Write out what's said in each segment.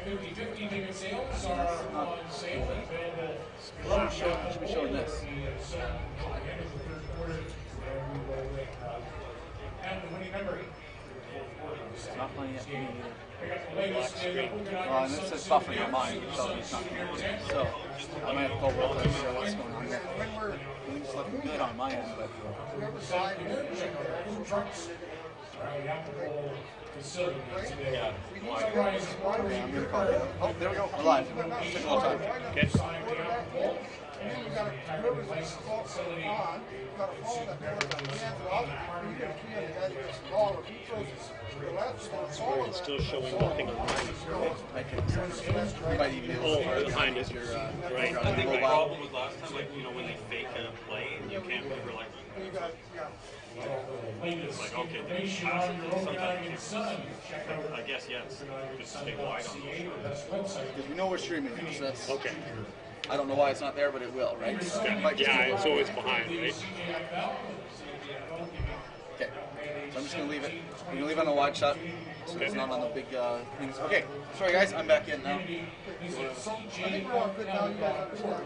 50/50 ticket sales are on sale and available. Should be showing this. And the winning number. It's not playing yet for me either. And this is buffering on mine, so it's not connected. So I might have to call Will to see what's going on here. It's looking good on my end, but Yeah. I'm going to call it. Oh, there we go. We're live. Took a long time. Okay. And then we got whoever's got to follow that hands it off. You get a key on the guy that gets the ball. If he throws it to the left, it's going to follow It's that. still showing nothing on mine. I can. You might even be able to Behind it. your Right. I think the problem was last time, like, when they fake a play and you can't remember, like, You got, like, okay, they pass it, sometimes I guess, yeah, it's good to stay wide on those. because we know we're streaming, so that's. Okay. I don't know why it's not there, but it will, right? Yeah, it's always behind, right? Okay. So I'm just gonna leave it. I'm gonna leave it on a wide shot, so it's not on the big things. Okay. Sorry guys, I'm back in now. I think we're all good now. You guys understand.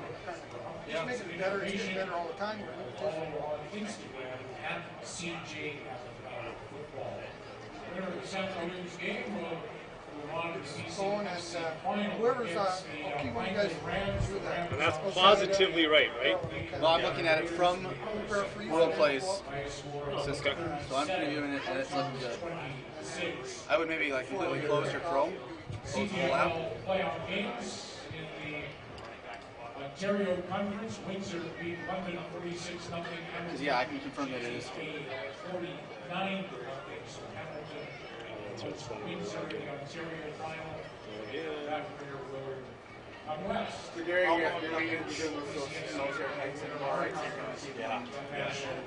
Just make it better. It's getting better all the time. Instagram at CJ Football. Whenever the Central News game, we'll monitor Going as whoever's keep one of you guys do that. And that's positively right, right? Well, I'm looking at it from World Plays system, so I'm previewing it and it's looking good. I would maybe like completely close your Chrome, close the whole app. Playoff games in the Ontario Conference. Windsor beat London 46-0. Because yeah, I can confirm that it is. 49-0. So Hamilton. Windsor in the Ontario final. That career will come west. So Gary, you're not going to be doing those share hikes anymore, right? So you're going to see Yeah.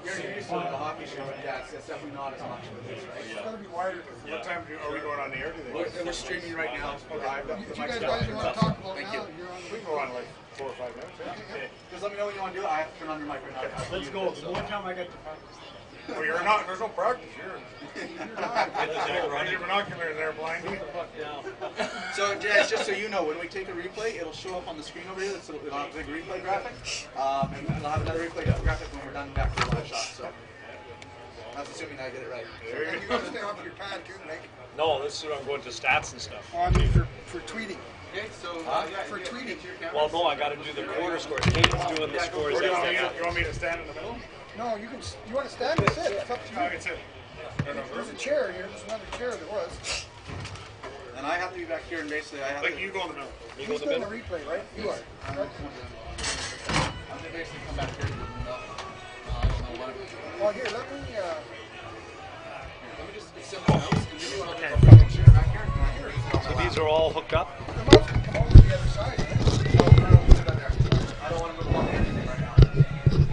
You're used to the hockey show, but yeah, it's definitely not as much of this, right? It's going to be wider. What time are we going on the air today? We're streaming right now. Live. If you guys want to talk about Thank now, you. you're on. We can go on like 4 or 5 minutes. Yeah. Just let me know when you want to do it. I have to turn on your mic right now. Let's go. One time I got to practice. Well, you're not. There's no practice. You're your binoculars there, blind. So, Jazz, just so you know, when we take a replay, it'll show up on the screen over here. It's a big replay graphic. And we'll have another replay graphic when we're done back to the live shot. So, that's assuming I get it right. And you got to stay off your pad too, Mike. No, this is when I'm going to stats and stuff. I mean for tweeting. Okay, so For tweeting. Well, no, I got to do the quarter scores. Kate's doing the scores. Or do you That's want me to stand in the middle? No, you can. You want to stand or sit? It's up to I you. can sit. There's a chair here. There's another chair there was. and I have to be back here, and basically I have Like to. you go in the middle. Who's doing the replay, right? You are. I'm going to basically come back here. I don't know what. Well, here, let me. Let me just sit down and give you another fucking chair back here. So these are all hooked up? The mouse can come over to the other side. I don't want to move on anything right now. Too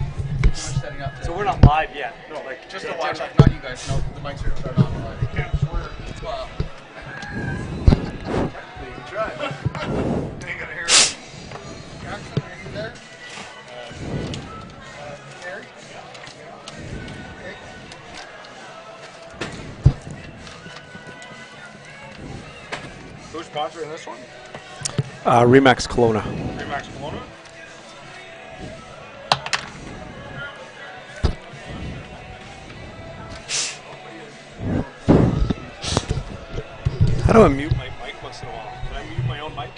much setting up. So we're not live yet. No, like Just to watch, like, not you guys. No, the mics are not live. You can't swear. Well, you can try. You gotta hear it. Jackson, are you there? Gary? Okay. Who's sponsoring this one? Remax Kelowna. Remax Kelowna? How do I mute my mic once in a while? Can I mute my own mic?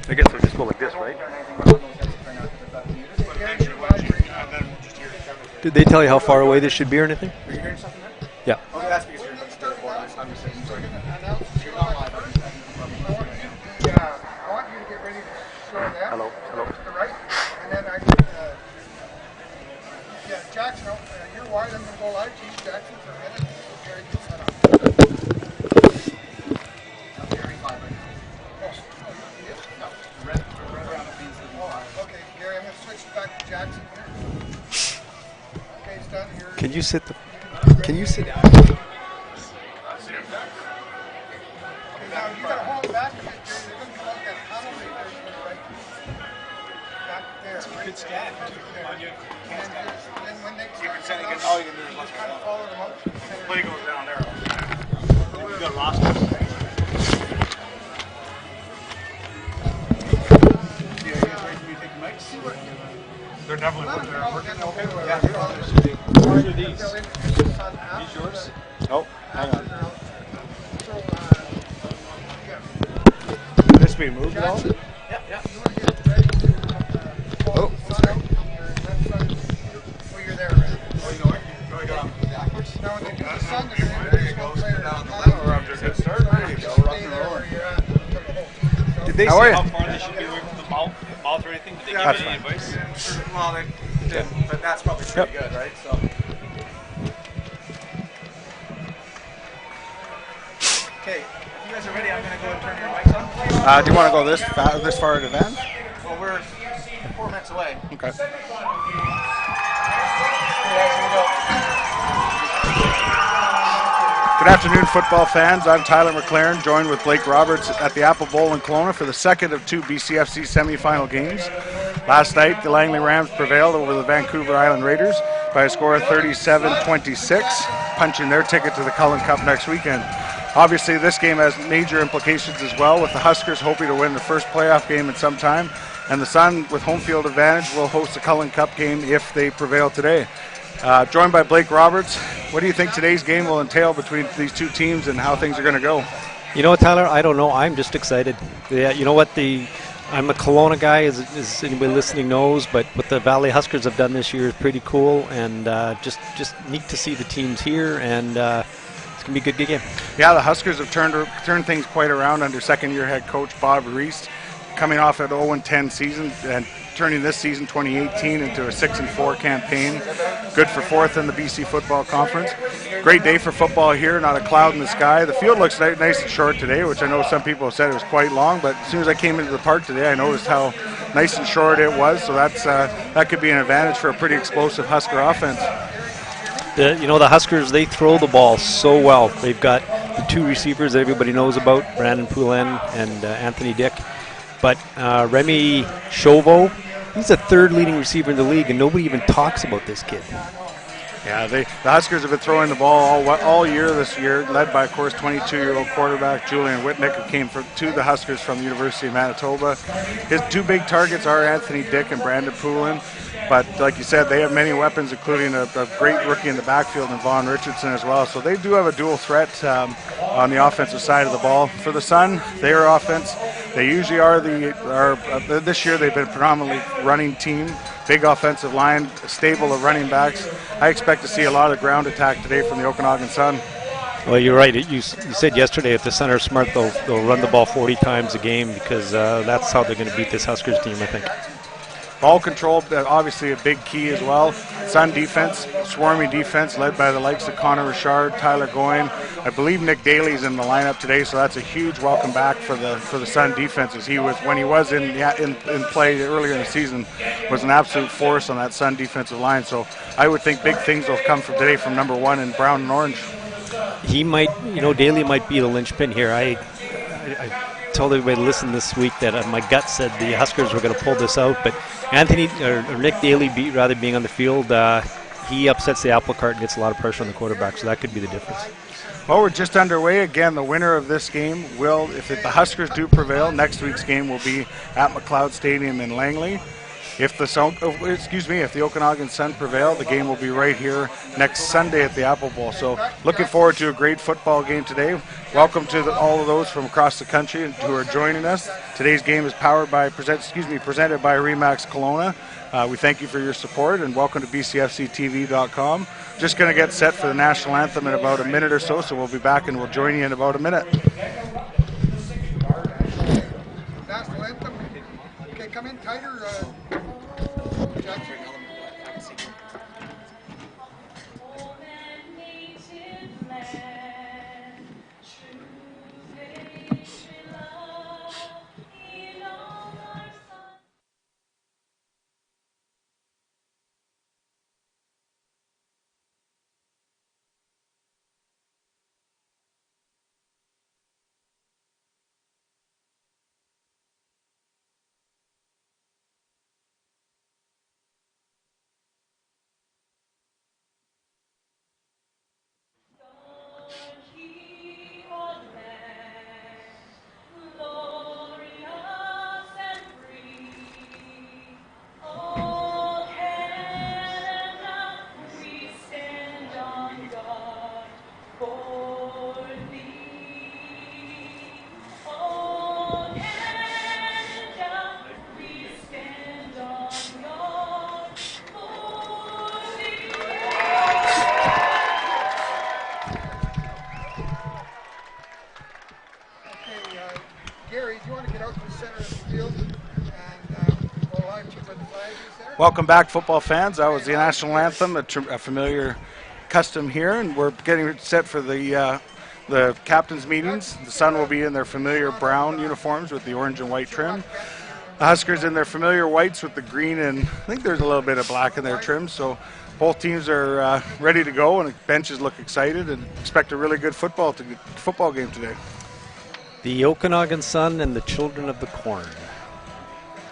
I guess I just go like this, right? Did they tell you how far away this should be or anything? Are you hearing something there? Yeah. Okay, that's because you're just there. I'm just saying. Sorry. You're not live. Yeah, I want you to get ready to show that. Hello, hello. To the right, and then yeah, Jackson, you're wide. I'm going to go live. Teach Jackson for a minute. Gary, you set up. I'm hearing live right now. Oh, he is? No, red around the means that Oh, okay, Gary, I'm going to switch back to Jackson here. Okay, it's done here. Can you sit down? Now you got to hold it back a bit, Gary. They're going to come out that tunnel right there. Right. Back there. Right. Good stat. Then when they You can send start against all you can do is just kind of follow them up. Play goes down there. You got lost. They're definitely put there. Where are these? These yours? Oh, hang on. So, This being moved at all? Yeah, yeah. you want to get ready to follow the sun out on your left side of the computer? Oh, you're there already. Oh, you know what? You know, you got backwards. Now, when they do the sun, they're going to There you go. Spin down the Or I'm just getting started. There you go. Rock stay and there roll. where you're at. Until the whole. Did they How are say you? how far they should be away from the mouth or anything? Did they Yeah, give you any that's advice? Well, they did, but that's probably pretty good, right? So. Okay, if you guys are ready, I'm going to go and turn your mics on. Do you want to go this far in advance? Well, we're 4 minutes away. Okay. Okay, guys, here we go. Good afternoon, football fans. I'm Tyler McLaren, joined with Blake Roberts at the Apple Bowl in Kelowna for the second of 2 BCFC semifinal games. Last night, the Langley Rams prevailed over the Vancouver Island Raiders by a score of 37-26, punching their ticket to the Cullen Cup next weekend. Obviously, this game has major implications as well, with the Huskers hoping to win their first playoff game in some time, and the Sun, with home field advantage, will host the Cullen Cup game if they prevail today. Joined by Blake Roberts, what do you think today's game will entail between these two teams and how things are going to go? You know what, Tyler? I don't know. I'm just excited. Yeah, you know what? I'm a Kelowna guy, as anybody listening knows, but what the Valley Huskers have done this year is pretty cool, and just neat to see the teams here, and it's going to be a good game. Yeah, the Huskers have turned things quite around under second-year head coach Bob Reese, coming off an 0-10 season and turning this season 2018 into a 6-4 campaign. Good for fourth in the BC Football Conference. Great day for football here, not a cloud in the sky. The field looks nice and short today, which I know some people have said it was quite long, but as soon as I came into the park today, I noticed how nice and short it was, so that could be an advantage for a pretty explosive Husker offense. The Huskers, they throw the ball so well. They've got the two receivers that everybody knows about, Brandon Poulin and Anthony Dick. But Remy Chauveau, he's the third leading receiver in the league, and nobody even talks about this kid. Yeah, the Huskers have been throwing the ball all year this year, led by, of course, 22-year-old quarterback Julian Whitnick, who came to the Huskers from the University of Manitoba. His two big targets are Anthony Dick and Brandon Poulin. But like you said, they have many weapons, including a great rookie in the backfield and Vaughn Richardson as well. So they do have a dual threat on the offensive side of the ball. For the Sun, their offense, they usually are this year they've been predominantly running team, big offensive line, stable of running backs. I expect to see a lot of ground attack today from the Okanagan Sun. Well, you're right. You said yesterday if the Sun are smart, they'll run the ball 40 times a game because that's how they're going to beat this Huskers team, I think. Ball control, obviously a big key as well. Sun defense, swarmy defense, led by the likes of Connor Richard, Tyler Goyen. I believe Nick Daly's in the lineup today, so that's a huge welcome back for the Sun defense. As when he was in play earlier in the season, was an absolute force on that Sun defensive line. So I would think big things will come from today from number one in brown and orange. He might, Daly might be the linchpin here. I told everybody to listen this week that my gut said the Huskers were going to pull this out, but Nick Daly, being on the field, he upsets the apple cart and gets a lot of pressure on the quarterback, so that could be the difference. Well, we're just underway. Again, the winner of this game will, if the Huskers do prevail, next week's game will be at McLeod Stadium in Langley. If the Okanagan Sun prevail, the game will be right here next Sunday at the Apple Bowl. So looking forward to a great football game today. Welcome to all of those from across the country who are joining us. Today's game is presented by Remax Kelowna. We thank you for your support and welcome to BCFCTV.com. Just going to get set for the national anthem in about a minute or so we'll be back and we'll join you in about a minute. National anthem. Okay, come in tighter. Jackson. field. And we'll live you with the flag is there. Welcome back, football fans. That was the national anthem, a familiar custom here, and we're getting set for the captains' meetings. The Sun will be in their familiar brown uniforms with the orange and white trim. The Huskers in their familiar whites with the green, and I think there's a little bit of black in their trim. So both teams are ready to go, and the benches look excited and expect a really good football game today. The Okanagan Sun and the Children of the Corn.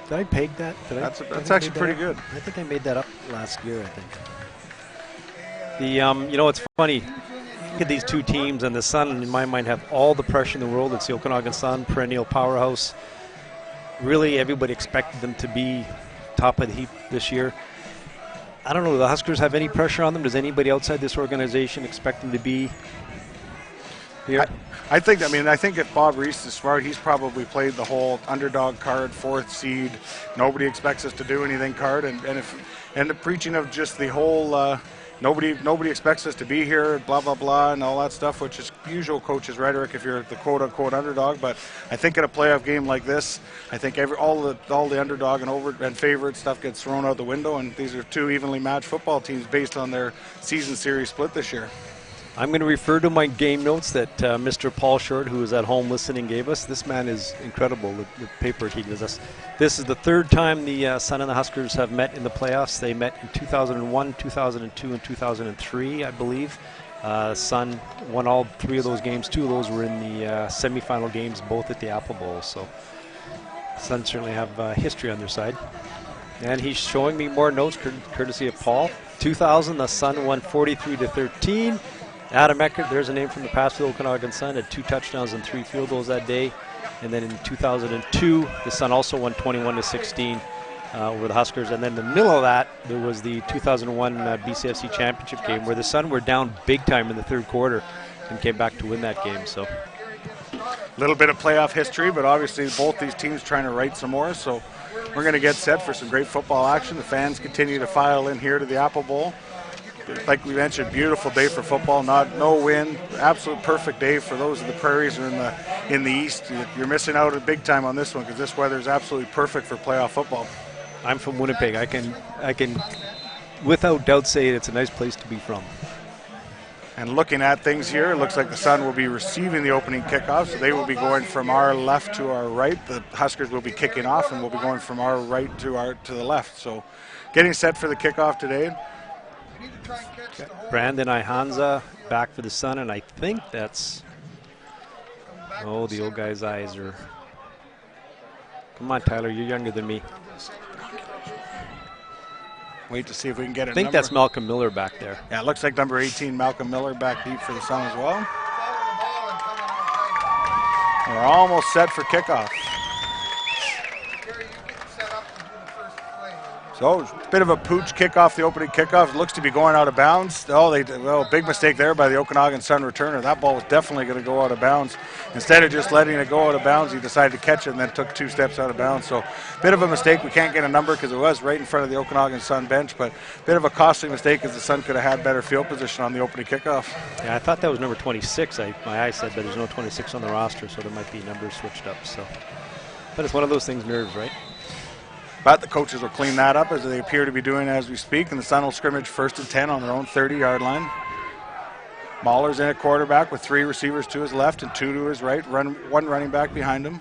Did I peg that? That's actually pretty good. I think I made that up last year, I think. It's funny. Look at these two teams, and the Sun, in my mind, have all the pressure in the world. It's the Okanagan Sun, perennial powerhouse. Really, everybody expected them to be top of the heap this year. I don't know, do the Huskers have any pressure on them? Does anybody outside this organization expect them to be here? I think if Bob Reese is smart, he's probably played the whole underdog card, 4th seed, nobody expects us to do anything card, and the preaching of just the whole nobody expects us to be here, blah blah blah, and all that stuff, which is usual coach's rhetoric if you're the quote unquote underdog. But I think in a playoff game like this, I think all the underdog and favorite stuff gets thrown out the window, and these are two evenly matched football teams based on their season series split this year. I'm going to refer to my game notes that Mr. Paul Short, who was at home listening, gave us. This man is incredible, the paper he gives us. This is the third time the Sun and the Huskers have met in the playoffs. They met in 2001, 2002, and 2003, I believe. Sun won all 3 of those games. 2 of those were in the semifinal games, both at the Apple Bowl. So Sun certainly have history on their side. And he's showing me more notes, courtesy of Paul. 2000, the Sun won 43-13. Adam Eckert, there's a name from the past for the Okanagan Sun, had 2 touchdowns and 3 field goals that day. And then in 2002, the Sun also won 21-16 over the Huskers. And then in the middle of that, there was the 2001 BCFC championship game where the Sun were down big time in the 3rd quarter and came back to win that game. So a little bit of playoff history, but obviously both these teams trying to write some more. So we're going to get set for some great football action. The fans continue to file in here to the Apple Bowl. Like we mentioned, beautiful day for football. No wind, absolute perfect day for those of the prairies or in the east. You're missing out big time on this one because this weather is absolutely perfect for playoff football. I'm from Winnipeg. I can without doubt say it's a nice place to be from. And looking at things here, it looks like the Sun will be receiving the opening kickoff, so they will be going from our left to our right. The Huskers will be kicking off, and we'll be going from our right to the left. So, getting set for the kickoff today. Okay. Brandon Ihanza back for the Sun, and I think that's... Oh, the old guy's eyes are... Come on, Tyler, you're younger than me. Wait to see if we can get it. I think that's Malcolm Miller back there. Yeah, it looks like number 18, Malcolm Miller, back deep for the Sun as well. We're almost set for kickoff. So, a bit of a pooch kickoff, the opening kickoff. It looks to be going out of bounds. Big mistake there by the Okanagan Sun returner. That ball was definitely going to go out of bounds. Instead of just letting it go out of bounds, he decided to catch it and then took 2 steps out of bounds. So, bit of a mistake. We can't get a number because it was right in front of the Okanagan Sun bench, but a bit of a costly mistake as the Sun could have had better field position on the opening kickoff. Yeah, I thought that was number 26. My eye said, but there's no 26 on the roster, so there might be numbers switched up. So, but it's one of those things, nerves, right? But the coaches will clean that up as they appear to be doing as we speak, and the Sun will scrimmage 1st and 10 on their own 30-yard line. Mahler's in at quarterback with 3 receivers to his left and 2 to his right, 1 running back behind him.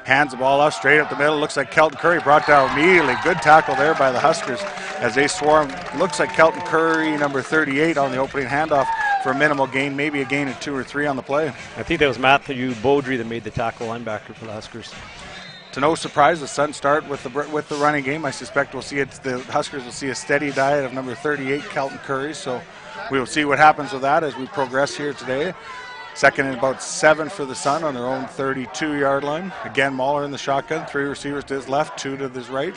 Hands the ball off straight up the middle. Looks like Kelton Curry brought down immediately. Good tackle there by the Huskers as they swarm. Looks like Kelton Curry, number 38, on the opening handoff for a minimal gain, maybe a gain of 2 or 3 on the play. I think that was Matthew Beaudry that made the tackle linebacker for the Huskers. To no surprise, the Sun start with the running game. I suspect the Huskers will see a steady diet of number 38, Kelton Curry. So we will see what happens with that as we progress here today. 2nd and about 7 for the Sun on their own 32-yard line. Again, Mahler in the shotgun. 3 receivers to his left, 2 to his right.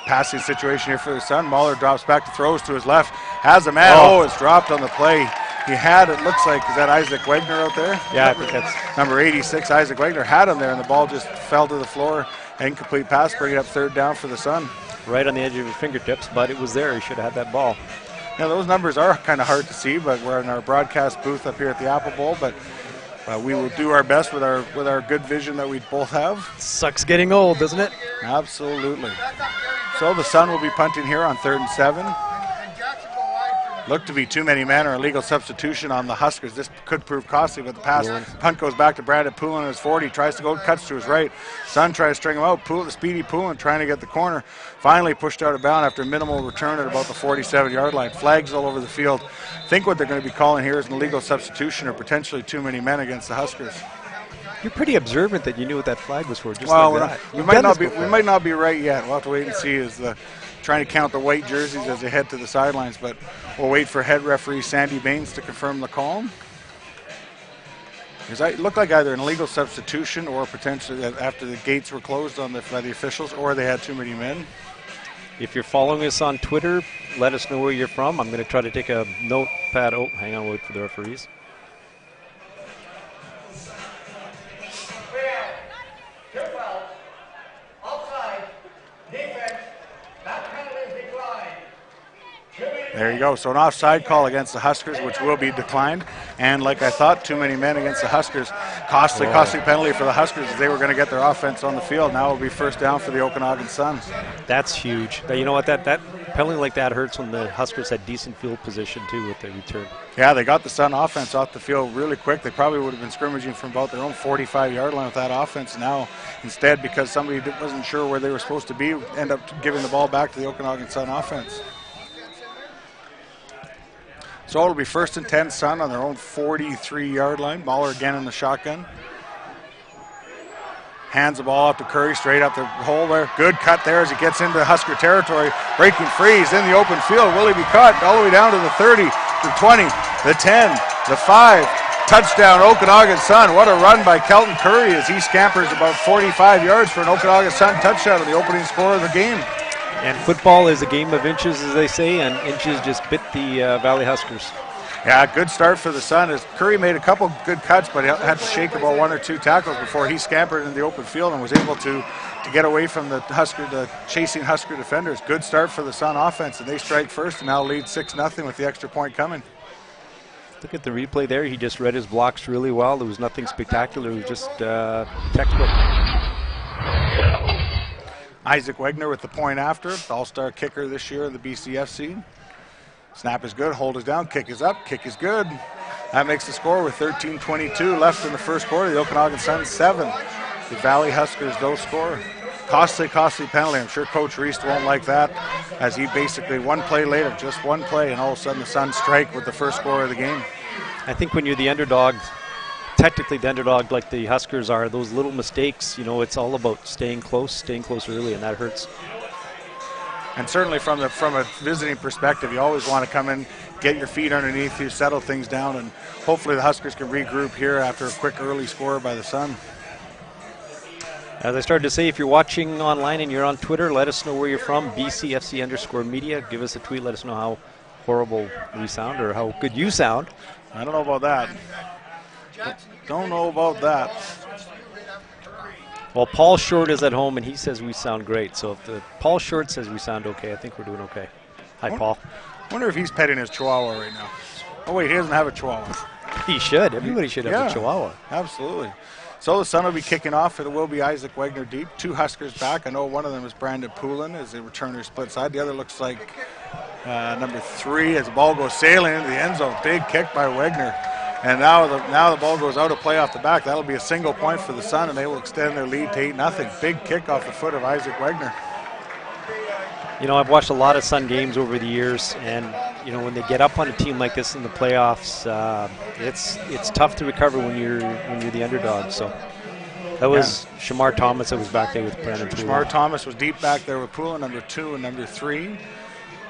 Passing situation here for the Sun. Mahler drops back to throws to his left. Has a man. Oh, it's dropped on the play. He had, it looks like, is that Isaac Wagner out there? Yeah, I think that's... Number 86, Isaac Wagner, had him there, and the ball just fell to the floor. Incomplete pass, bringing up 3rd down for the Sun. Right on the edge of his fingertips, but it was there. He should have had that ball. Yeah, those numbers are kind of hard to see, but we're in our broadcast booth up here at the Apple Bowl. But We will do our best with our good vision that we both have. Sucks getting old, doesn't it? Absolutely. So the Sun will be punting here on 3rd and 7. Look to be too many men or illegal substitution on the Huskers. This could prove costly, but the punt goes back to Brandon Poulin at his 40. Tries to go, cuts to his right. Sun tries to string him out. The speedy Poulin trying to get the corner. Finally pushed out of bound after a minimal return at about the 47-yard line. Flags all over the field. I think what they're going to be calling here is an illegal substitution or potentially too many men against the Huskers. You're pretty observant that you knew what that flag was for. Just well, like that. we might not be right yet. We'll have to wait and see as trying to count the white jerseys as they head to the sidelines, but we'll wait for head referee Sandy Baines to confirm the call. It looked like either an illegal substitution or potentially after the gates were closed by the officials, or they had too many men. If you're following us on Twitter, let us know where you're from. I'm going to try to take a notepad. Oh, hang on, wait for the referees. There you go. So an offside call against the Huskers, which will be declined. And like I thought, too many men against the Huskers. Costly penalty for the Huskers as they were going to get their offense on the field. Now it'll be first down for the Okanagan Sun. That's huge. You know what? That penalty like that hurts when the Huskers had decent field position too with the return. Yeah, they got the Sun offense off the field really quick. They probably would have been scrimmaging from about their own 45-yard line with that offense. Now, instead, because somebody wasn't sure where they were supposed to be, end up giving the ball back to the Okanagan Sun offense. So it'll be 1st and 10 Sun on their own 43-yard line. Mahler again in the shotgun. Hands the ball up to Curry, straight up the hole there. Good cut there as he gets into Husker territory. Breaking free, he's in the open field. Will he be caught? All the way down to the 30, the 20, the 10, the 5. Touchdown, Okanagan Sun. What a run by Kelton Curry as he scampers about 45 yards for an Okanagan Sun touchdown, the opening score of the game. And football is a game of inches, as they say, and inches just bit the Valley Huskers. Yeah, good start for the Sun as Curry made a couple good cuts, but he had to shake about 1 or 2 tackles before he scampered in the open field and was able to get away from the chasing Husker defenders. Good start for the Sun offense, and they strike first and now lead 6-0 with the extra point coming. Look at the replay there. He just read his blocks really well. There was nothing spectacular. It was just textbook. Isaac Wegner with the point after, the all-star kicker this year in the BCFC. Snap is good, hold is down, kick is up, kick is good. That makes the score with 13:22 left in the first quarter. The Okanagan Sun 7. The Valley Huskers don't score. Costly penalty. I'm sure Coach Reist won't like that as he basically one play later, just one play, and all of a sudden the Sun strike with the first score of the game. I think when you're the underdog, technically the underdog like the Huskers are, those little mistakes, it's all about staying close early, and that hurts. And certainly from a visiting perspective, you always want to come in, get your feet underneath you, settle things down, and hopefully the Huskers can regroup here after a quick early score by the Sun. As I started to say, if you're watching online and you're on Twitter, let us know where you're from, BCFC_media. Give us a tweet, let us know how horrible we sound or how good you sound. I don't know about that. Don't know about that. Well, Paul Short is at home, and he says we sound great. So if Paul Short says we sound okay, I think we're doing okay. Hi, Paul. I wonder if he's petting his chihuahua right now. Oh, wait, he doesn't have a chihuahua. He should. Everybody should have a chihuahua. Absolutely. So the Sun will be kicking off. It will be Isaac Wegner deep. 2 Huskers back. I know one of them is Brandon Poulin as the returner split side. The other looks like number 3 as the ball goes sailing into the end zone. Big kick by Wegner. And now the ball goes out of play off the back. That'll be a single point for the Sun, and they will extend their lead to 8-0. Big kick off the foot of Isaac Wegner. I've watched a lot of Sun games over the years, and when they get up on a team like this in the playoffs, it's tough to recover when you're the underdog. So that was Shamar Thomas that was back there with Brandon Poulin. Shamar Thomas was deep back there with Poulin, number 2 and number 3.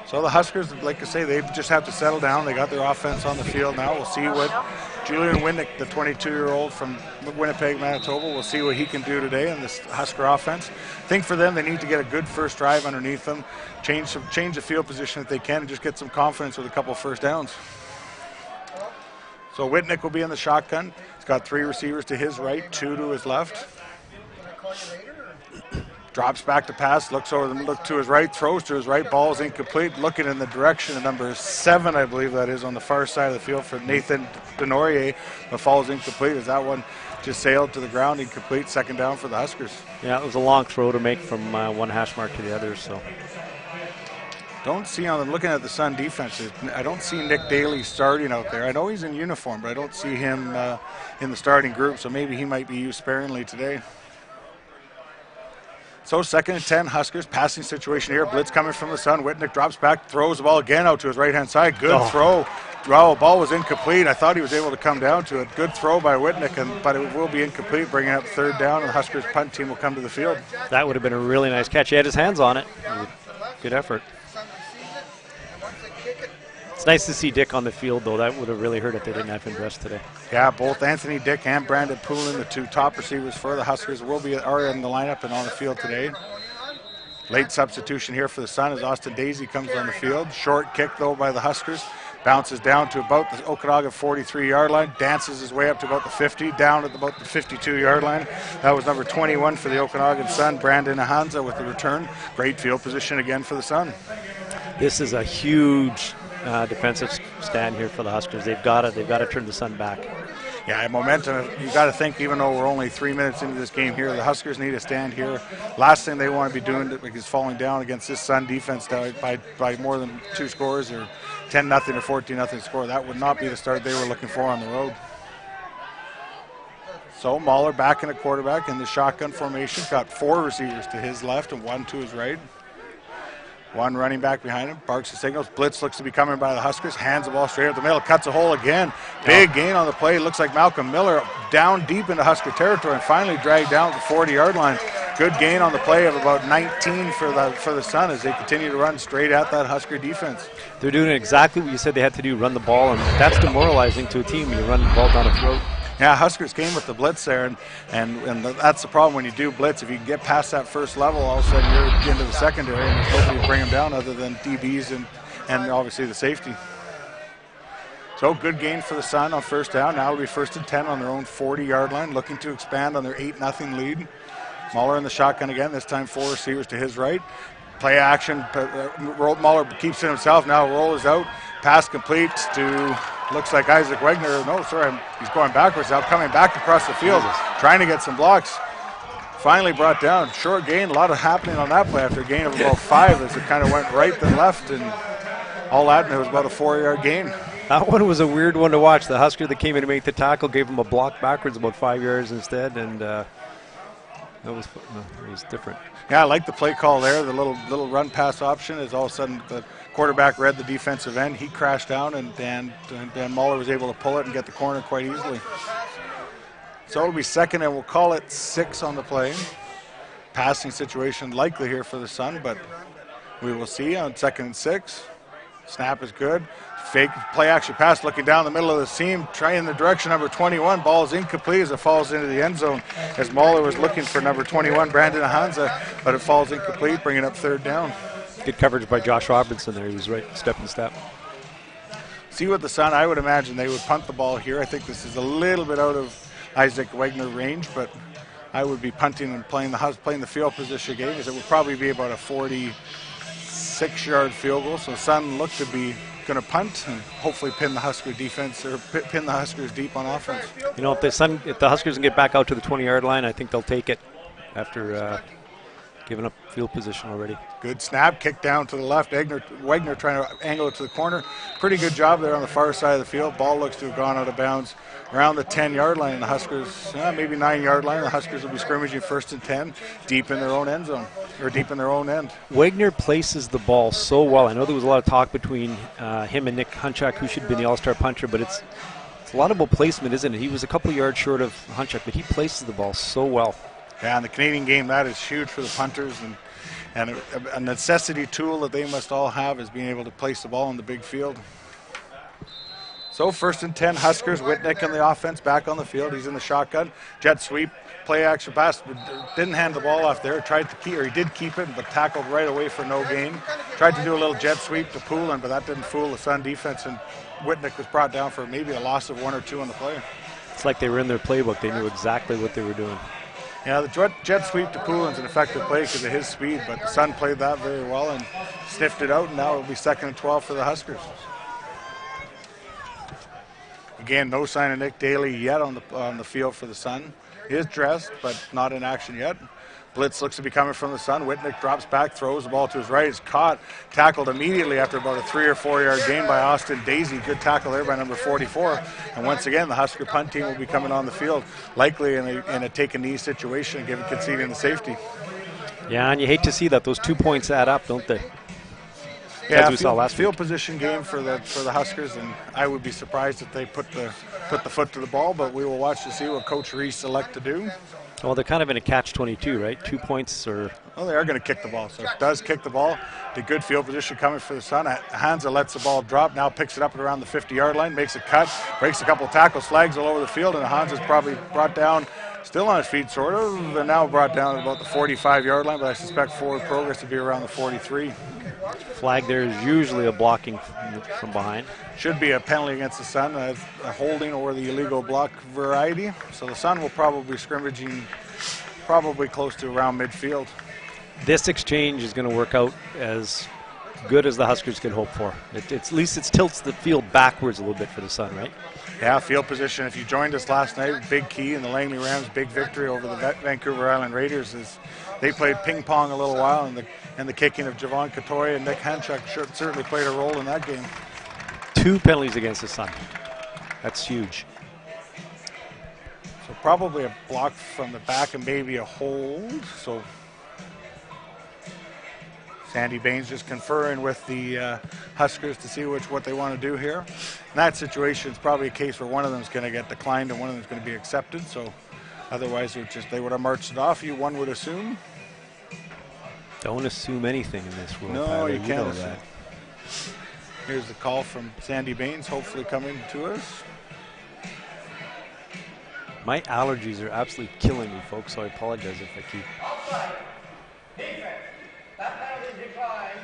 So the Huskers, like I say, they just have to settle down. They got their offense on the field now. We'll see what Julian Winnick, the 22-year-old from Winnipeg, Manitoba, we'll see what he can do today in this Husker offense. I think for them, they need to get a good first drive underneath them, change the field position if they can, and just get some confidence with a couple first downs. So Winnick will be in the shotgun. He's got 3 receivers to his right, 2 to his left. Drops back to pass, looks over, look to his right, throws to his right, ball is incomplete. Looking in the direction of number 7, I believe that is, on the far side of the field for Nathan Denoyer, but falls incomplete as that one just sailed to the ground, incomplete. Second down for the Huskers. Yeah, it was a long throw to make from one hash mark to the other. So don't see on looking at the Sun defense. I don't see Nick Daly starting out there. I know he's in uniform, but I don't see him in the starting group. So maybe he might be used sparingly today. So 2nd and 10, Huskers, passing situation here. Blitz coming from the Sun. Whitnick drops back, throws the ball again out to his right-hand side. Good throw. Wow, ball was incomplete. I thought he was able to come down to it. Good throw by Whitnick, but it will be incomplete, bringing up 3rd down, and the Huskers punt team will come to the field. That would have been a really nice catch. He had his hands on it. Good effort. It's nice to see Dick on the field, though. That would have really hurt if they didn't have him dressed today. Yeah, both Anthony Dick and Brandon Poulin, the 2 top receivers for the Huskers, are in the lineup and on the field today. Late substitution here for the Sun as Austin Daisy comes on the field. Short kick, though, by the Huskers. Bounces down to about the Okanagan 43-yard line, dances his way up to about the 50, down at about the 52-yard line. That was number 21 for the Okanagan Sun, Brandon Ahanza with the return. Great field position again for the Sun. This is a huge defensive stand here for the Huskers. They've got to turn the Sun back. Yeah, momentum. You got to think, even though we're only 3 minutes into this game here, the Huskers need to stand here. Last thing they want to be doing is falling down against this Sun defense by more than 2 scores or 10-0 or 14-0 score. That would not be the start they were looking for on the road. So Mahler back in a quarterback in the shotgun formation. Got 4 receivers to his left and 1 to his right. 1 running back behind him, barks the signals. Blitz looks to be coming by the Huskers, hands the ball straight up the middle, cuts a hole again. Big gain on the play. Looks like Malcolm Miller down deep into Husker territory and finally dragged down to the 40-yard line. Good gain on the play of about 19 for the Sun as they continue to run straight at that Husker defense. They're doing exactly what you said they had to do, run the ball, and that's demoralizing to a team when you run the ball down a throat. Yeah, Huskers came with the blitz there, and that's the problem when you do blitz. If you can get past that first level, all of a sudden you're into the secondary, and there's nobody to bring them down other than DBs and obviously the safety. So good gain for the Sun on 1st down. Now it'll be 1st and 10 on their own 40-yard line, looking to expand on their 8-0 lead. Mahler in the shotgun again, this time 4 receivers to his right. Play action, Mahler keeps it himself, now roll is out. Pass complete to, looks like Isaac Wegner. No, sorry, he's going backwards now, coming back across the field, trying to get some blocks. Finally brought down, short gain, a lot of happening on that play after a gain of about 5 as it kind of went right then left, and all that, and it was about a 4-yard gain. That one was a weird one to watch. The Husker that came in to make the tackle gave him a block backwards about 5 yards instead, and it was different. Yeah, I like the play call there. The little run pass option is all of a sudden the quarterback read the defensive end. He crashed down, and Dan Mahler was able to pull it and get the corner quite easily. So it'll be 2nd, and we'll call it 6 on the play. Passing situation likely here for the Sun, but we will see on 2nd and 6. Snap is good. Fake play action pass, looking down the middle of the seam, trying in the direction number 21. Ball is incomplete as it falls into the end zone. As Mahler was looking for number 21, Brandon Ahanza, but it falls incomplete, bringing up 3rd down. Good coverage by Josh Robinson there. He was right, step and step. See what the Sun, I would imagine they would punt the ball here. I think this is a little bit out of Isaac Wegner range, but I would be punting and playing the field position game, as it would probably be about a 46-yard field goal. So the Sun look to be going to punt and hopefully pin the Husker defense, or pin the Huskers deep on offense. You know, if the Huskers can get back out to the 20-yard line, I think they'll take it after giving up field position already. Good snap, kick down to the left. Wegner trying to angle it to the corner. Pretty good job there on the far side of the field. Ball looks to have gone out of bounds around the 10-yard line. The Huskers, maybe 9-yard line. The Huskers will be scrimmaging 1st and 10 deep in their own end zone, or deep in their own end. Wegner places the ball so well. I know there was a lot of talk between him and Nick Hunchak, who should have been the all-star punter, but it's a lot about placement, isn't it? He was a couple yards short of Hunchak, but he places the ball so well. Yeah, in the Canadian game, that is huge for the punters, and a necessity tool that they must all have is being able to place the ball in the big field. So 1st and 10, Huskers. Whitnick in the offense, back on the field. He's in the shotgun. Jet sweep, play action pass. Didn't hand the ball off there. Tried to keep, or he did keep it, but tackled right away for no gain. Tried to do a little jet sweep to Poulin, but that didn't fool the Sun defense, and Whitnick was brought down for maybe a loss of 1 or 2 on the play. It's like they were in their playbook. They knew exactly what they were doing. Yeah, the jet sweep to Poulin's an effective play because of his speed, but the Sun played that very well and sniffed it out, and now it'll be 2nd and 12 for the Huskers. Again, no sign of Nick Daly yet on the field for the Sun. He is dressed, but not in action yet. Blitz looks to be coming from the Sun. Whitnick drops back, throws the ball to his right. It's caught, tackled immediately after about a 3 or 4 yard gain by Austin Daisy. Good tackle there by number 44. And once again, the Husker punt team will be coming on the field, likely in a take a knee situation, given conceding the safety. Yeah, and you hate to see that. Those 2 points add up, don't they? Yeah, we saw last field week. position game for the Huskers, and I would be surprised if they put the foot to the ball, but we will watch to see what Coach Reese select to do. Well, they're kind of in a catch-22, right? 2 points or... Well, they are going to kick the ball, so it does kick the ball. The good field position coming for the Sun. Hansa lets the ball drop, now picks it up at around the 50-yard line, makes a cut, breaks a couple of tackles, flags all over the field, and Hansa's probably brought down, still on his feet sort of, and now brought down at about the 45-yard line, but I suspect forward progress to be around the 43. Flag there is usually a blocking from behind. Should be a penalty against the Sun, a holding or the illegal block variety. So the Sun will probably scrimmaging probably close to around midfield. This exchange is going to work out as good as the Huskers can hope for. At least it tilts the field backwards a little bit for the Sun, right? Yeah, field position. If you joined us last night, big key in the Langley Rams' big victory over the Vancouver Island Raiders is they played ping pong a little while, and the kicking of Javon Katoy and Nick Hanchuk certainly played a role in that game. 2 penalties against the Sun. That's huge. So probably a block from the back and maybe a hold. So Sandy Baines just conferring with the Huskers to see what they want to do here. In that situation, it's probably a case where one of them is going to get declined and one of them is going to be accepted. So otherwise, they would have marched it off. One would assume. Don't assume anything in this world. No, Tyler. you can't know assume. that. Here's the call from Sandy Baines, hopefully coming to us. My allergies are absolutely killing me, folks, so I apologize if I keep... Defense. That penalty declined.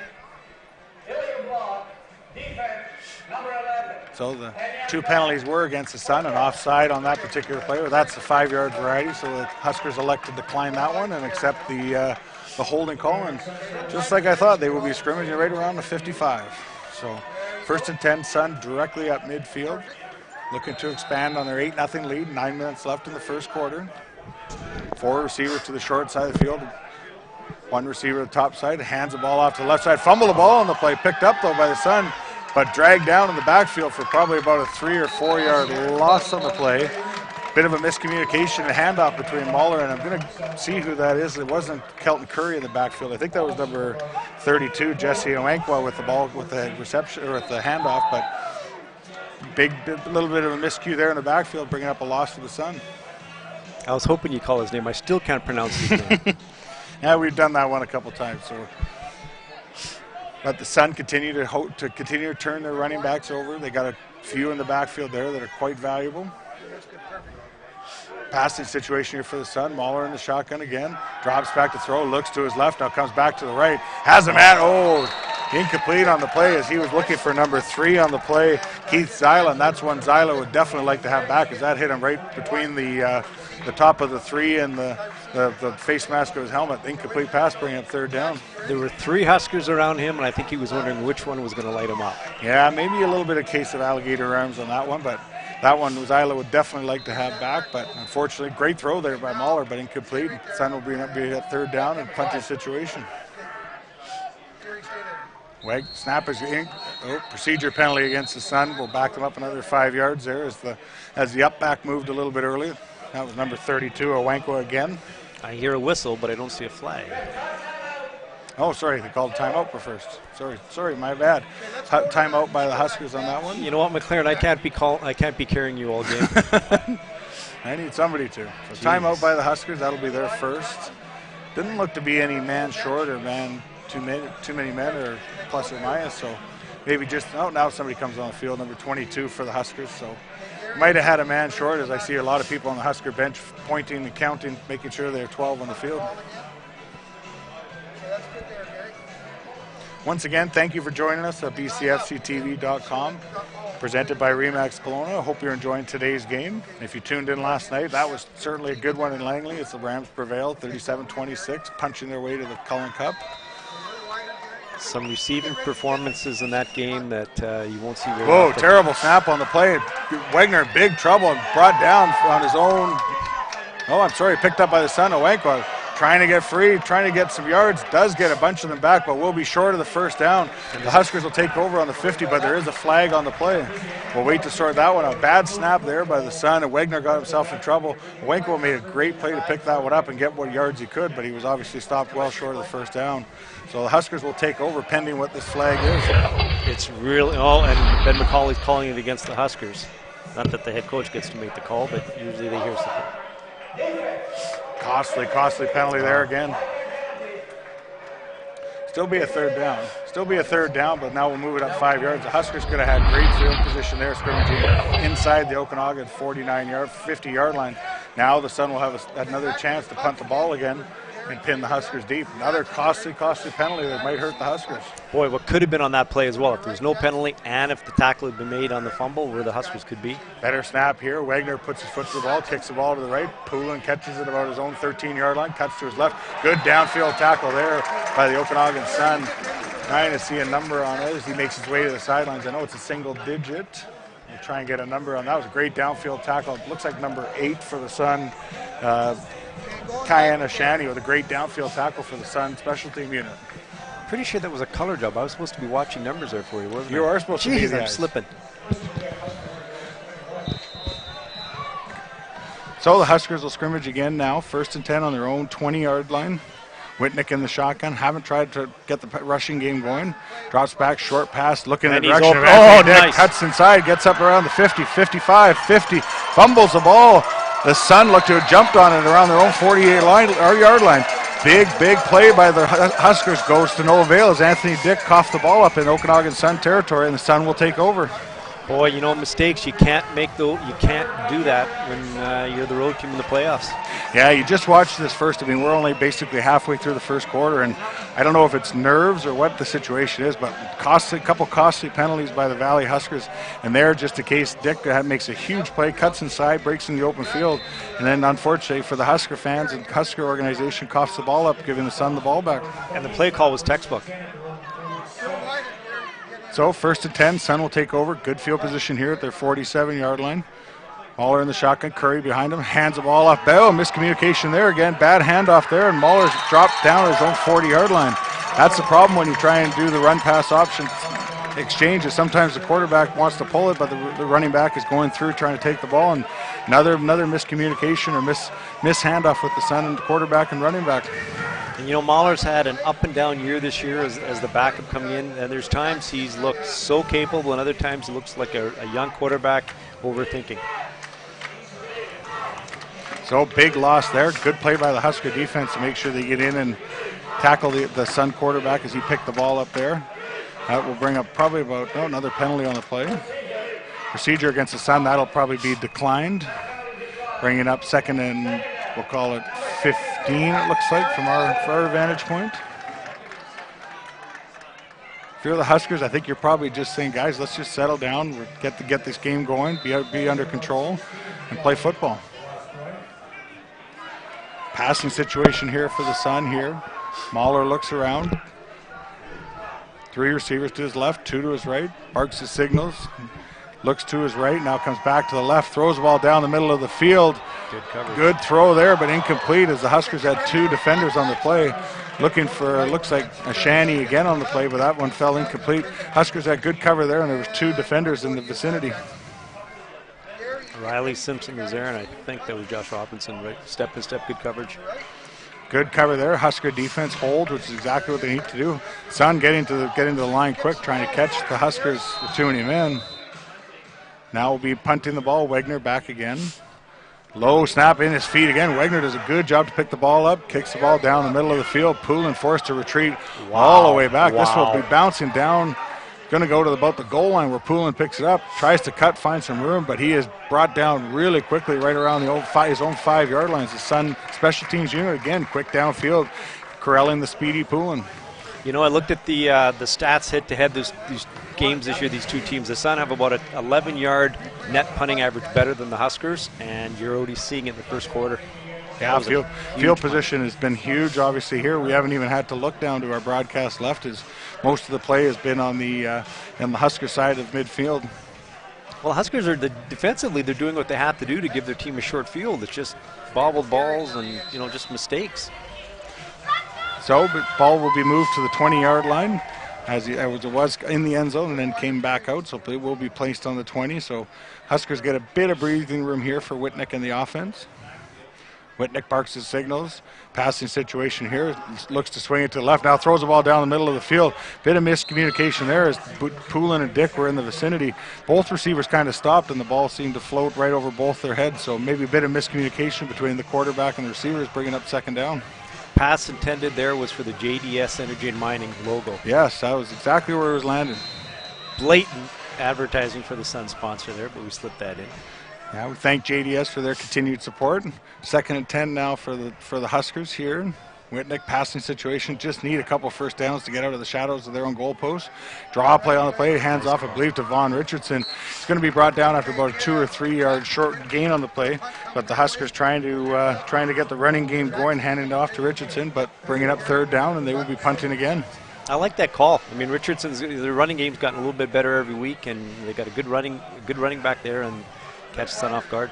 Illegal block. Defense. Number 11. So the 2 penalties were against the Sun and offside on that particular play. Well, that's the 5-yard variety, so the Huskers elect to decline that one and accept the holding call. And just like I thought, they will be scrimmaging right around the 55. So 1st and 10, Sun directly up midfield, looking to expand on their 8-0 lead. 9 minutes left in the first quarter. 4 receivers to the short side of the field. 1 receiver to the top side, hands the ball off to the left side, fumble the ball on the play, picked up though by the Sun, but dragged down in the backfield for probably about a 3 or 4 yard loss on the play. Bit of a miscommunication and handoff between Mahler, and I'm going to see who that is. It wasn't Kelton Curry in the backfield. I think that was number 32, Jesse Owankwa, with the ball, with the reception or with the handoff, but a little bit of a miscue there in the backfield, bringing up a loss for the Sun. I was hoping you'd call his name. I still can't pronounce his name. Yeah, we've done that one a couple times. So, but the Sun continue to turn their running backs over. They got a few in the backfield there that are quite valuable. Passing situation here for the Sun. Mahler in the shotgun again. Drops back to throw. Looks to his left. Now comes back to the right. Has him at. Incomplete on the play as he was looking for number 3 on the play, Keith Zyla. And that's one Zyla would definitely like to have back, as that hit him right between the top of the 3 and the face mask of his helmet. Incomplete pass, bringing up 3rd down. There were 3 Huskers around him, and I think he was wondering which one was going to light him up. Yeah, maybe a little bit of case of alligator arms on that one, but that one Zyla would definitely like to have back. But unfortunately, great throw there by Mahler, but incomplete. Sun will be at 3rd down and punting situation. Snap is in. Procedure penalty against the Sun. We'll back them up another 5 yards there as the up back moved a little bit early. That was number 32, Owankwa again. I hear a whistle, but I don't see a flag. Oh, sorry, they called timeout for first. Sorry, my bad. Timeout by the Huskers on that one. You know what, McLaren? I can't be carrying you all game. I need somebody to. So timeout by the Huskers. That'll be their first. Didn't look to be any man short or man too many men or plus or minus. So maybe just now somebody comes on the field, number 22 for the Huskers. So might have had a man short, as I see a lot of people on the Husker bench pointing and counting, making sure they're 12 on the field. Once again, thank you for joining us at BCFCTV.com, presented by Remax Kelowna. I hope you're enjoying today's game. If you tuned in last night, that was certainly a good one in Langley as the Rams prevailed 37-26, punching their way to the Cullen Cup. Some receiving performances in that game that you won't see very Whoa, often. terrible snap on the play. Wegner in big trouble and brought down on his own. Oh, I'm sorry, picked up by the son of Wenko. Trying to get free, trying to get some yards, does get a bunch of them back, but we'll be short of the first down. The Huskers will take over on the 50, but there is a flag on the play. We'll wait to sort that one out. Bad snap there by the son, and Wegner got himself in trouble. Wenko made a great play to pick that one up and get what yards he could, but he was obviously stopped well short of the first down. So the Huskers will take over pending what this flag is. It's really, and Ben McCauley's calling it against the Huskers. Not that the head coach gets to make the call, but usually they hear something. Costly penalty there again. Still be a third down, but now we'll move it up 5 yards. The Huskers could have had great field position there, scrimmaging inside the Okanagan 50-yard line. Now the Sun will have another chance to punt the ball again and pin the Huskers deep. Another costly penalty that might hurt the Huskers. Boy, what could have been on that play as well if there was no penalty and if the tackle had been made on the fumble where the Huskers could be. Better snap here. Wegner puts his foot to the ball, kicks the ball to the right. Poulin catches it about his own 13-yard line, cuts to his left. Good downfield tackle there by the Okanagan Sun. Trying to see a number on it as he makes his way to the sidelines. I know it's a single digit. We'll try and get a number on that. It was a great downfield tackle. It looks like number 8 for the Sun. Kyan Ashani with a great downfield tackle for the Sun special team unit. Pretty sure that was a color job. I was supposed to be watching numbers there for you, wasn't I? You are supposed to be. Jeez, I'm slipping. So the Huskers will scrimmage again now. 1st and 10 on their own 20-yard line. Whitnick in the shotgun. Haven't tried to get the rushing game going. Drops back, short pass, looking in the direction of Anthony Dick. Nice. Cuts inside, gets up around the 50, 55, 50. Fumbles the ball. The Sun looked to have jumped on it around their own 48-yard line. Big play by the Huskers goes to no avail as Anthony Dick coughed the ball up in Okanagan Sun territory, and the Sun will take over. Boy, mistakes, you can't make you can't do that when you're the road team in the playoffs. Yeah, you just watched this first. I mean, we're only basically halfway through the first quarter, and I don't know if it's nerves or what the situation is, but a couple costly penalties by the Valley Huskers, and there just in case Dick makes a huge play, cuts inside, breaks in the open field, and then unfortunately for the Husker fans and Husker organization, coughs the ball up, giving the Sun the ball back. And the play call was textbook. So 1st and 10, Sun will take over. Good field position here at their 47-yard line. Mahler in the shotgun, Curry behind him, hands the ball off. Bell, miscommunication there again. Bad handoff there, and Mahler's dropped down at his own 40-yard line. That's the problem when you try and do the run-pass option exchanges. Sometimes the quarterback wants to pull it, but the running back is going through trying to take the ball, and another miscommunication or miss handoff with the Sun and the quarterback and running back. And Mahler's had an up and down year this year as the backup coming in, and there's times he's looked so capable, and other times he looks like a young quarterback overthinking. So big loss there. Good play by the Husker defense to make sure they get in and tackle the Sun quarterback as he picked the ball up there. That will bring up probably about another penalty on the play. Procedure against the Sun, that'll probably be declined. Bringing up 2nd and we'll call it 15, it looks like, from our vantage point. If you're the Huskers, I think you're probably just saying, guys, let's just settle down, get this game going, be under control, and play football. Passing situation here for the Sun here. Mahler looks around. 3 receivers to his left, 2 to his right. Barks his signals. Looks to his right, now comes back to the left, throws the ball down the middle of the field. Good coverage. Good throw there, but incomplete as the Huskers had 2 defenders on the play. Looking for, looks like Ashani again on the play, but that one fell incomplete. Huskers had good cover there, and there was 2 defenders in the vicinity. Riley Simpson was there, and I think that was Josh Robinson, right? Step-by-step, good coverage. Good cover there. Husker defense hold, which is exactly what they need to do. Sun getting to the line quick, trying to catch the Huskers with too many men. Now we'll be punting the ball. Wegner back again. Low snap in his feet again. Wegner does a good job to pick the ball up, kicks the ball down the middle of the field. Poulin forced to retreat all the way back. This will be bouncing down. Going to go to about the goal line where Poulin picks it up, tries to cut, find some room, but he is brought down really quickly right around his own 5-yard lines. The Sun special teams unit, again, quick downfield, corralling the speedy Poulin. You know, I looked at the stats head-to-head these games this year, these two teams. The Sun have about an 11-yard net punting average better than the Huskers, and you're already seeing it in the first quarter. Yeah, field position has been huge. Obviously, here we haven't even had to look down to our broadcast left, as most of the play has been on the Husker side of midfield. Well, Huskers are defensively. They're doing what they have to do to give their team a short field. It's just bobbled balls and just mistakes. So, but ball will be moved to the 20-yard line, as it was in the end zone and then came back out. So it will be placed on the 20. So Huskers get a bit of breathing room here for Whitnick in the offense. Whitnick barks his signals. Passing situation here. Looks to swing it to the left. Now throws the ball down the middle of the field. Bit of miscommunication there as Poulin and Dick were in the vicinity. Both receivers kind of stopped and the ball seemed to float right over both their heads. So maybe a bit of miscommunication between the quarterback and the receivers, bringing up second down. Pass intended there was for the JDS Energy and Mining logo. Yes, that was exactly where it was landing. Blatant advertising for the Sun sponsor there, but we slipped that in. Yeah, we thank JDS for their continued support. 2nd and 10 now for the Huskers here. Whitnick passing situation, just need a couple first downs to get out of the shadows of their own goalpost. Draw play on the play, hands off, I believe, to Vaughn Richardson. It's going to be brought down after about a 2 or 3 yard short gain on the play, but the Huskers trying to get the running game going, handing it off to Richardson, but bringing up 3rd down, and they will be punting again. I like that call. I mean, the running game's gotten a little bit better every week, and they got a good running back there and catch the Sun off guard.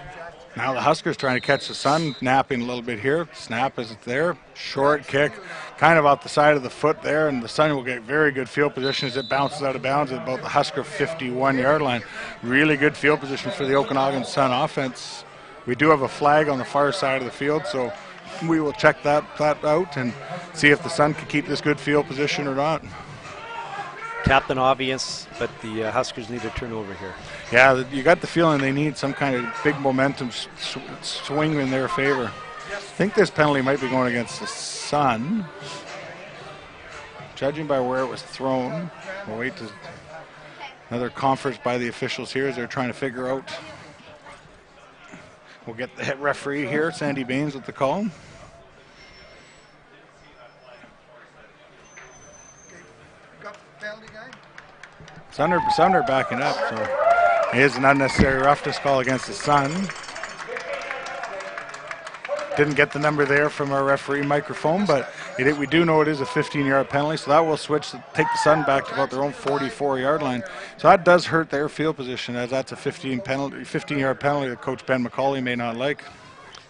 Now the Huskers trying to catch the Sun, napping a little bit here. Snap is there. Short kick, kind of out the side of the foot there, and the Sun will get very good field position as it bounces out of bounds at about the Husker 51-yard line. Really good field position for the Okanagan Sun offense. We do have a flag on the far side of the field, so we will check that out and see if the Sun can keep this good field position or not. Captain obvious, but the Huskers need a turnover here. Yeah, you got the feeling they need some kind of big momentum swing in their favor. I think this penalty might be going against the Sun. Judging by where it was thrown, we'll wait to another conference by the officials here as they're trying to figure out. We'll get the head referee here, Sandy Baines, with the call. Sun are backing up, so it is an unnecessary roughness call against the Sun. Didn't get the number there from our referee microphone, but we do know it is a 15-yard penalty, so that will take the Sun back to about their own 44-yard line. So that does hurt their field position, as that's a 15-yard penalty that Coach Ben McCauley may not like.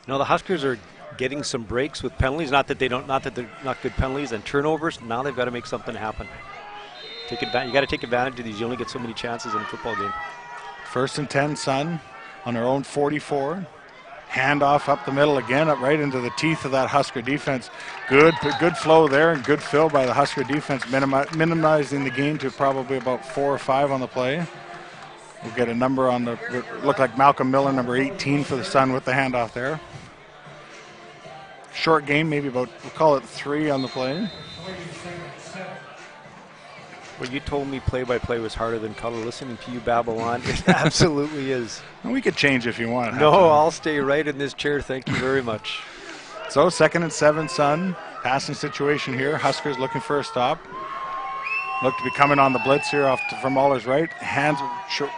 The Huskers are getting some breaks with penalties. Not that they're not good penalties and turnovers. Now they've got to make something happen. You got to take advantage of these. You only get so many chances in a football game. 1st and 10, Sun on their own 44. Handoff up the middle again, up right into the teeth of that Husker defense. Good flow there and good fill by the Husker defense, minimizing the gain to probably about 4 or 5 on the play. We'll get a number on look like Malcolm Miller, number 18 for the Sun with the handoff there. Short game, maybe we'll call it 3 on the play. Well, you told me play-by-play was harder than color. Listening to you babble on, it absolutely is. And we could change if you want. No, I'll stay right in this chair. Thank you very much. So 2nd and 7, Sun. Passing situation here. Huskers looking for a stop. Look to be coming on the blitz here from Mahler's right. Hands,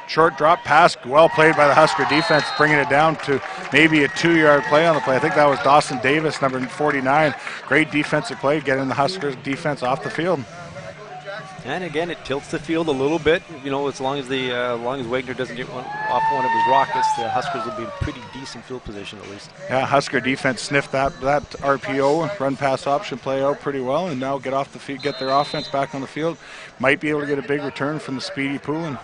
short drop pass. Well played by the Husker defense, bringing it down to maybe a 2-yard play on the play. I think that was Dawson Davis, number 49. Great defensive play, getting the Huskers defense off the field. And again, it tilts the field a little bit. As long as Wagner doesn't get off one of his rockets, the Huskers will be in pretty decent field position at least. Yeah, Husker defense sniffed that RPO, run pass option play out pretty well, and now get off the field, get their offense back on the field. Might be able to get a big return from the speedy Poulin.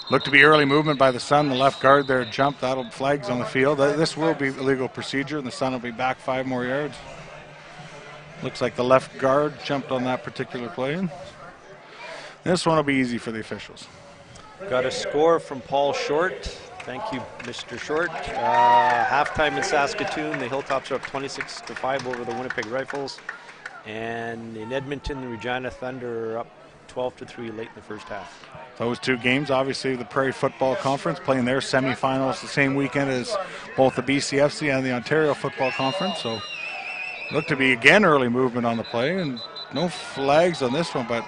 Look to be early movement by the Sun. The left guard there jumped. That'll flags on the field. This will be illegal procedure, and the Sun will be back 5 more yards. Looks like the left guard jumped on that particular play. This one will be easy for the officials. Got a score from Paul Short. Thank you, Mr. Short. Halftime in Saskatoon, the Hilltops are up 26-5 over the Winnipeg Rifles. And in Edmonton, the Regina Thunder are up 12-3 late in the first half. Those 2 games, obviously the Prairie Football Conference playing their semifinals the same weekend as both the BCFC and the Ontario Football Conference. So Looked to be again early movement on the play, and no flags on this one, but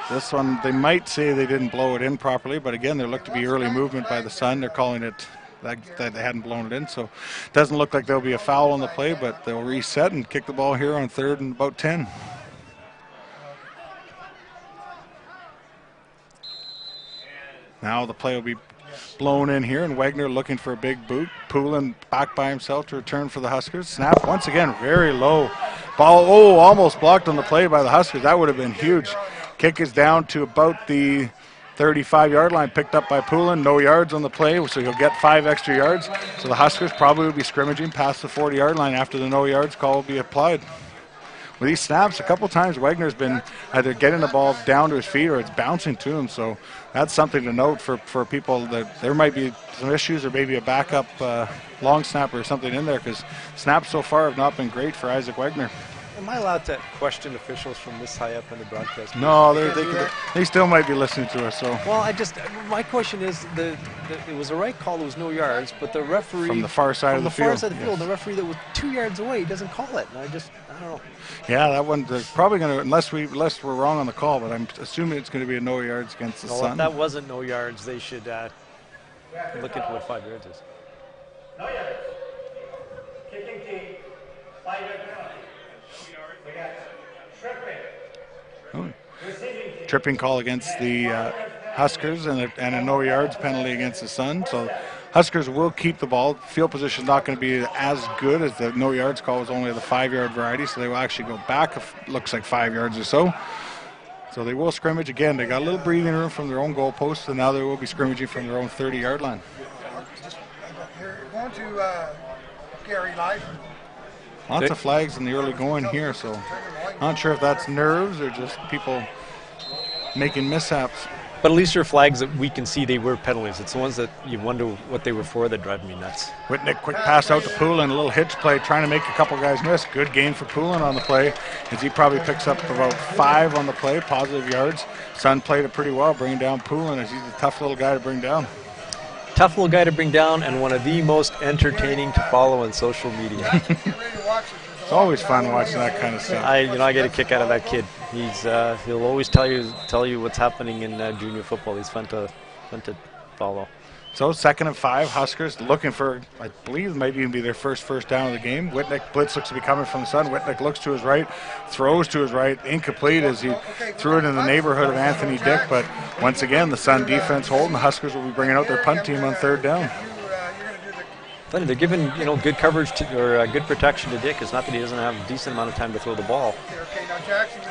this one they might say they didn't blow it in properly, but again there looked to be early movement by the Sun. They're calling it that they hadn't blown it in, so it doesn't look like there'll be a foul on the play, but they'll reset and kick the ball here on 3rd and about 10. Now the play will be blown in here, and Wagner looking for a big boot. Poulin back by himself to return for the Huskers. Snap once again, very low. Ball, almost blocked on the play by the Huskers. That would have been huge. Kick is down to about the 35-yard line, picked up by Poulin. No yards on the play, so he'll get 5 extra yards. So the Huskers probably will be scrimmaging past the 40-yard line after the no yards call will be applied. With these snaps, a couple times Wagner's been either getting the ball down to his feet or it's bouncing to him. So that's something to note for people, that there might be some issues or maybe a backup long snapper or something in there, because snaps so far have not been great for Isaac Wagner. Am I allowed to question officials from this high up in the broadcast? No, they still might be listening to us. So. Well, my question is, it was a right call. There was no yards, but the referee from the far side of the field. Yes. The referee that was 2 yards away doesn't call it. And I don't know. Yeah, that one they're probably going to, unless we're wrong on the call, but I'm assuming it's going to be a no yards against the Sun. If that wasn't no yards, they should look into what 5 yards is. No yards. Kicking team, 5 yards. We got tripping. Tripping call against the Huskers and a no yards penalty against the Sun. So Huskers will keep the ball. Field position is not going to be as good, as the no yards call was only the 5-yard variety, so they will actually go back, looks like 5 yards or so. So they will scrimmage again. They got a little breathing room from their own goalpost, and now they will be scrimmaging from their own 30-yard line. You're going to Gary Life. Lots of flags in the early going here, so not sure if that's nerves or just people making mishaps. But at least there are flags that we can see they were penalties. It's the ones that you wonder what they were for that drive me nuts. Whitnick, quick pass out to Poulin, a little hitch play, trying to make a couple guys miss. Good gain for Poulin on the play, as he probably picks up about 5 on the play, positive yards. Sun played it pretty well, bringing down Poulin, as he's a tough little guy to bring down. Tough little guy to bring down, and one of the most entertaining to follow on social media. It's always fun watching that kind of stuff. I get a kick out of that kid. He'll always tell you what's happening in junior football. He's fun to follow. So 2nd and 5, Huskers looking for, I believe, might even be their first down of the game. Whitnick, blitz looks to be coming from the Sun. Whitnick looks to his right, throws to his right, incomplete as he threw it in the neighborhood of Anthony Dick. But once again, the Sun defense holding. The Huskers will be bringing out their punt team on 3rd down. They're giving good coverage or good protection to Dick. It's not that he doesn't have a decent amount of time to throw the ball.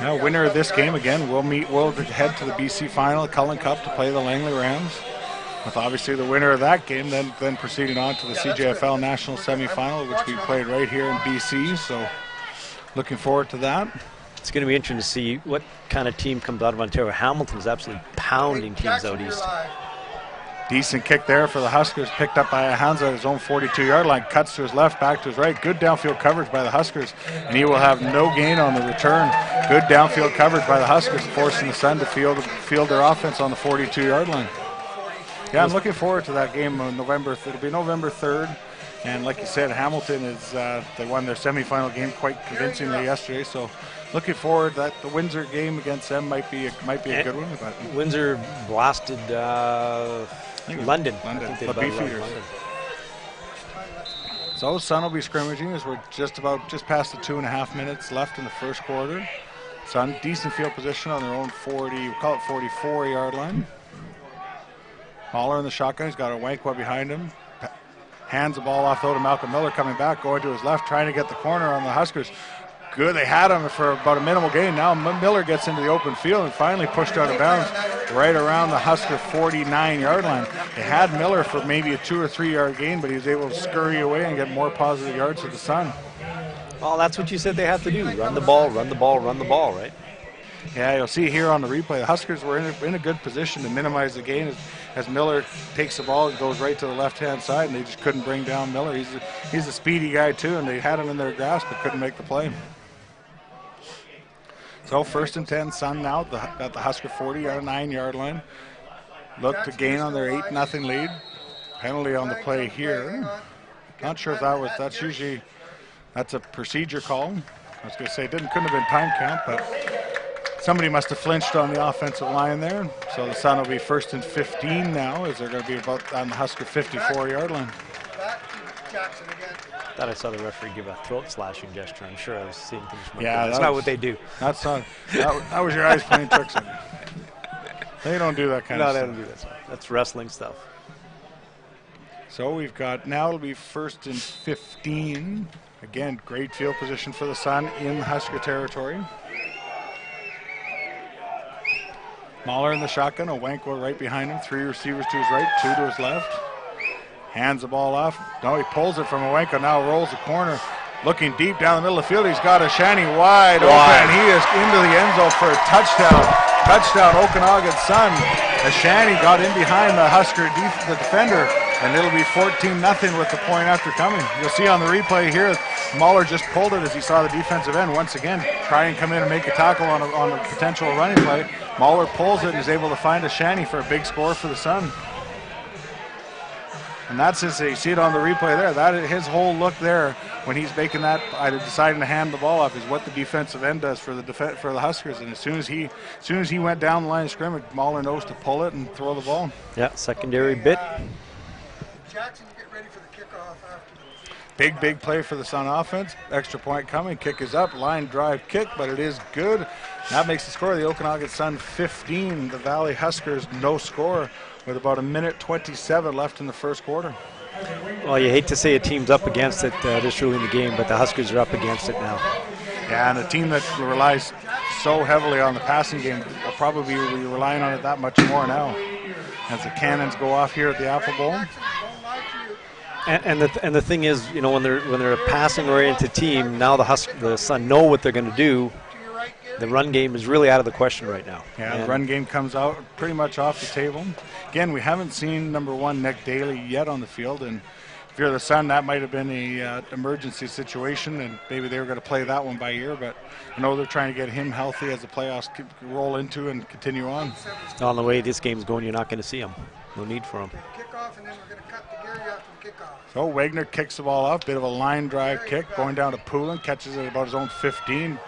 Now, winner of this game again will head to the BC final, Cullen Cup, to play the Langley Rams. With obviously the winner of that game then proceeding on to the CJFL National Semifinal, which we played right here in BC. So looking forward to that. It's going to be interesting to see what kind of team comes out of Ontario. Hamilton's absolutely pounding teams out east. Decent kick there for the Huskers, picked up by Hansa at his own 42-yard line, cuts to his left, back to his right. Good downfield coverage by the Huskers, and he will have no gain on the return. Good downfield coverage by the Huskers, forcing the Sun to field their offense on the 42-yard line. Yeah, I'm looking forward to that game on November. It'll be November 3rd, and like you said, Hamilton is they won their semifinal game quite convincingly yesterday. So looking forward that the Windsor game against them might be a good one. But Windsor blasted London. The Beefeaters. So Sun will be scrimmaging as we're just past the 2.5 minutes left in the first quarter. Sun, decent field position on their own 44-yard line. Haller in the shotgun. He's got a Wankwa behind him. Hands the ball off though to Malcolm Miller, coming back, going to his left, trying to get the corner on the Huskers. Good, they had him for about a minimal gain. Now Miller gets into the open field and finally pushed out of bounds right around the Husker 49-yard line. They had Miller for maybe a 2 or 3 yard gain, but he was able to scurry away and get more positive yards for the Sun. Well, that's what you said they have to do. Run the ball, right? Yeah, you'll see here on the replay, the Huskers were in a good position to minimize the gain as Miller takes the ball and goes right to the left-hand side, and they just couldn't bring down Miller. He's a speedy guy, too, and they had him in their grasp but couldn't make the play. So 1st and 10, Sun now at the Husker 49-yard line. Look to gain on their 8-0 lead. Penalty on the play here. Not sure if that's usually That's a procedure call. I was going to say, couldn't have been time count, but somebody must have flinched on the offensive line there. So the Sun will be 1st and 15 now, as they're going to be about on the Husker 54-yard line. Back to Jackson again. Thought I saw the referee give a throat slashing gesture. I'm sure I was seeing things from my Yeah, that's not what they do. That's not. That was your eyes playing tricks on you. They don't do that kind of stuff. No, they don't do that stuff. That's wrestling stuff. So we've got, now it'll be 1st and 15. Again, great field position for the Sun in Husker territory. Mahler in the shotgun, Owenko right behind him, 3 receivers to his right, 2 to his left. Hands the ball off. No, he pulls it from Owenko, now rolls the corner. Looking deep down the middle of the field, he's got a Shani wide open. He is into the end zone for a touchdown. Touchdown, Okanagan Sun. Ashani got in behind the Husker the defender, and it'll be 14-0 with the point after coming. You'll see on the replay here, Mahler just pulled it as he saw the defensive end once again try and come in and make a tackle on a potential running play. Mahler pulls it and is able to find Ashani for a big score for the Sun. And that's his, you see it on the replay there. That is his whole look there when he's making that, either deciding to hand the ball off, is what the defensive end does for the Huskers. And as soon as he went down the line of scrimmage, Mahler knows to pull it and throw the ball. Yeah, secondary bit. Jackson, get ready for the kickoff after. Big play for the Sun offense. Extra point coming. Kick is up. Line drive kick, but it is good. That makes the score of the Okanagan Sun 15. The Valley Huskers no score with about 1:27 left in the first quarter. Well, you hate to say a team's up against it this early in the game, but the Huskers are up against it now. Yeah, and a team that relies so heavily on the passing game will probably be relying on it that much more now as the cannons go off here at the Apple Bowl. And the thing is, you know, when they're a passing-oriented team, now the Sun know what they're going to do. The run game is really out of the question right now. Yeah, the run game comes out pretty much off the table. Again, we haven't seen number 1 Nick Daly yet on the field, and if you're the Sun, that might have been a emergency situation, and maybe they were going to play that one by ear. But I know they're trying to get him healthy as the playoffs roll into and continue on. On the way this game's going, you're not going to see him. No need for him. Kickoff, and then we're going to cut the Gary after the kickoff. So Wagner kicks the ball off, bit of a line drive kick, going down to Poulin, catches it about his own 15.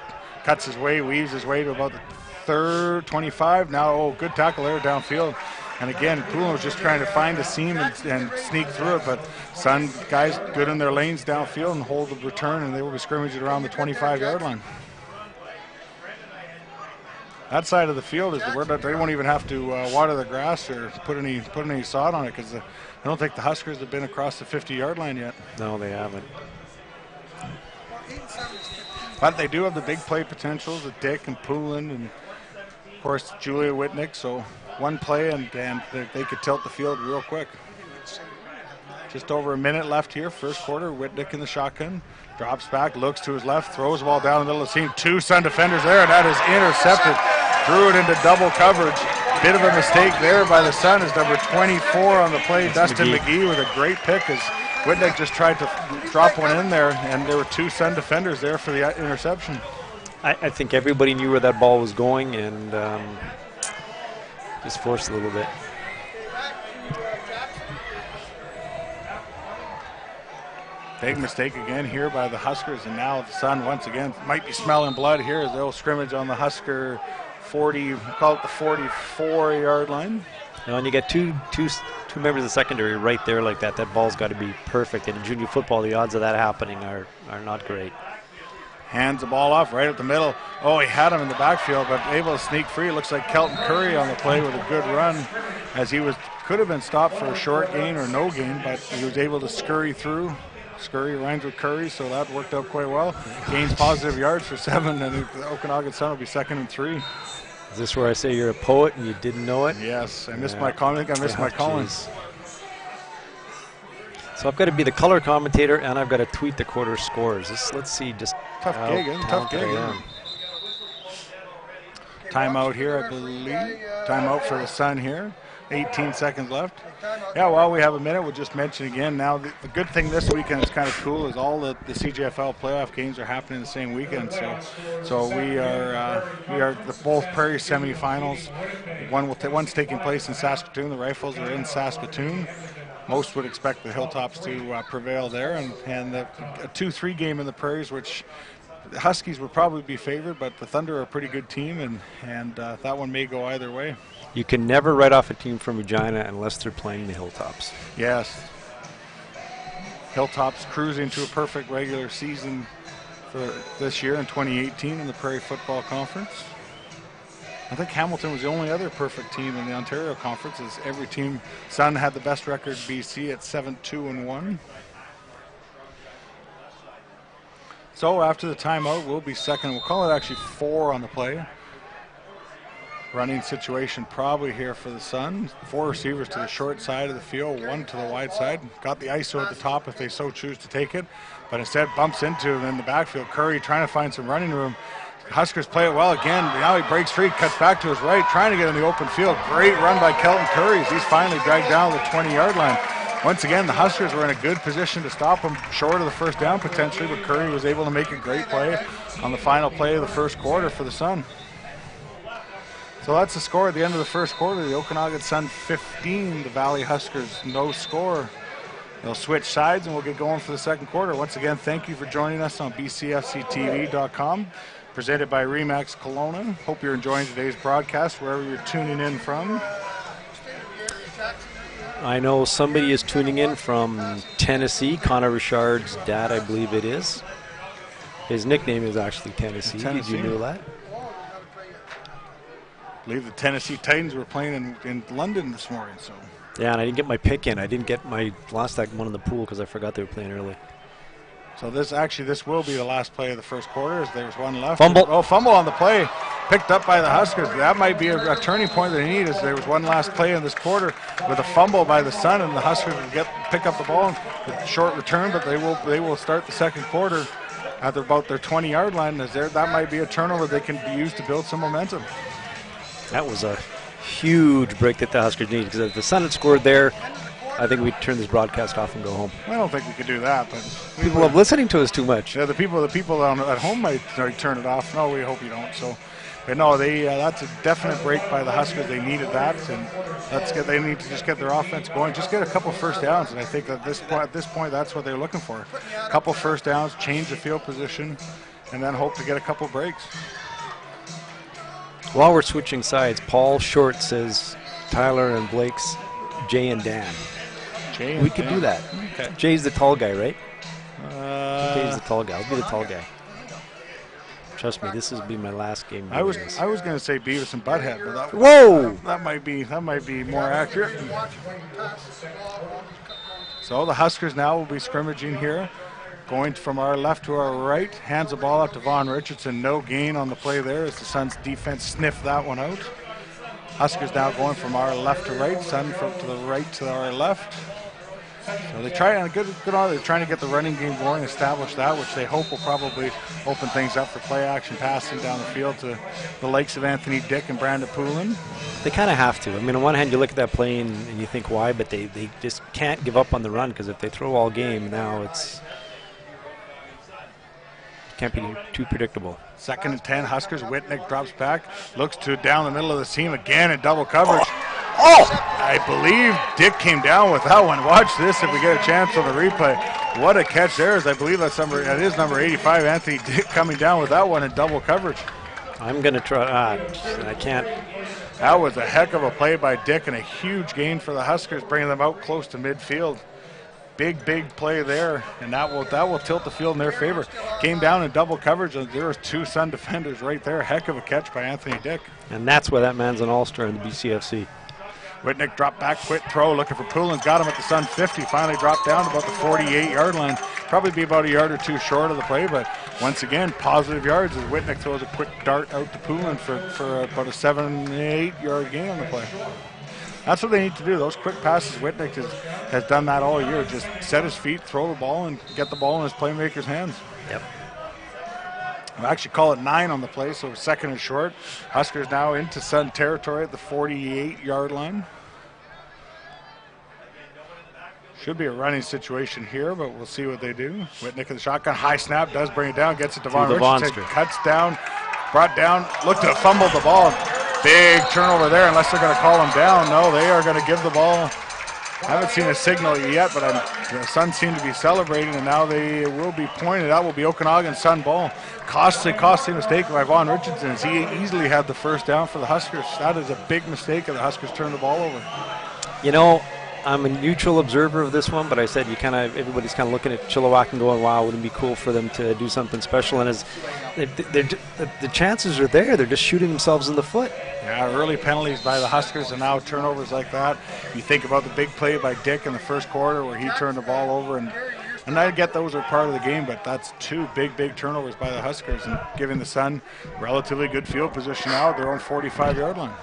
Cuts his way, weaves his way to about the 3rd, 25. Now, good tackle there downfield. And again, Poulin was just trying to find a seam and sneak through it, but Sun guys good in their lanes downfield and hold the return, and they will be scrimmaging around the 25-yard line. That side of the field is where they won't even have to water the grass or put any sod on it, because I don't think the Huskers have been across the 50-yard line yet. No, they haven't. But they do have the big play potentials with Dick and Poulin and, of course, Julia Whitnick. So one play and they could tilt the field real quick. Just over a minute left here, first quarter. Whitnick in the shotgun. Drops back, looks to his left, throws the ball down the middle of the team. 2 Sun defenders there, and that is intercepted. Threw it into double coverage. Bit of a mistake there by the Sun as number 24 on the play, Dustin McGee, with a great pick as Whitnick just tried to drop one in there, and there were 2 Sun defenders there for the interception. I think everybody knew where that ball was going and just forced a little bit. Big mistake again here by the Huskers, and now the Sun once again might be smelling blood here as they'll scrimmage on the Husker 40, call it the 44-yard line. Now, when you get two members of the secondary right there like that, that ball's got to be perfect. And in junior football, the odds of that happening are not great. Hands the ball off right at the middle. Oh, he had him in the backfield, but able to sneak free. Looks like Kelton Curry on the play with a good run, as he could have been stopped for a short gain or no gain, but he was able to scurry through. Scurry rhymes with Curry, so that worked out quite well. Gains positive yards for 7, and the Okanagan Sun will be 2nd and 3. Is this where I say you're a poet and you didn't know it? Yes, I missed my comment. I missed my calling. So I've got to be the color commentator, and I've got to tweet the quarter scores. Let's see, just tough gig. Timeout here, I believe. Timeout for the Sun here. 18 seconds left. Yeah, while we have a minute, we'll just mention again now the good thing this weekend is kind of cool is all the CJFL playoff games are happening the same weekend. So we are the both Prairie semifinals. One's taking place in Saskatoon. The Rifles are in Saskatoon. Most would expect the Hilltops to prevail there, and a 2-3 game in the Prairies, which the Huskies would probably be favored, but the Thunder are a pretty good team, and that one may go either way. You can never write off a team from Regina unless they're playing the Hilltops. Yes. Hilltops cruising to a perfect regular season for this year in 2018 in the Prairie Football Conference. I think Hamilton was the only other perfect team in the Ontario Conference, as every team. Sun had the best record, BC, at 7-2-1. So after the timeout, we'll be second. We'll call it actually 4 on the play. Running situation probably here for the Sun. 4 receivers to the short side of the field, 1 to the wide side. Got the ISO at the top if they so choose to take it, but instead bumps into him in the backfield. Curry trying to find some running room. Huskers play it well again. Now he breaks free, cuts back to his right, trying to get in the open field. Great run by Kelton Curry as he's finally dragged down the 20-yard line. Once again, the Huskers were in a good position to stop him short of the first down potentially, but Curry was able to make a great play on the final play of the first quarter for the Sun. So that's the score at the end of the first quarter. The Okanagan Sun 15, the Valley Huskers no score. They'll switch sides and we'll get going for the second quarter. Once again, thank you for joining us on BCFCTV.com. Presented by Remax Kelowna. Hope you're enjoying today's broadcast wherever you're tuning in from. I know somebody is tuning in from Tennessee. Connor Richard's dad, I believe it is. His nickname is actually Tennessee. Did you know that? I believe the Tennessee Titans were playing in London this morning. So. Yeah, and I didn't get my pick in. I didn't get my last one in the pool because I forgot they were playing early. So this will be the last play of the first quarter. As there's one left. Fumble. Oh, fumble on the play. Picked up by the Huskers. That might be a turning point they need, as there was one last play in this quarter with a fumble by the Sun, and the Huskers will pick up the ball with short return, but they will start the second quarter at about their 20-yard line. That might be a turnover they can use to build some momentum. That was a huge break that the Huskers needed, because if the Sun had scored there, I think we'd turn this broadcast off and go home. I don't think we could do that, but people love listening to us too much. Yeah, the people at home might turn it off. No, we hope you don't. So, but no, that's a definite break by the Huskers. They needed that, and they need to just get their offense going. Just get a couple first downs, and I think at this point, that's what they're looking for. A couple first downs, change the field position, and then hope to get a couple breaks. While we're switching sides, Paul Short says Tyler and Blake's Jay and Dan. We could do that. Okay. Jay's the tall guy, right? Jay's the tall guy. I'll be the tall guy. Trust me, this will be my last game. I was going to say Beavis and Butthead, but that might be more accurate. So the Huskers now will be scrimmaging here, going from our left to our right. Hands the ball out to Vaughn Richardson. No gain on the play there as the Suns defense sniffed that one out. Huskers now going from our left to right. Sun from to the right to our left. So they try on good on. They're trying to get the running game going, establish that, which they hope will probably open things up for play action passing down the field to the likes of Anthony Dick and Brandon Poulin. They kind of have to. I mean, on one hand, you look at that play and you think why, but they just can't give up on the run, because if they throw all game now, it can't be too predictable. 2nd and 10, Huskers. Whitnick drops back, looks to down the middle of the seam again in double coverage. I believe Dick came down with that one. Watch this if we get a chance on the replay. What a catch there is. I believe that is number 85, Anthony Dick, coming down with that one in double coverage. I'm going to try. I can't. That was a heck of a play by Dick and a huge gain for the Huskers, bringing them out close to midfield. Big play there, and that will tilt the field in their favor. Came down in double coverage, and there was 2 Sun defenders right there. Heck of a catch by Anthony Dick. And that's why that man's an all-star in the BCFC. Whitnick dropped back, quick throw, looking for Poulin's, got him at the Sun 50, finally dropped down to about the 48-yard line. Probably be about a yard or two short of the play, but once again, positive yards as Whitnick throws a quick dart out to Poulin for about a 7-8 gain on the play. That's what they need to do. Those quick passes, Whitnick has done that all year. Just set his feet, throw the ball, and get the ball in his playmaker's hands. Yep. I'll actually call it 9 on the play, so 2nd and short. Huskers now into Sun territory at the 48-yard line. Should be a running situation here, but we'll see what they do. Whitnick in the shotgun, high snap, does bring it down, gets it to Vaughn Richardson, cuts down, brought down, looked to fumble the ball. Big turnover there, unless they're going to call him down. No, they are going to give the ball. I haven't seen a signal yet, but the Suns seem to be celebrating, and now they will be pointed out. Will be Okanagan Sun ball. Costly mistake by Vaughn Richardson, as he easily had the first down for the Huskers. That is a big mistake, and the Huskers turned the ball over. You know, I'm a neutral observer of this one, but I said everybody's kind of looking at Chilliwack and going, wow, wouldn't it be cool for them to do something special? And the chances are there. They're just shooting themselves in the foot. Yeah, early penalties by the Huskers and now turnovers like that. You think about the big play by Dick in the first quarter where he turned the ball over, and I get those are part of the game, but that's two big turnovers by the Huskers and giving the Sun relatively good field position now at their own 45-yard line.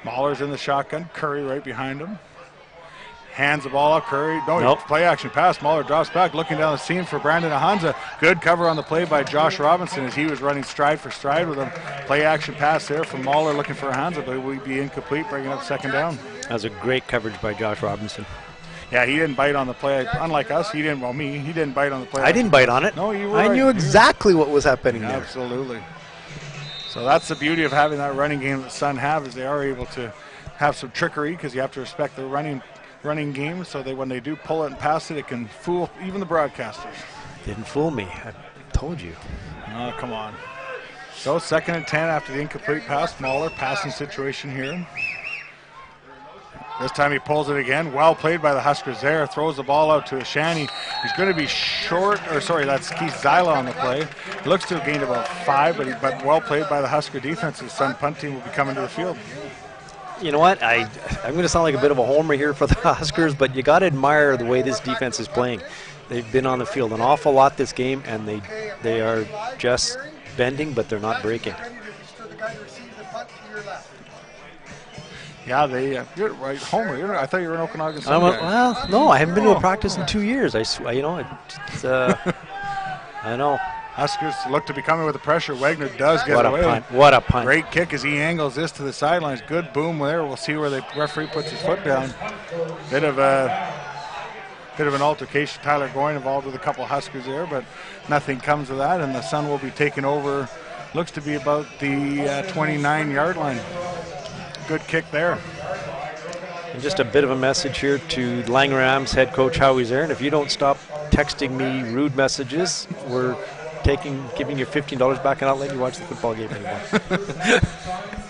Mahler's in the shotgun, Curry right behind him. Hands the ball up, Curry. Nope. Play action pass. Mahler drops back, looking down the seam for Brandon Ahanza. Good cover on the play by Josh Robinson as he was running stride for stride with him. Play action pass there from Mahler looking for Ahanza, but it will be incomplete, bringing up second down. That was a great coverage by Josh Robinson. Yeah, he didn't bite on the play. Unlike us, he didn't bite on the play. I didn't bite on it. No, you were I right. knew exactly what was happening there. Absolutely. So that's the beauty of having that running game that the Sun have, is they are able to have some trickery because you have to respect the running game, so when they do pull it and pass it can fool even the broadcasters. Didn't fool me. I told you. Oh, come on. So 2nd and 10 after the incomplete pass. Mahler, passing situation here. This time he pulls it again. Well played by the Huskers there. Throws the ball out to Ashani. He's going to be that's Keith Zyla on the play. He looks to have gained about 5, but well played by the Husker defense. The Sun punt team will be coming to the field. You know what? I'm going to sound like a bit of a homer here for the Huskers, but you got to admire the way this defense is playing. They've been on the field an awful lot this game, and they are just bending, but they're not breaking. Yeah, you're right, Homer. I thought you were an Okanagan Sun guy. Well, no, I haven't been to a practice in 2 years. I know. Huskers look to be coming with the pressure. Wagner does get away. What a punt. Great kick as he angles this to the sidelines. Good boom there. We'll see where the referee puts his foot down. Bit of an altercation. Tyler Goyne involved with a couple of Huskers there, but nothing comes of that, and the Sun will be taking over. Looks to be about the 29-yard line. Good kick there. And just a bit of a message here to Langrams head coach Howie's there, and if you don't stop texting me rude messages, we're giving you $15 back and not letting you watch the football game anymore.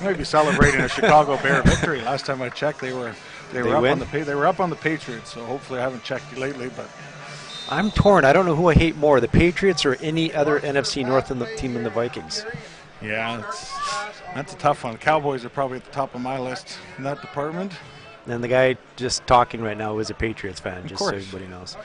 Maybe celebrating a Chicago Bear victory. Last time I checked, they were up on the Patriots. So hopefully I haven't checked lately, but I'm torn. I don't know who I hate more, the Patriots or any other NFC North team in the Vikings. Yeah, that's a tough one. The Cowboys are probably at the top of my list in that department. And the guy just talking right now is a Patriots fan, just so everybody knows.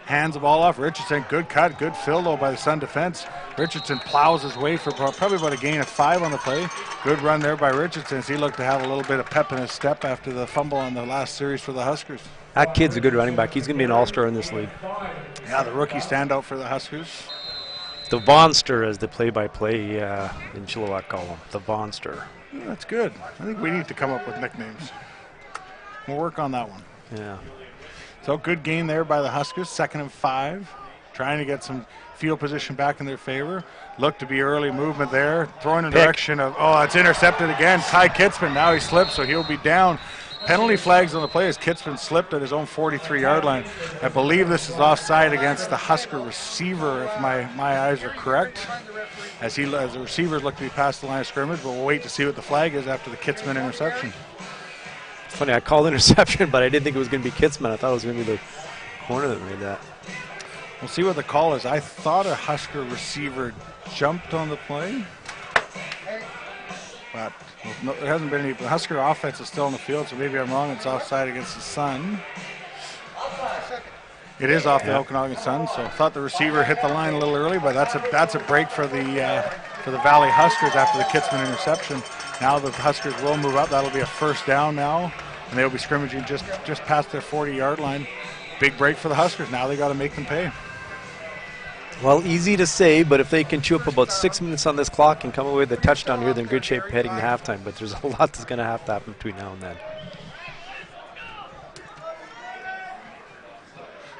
Hands the ball off. Richardson, good cut, good fill though by the Sun defense. Richardson plows his way for probably about a gain of 5 on the play. Good run there by Richardson as he looked to have a little bit of pep in his step after the fumble on the last series for the Huskers. That kid's a good running back. He's going to be an all-star in this league. Yeah, the rookie standout for the Huskers. The Vonster, as the play-by-play in Chilliwack call him. The Vonster. Yeah, that's good. I think we need to come up with nicknames. We'll work on that one. Yeah. So good gain there by the Huskers, 2nd and 5. Trying to get some field position back in their favor. Looked to be early movement there. Throwing in the direction of, it's intercepted again. Ty Kitzman, now he slipped, so he'll be down. Penalty flags on the play as Kitzman slipped at his own 43-yard line. I believe this is offside against the Husker receiver, if my eyes are correct. As the receivers look to be past the line of scrimmage, but we'll wait to see what the flag is after the Kitzman interception. It's funny, I called interception, but I didn't think it was going to be Kitzman. I thought it was going to be the corner that made that. We'll see what the call is. I thought a Husker receiver jumped on the play, but there hasn't been any. The Husker offense is still on the field, so maybe I'm wrong. It's offside against the Sun. It is off the Okanagan Sun, so I thought the receiver hit the line a little early, but that's a break for the Valley Huskers after the Kitzman interception. Now the Huskers will move up. That'll be a first down now, and they'll be scrimmaging just past their 40-yard line. Big break for the Huskers. Now they got to make them pay. Well, easy to say, but if they can chew up about 6 minutes on this clock and come away with a touchdown here, they're in good shape heading to halftime. But there's a lot that's going to have to happen between now and then.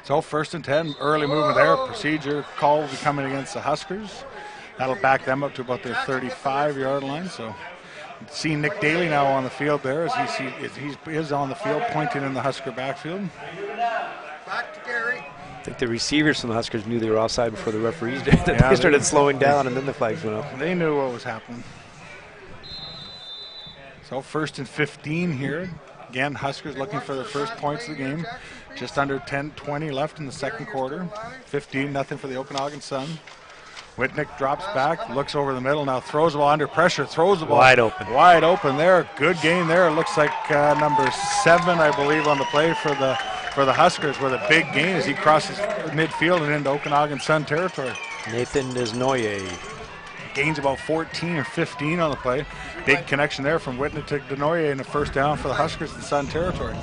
So 1st and 10, early movement there. Procedure call will be coming against the Huskers. That'll back them up to about their 35-yard line. So see Nick Daly now on the field there as he is on the field pointing in the Husker backfield. Back to Gary. I think the receivers from the Huskers knew they were offside before the referees did. Yeah, They started slowing down, and then the flags went up. They knew what was happening. So 1st and 15 here. Again, Huskers looking for their first points of the game. Just under 10-20 left in the second quarter. 15-0 for the Okanagan Sun. Whitnick drops back, looks over the middle, now throws the ball under pressure, throws the ball. Wide open. Wide open there. Good gain there. It looks like number 7, I believe, on the play for the Huskers with a big gain as he crosses midfield and into Okanagan Sun territory. Nathan Desnoyer. Gains about 14 or 15 on the play. Big connection there from Whitnick to Denoyer in the first down for the Huskers in Sun territory.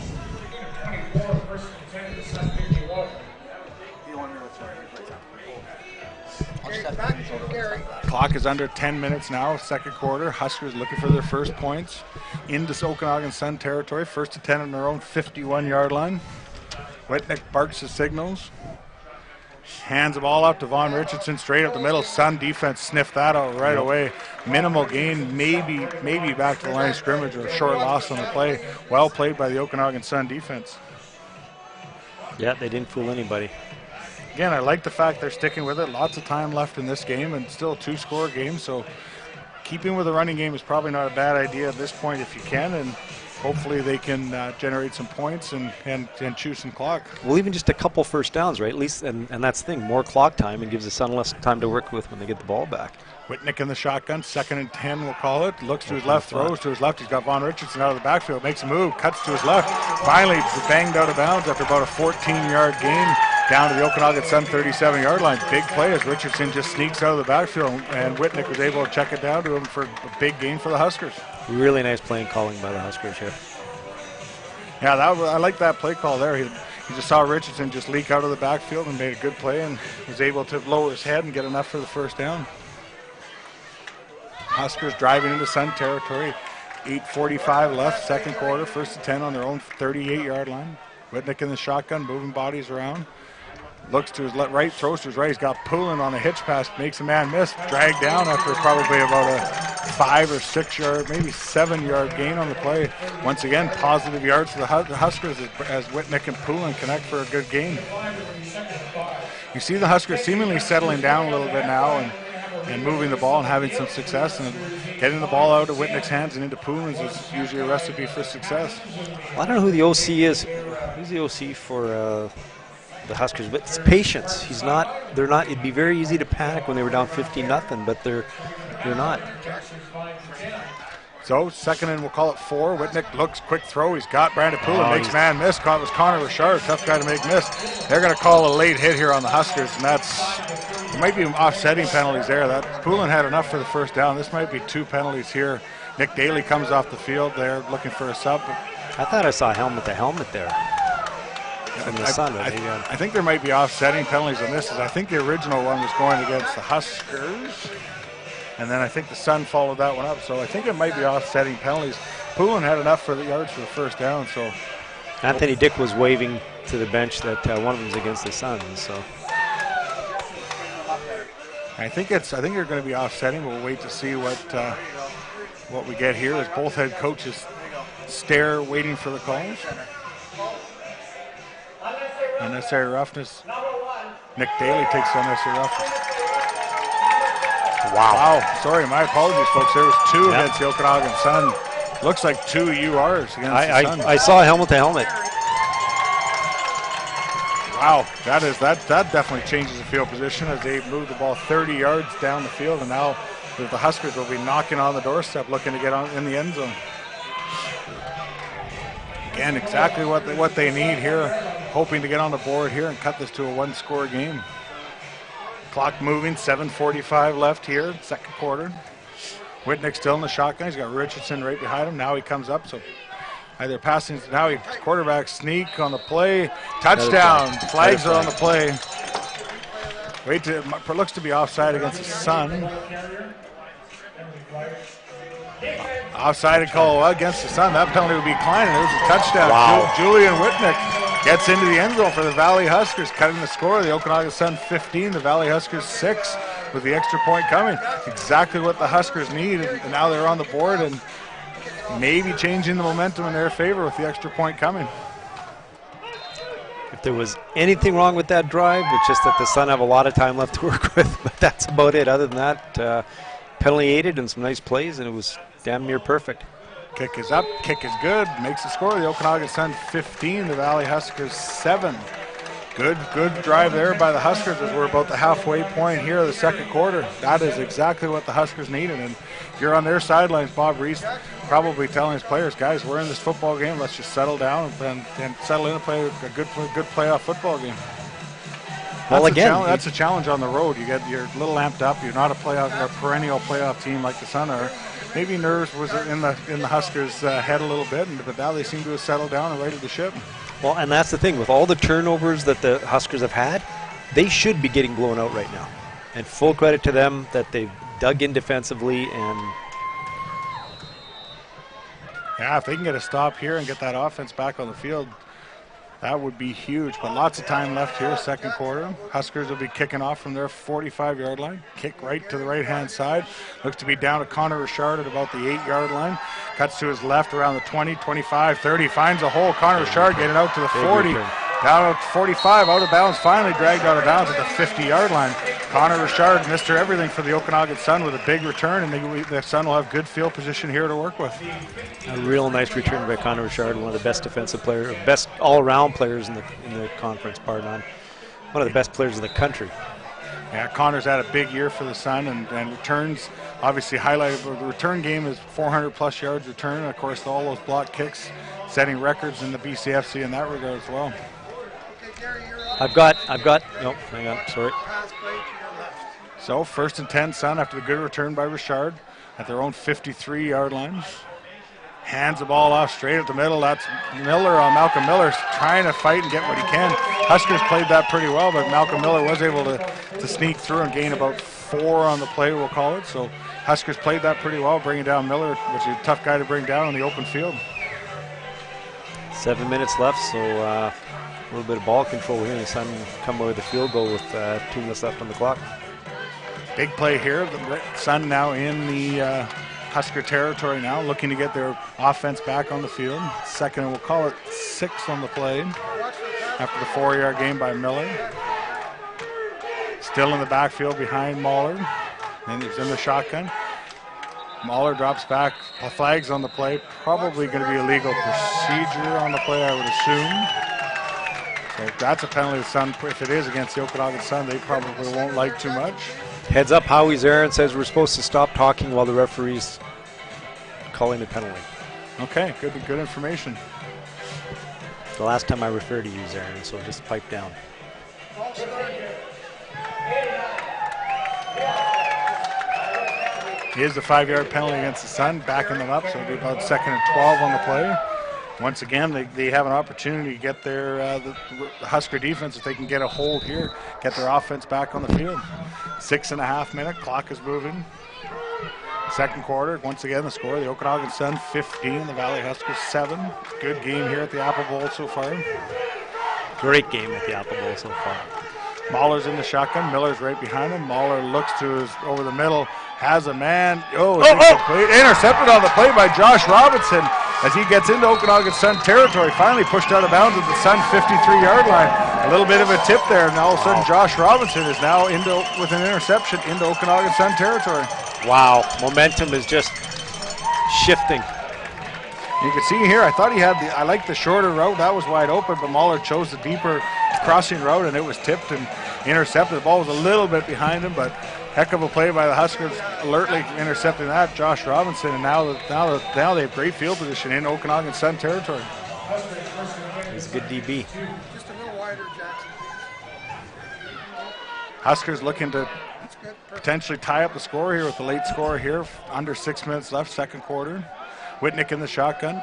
24, 1st and 10 to Sun 51. Back to Gary. Clock is under 10 minutes now, second quarter. Huskers looking for their first points into Okanagan Sun territory. 1st and 10 on their own 51-yard line. Whitnick barks the signals. Hands the ball up to Vaughn Richardson, straight up the middle. Sun defense sniffed that out right away. Minimal gain, maybe back to the line of scrimmage or a short loss on the play. Well played by the Okanagan Sun defense. Yeah, they didn't fool anybody. Again, I like the fact they're sticking with it. Lots of time left in this game and still a 2-score game. So keeping with the running game is probably not a bad idea at this point if you can. And hopefully they can generate some points and chew some clock. Well, even just a couple first downs, right? At least, and that's the thing, more clock time and gives the Sun less time to work with when they get the ball back. Whitnick in the shotgun, 2nd and 10 we'll call it. Looks to his left, throws to his left. He's got Vaughn Richardson out of the backfield, makes a move, cuts to his left. Finally banged out of bounds after about a 14-yard gain down to the Okanagan Sun 37-yard line. Big play as Richardson just sneaks out of the backfield, and Whitnick was able to check it down to him for a big gain for the Huskers. Really nice play and calling by the Huskers here. Yeah, I like that play call there. He just saw Richardson just leak out of the backfield and made a good play and was able to lower his head and get enough for the first down. Huskers driving into Sun territory. 8:45 left, second quarter. 1st and 10 on their own 38-yard line. Whitnick in the shotgun, moving bodies around. Looks to his right, throws to his right. He's got Poulin on a hitch pass, makes a man miss. Dragged down after probably about a 5 or 6 yard, maybe 7-yard gain on the play. Once again, positive yards for the Huskers as Whitnick and Poulin connect for a good gain. You see the Huskers seemingly settling down a little bit now and moving the ball and having some success, and getting the ball out of Whitnick's hands and into Poulin's is usually a recipe for success. Well, I don't know who the OC is. Who's the OC for the Huskers? But it's patience. They're not. It'd be very easy to panic when they were down 15-0, but they're not. So 2nd and we'll call it 4. Whitnick looks, quick throw. He's got Brandon Poulin, makes man miss. Caught was Connor Richard, tough guy to make miss. They're going to call a late hit here on the Huskers, and there might be offsetting penalties there. That Poulin had enough for the first down. This might be 2 penalties here. Nick Daly comes off the field there looking for a sub. I thought I saw helmet to helmet there from the Sun. I think there might be offsetting penalties on this. I think the original one was going against the Huskers, and then I think the Sun followed that one up. So I think it might be offsetting penalties. Poulin had enough for the yards for the first down. So Anthony Dick was waving to the bench that one of them is against the Sun. So I think they're going to be offsetting. We'll wait to see what we get here as both head coaches stare, waiting for the calls. Unnecessary roughness. Nick Daly takes unnecessary roughness. Wow. Sorry, my apologies, folks. There was 2 against the Okanagan Sun. Looks like 2 URs against the Sun. I saw helmet to helmet. Wow, that definitely changes the field position as they move the ball 30 yards down the field, and now the Huskers will be knocking on the doorstep looking to get in the end zone. Again, exactly what they need here, hoping to get on the board here and cut this to a 1-score game. Clock moving, 7:45 left here, second quarter. Whitnick still in the shotgun. He's got Richardson right behind him. Now he comes up, so either passing, now he quarterback sneak on the play. Touchdown. Flags are on the play. Looks to be offside against the Sun. Offside call against the Sun. That penalty would be Klein, and there's a touchdown. Wow. Julian Whitnick gets into the end zone for the Valley Huskers, cutting the score. The Okanagan Sun 15, the Valley Huskers 6, with the extra point coming. Exactly what the Huskers need, and now they're on the board and maybe changing the momentum in their favor with the extra point coming. If there was anything wrong with that drive, it's just that the Sun have a lot of time left to work with, but that's about it. Other than that, penalty aided and some nice plays, and it was damn near perfect. Kick is up, kick is good, makes the score. The Okanagan Sun 15, the Valley Huskers 7. Good drive there by the Huskers as we're about the halfway point here of the second quarter. That is exactly what the Huskers needed. And if you're on their sidelines, Bob Reese probably telling his players, guys, we're in this football game. Let's just settle down and settle in and play a good playoff football game. Well, again, that's a challenge on the road. You're a little amped up. You're not a perennial playoff team like the Sun are. Maybe nerves was in the Huskers' head a little bit, but now they seem to have settled down and righted the ship. Well, and that's the thing. With all the turnovers that the Huskers have had, they should be getting blown out right now. And full credit to them that they've dug in defensively. And yeah, if they can get a stop here and get that offense back on the field, that would be huge. But lots of time left here, second quarter. Huskers will be kicking off from their 45-yard line. Kick right to the right-hand side. Looks to be down to Connor Richard at about the 8-yard line. Cuts to his left around the 20, 25, 30. Finds a hole. Connor Richard getting out to the 40. Down at 45, out of bounds. Finally dragged out of bounds at the 50-yard line. Connor Richard, Mr. Everything for the Okanagan Sun with a big return, and the Sun will have good field position here to work with. A real nice return by Connor Richard, one of the best defensive players, best all-around players in the conference, one of the best players in the country. Yeah, Connor's had a big year for the Sun, and returns obviously highlighted. The return game is 400-plus yards return, and of course all those block kicks, setting records in the BCFC in that regard as well. I've got, no, hang on, sorry. So 1st and 10 Sun after the good return by Richard at their own 53-yard line. Hands the ball off straight at the middle. That's Malcolm Miller trying to fight and get what he can. Huskers played that pretty well, but Malcolm Miller was able to sneak through and gain about 4 on the play, we'll call it. So Huskers played that pretty well, bringing down Miller, which is a tough guy to bring down in the open field. 7 minutes left, so a little bit of ball control here. The Sun come away with a field goal with 2 minutes left on the clock. Big play here. The Sun now in the Husker territory now, looking to get their offense back on the field. Second, and we'll call it 6 on the play after the 4-yard gain by Miller. Still in the backfield behind Mahler. And he's in the shotgun. Mahler drops back, flags on the play. Probably going to be a legal procedure on the play, I would assume. So that's a penalty the Sun. If it is against the Okanagan Sun, they probably won't like too much. Heads up, Howie's there and says we're supposed to stop talking while the referee's calling the penalty. Okay, good information. The last time I referred to you, Aaron, so just pipe down. Here's the 5-yard penalty against the Sun, backing them up, so it'll be about 2nd and 12 on the play. Once again, they have an opportunity to get their the Husker defense, if they can get a hold here, get their offense back on the field. 6.5 minute, clock is moving. Second quarter, once again the score, the Okanagan Sun 15, the Valley Huskers 7. Good game here at the Apple Bowl so far. Great game at the Apple Bowl so far. Mahler's in the shotgun, Miller's right behind him. Mahler looks to his over the middle, has a man. Intercepted on the play by Josh Robinson as he gets into Okanagan Sun territory. Finally pushed out of bounds at the Sun 53-yard line. A little bit of a tip there, and all of a sudden Josh Robinson is now with an interception into Okanagan Sun territory. Wow, momentum is just shifting. You can see here, I thought I liked the shorter route. That was wide open, but Mahler chose the deeper crossing route, and it was tipped and intercepted. The ball was a little bit behind him, but heck of a play by the Huskers, alertly intercepting that. Josh Robinson, and now they have great field position in Okanagan Sun territory. He's a good DB. Just a little wider, Jackson. Huskers looking to potentially tie up the score here with the late score here. Under 6 minutes left, second quarter. Whitnick in the shotgun.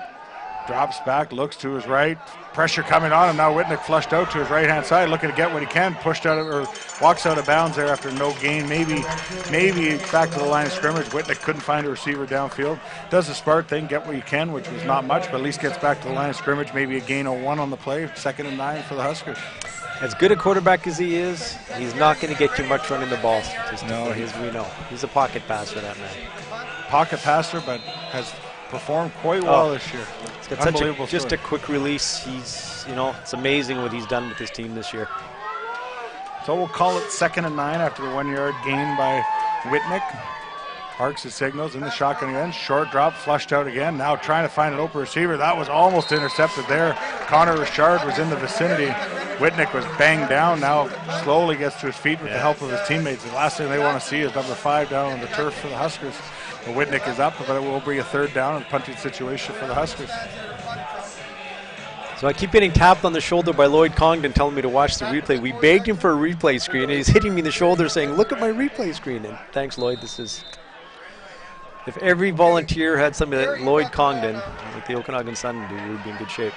Drops back, looks to his right. Pressure coming on him. Now Whitnick flushed out to his right-hand side, looking to get what he can. Pushed out or walks out of bounds there after no gain. Maybe back to the line of scrimmage. Whitnick couldn't find a receiver downfield. Does the smart thing, get what you can, which was not much, but at least gets back to the line of scrimmage. Maybe a gain of 1 on the play. 2nd and 9 for the Huskers. As good a quarterback as he is, he's not going to get you much running the ball. No, we know. He's a pocket passer, that man. Pocket passer, but has performed quite well this year. It's got just a quick release. He's, it's amazing what he's done with his team this year. So we'll call it 2nd and 9 after the 1-yard gain by Whitnick. Parks his signals in the shotgun again. Short drop, flushed out again. Now trying to find an open receiver. That was almost intercepted there. Connor Richard was in the vicinity. Whitnick was banged down. Now slowly gets to his feet with the help of his teammates. The last thing they want to see is number 5 down on the turf for the Huskers. But Whitnick is up, but it will be a 3rd down and punting situation for the Huskers. So I keep getting tapped on the shoulder by Lloyd Congdon telling me to watch the replay. We begged him for a replay screen, and he's hitting me in the shoulder saying, look at my replay screen. And thanks, Lloyd. If every volunteer had something that Lloyd Congdon, like the Okanagan Sun, do, we'd be in good shape.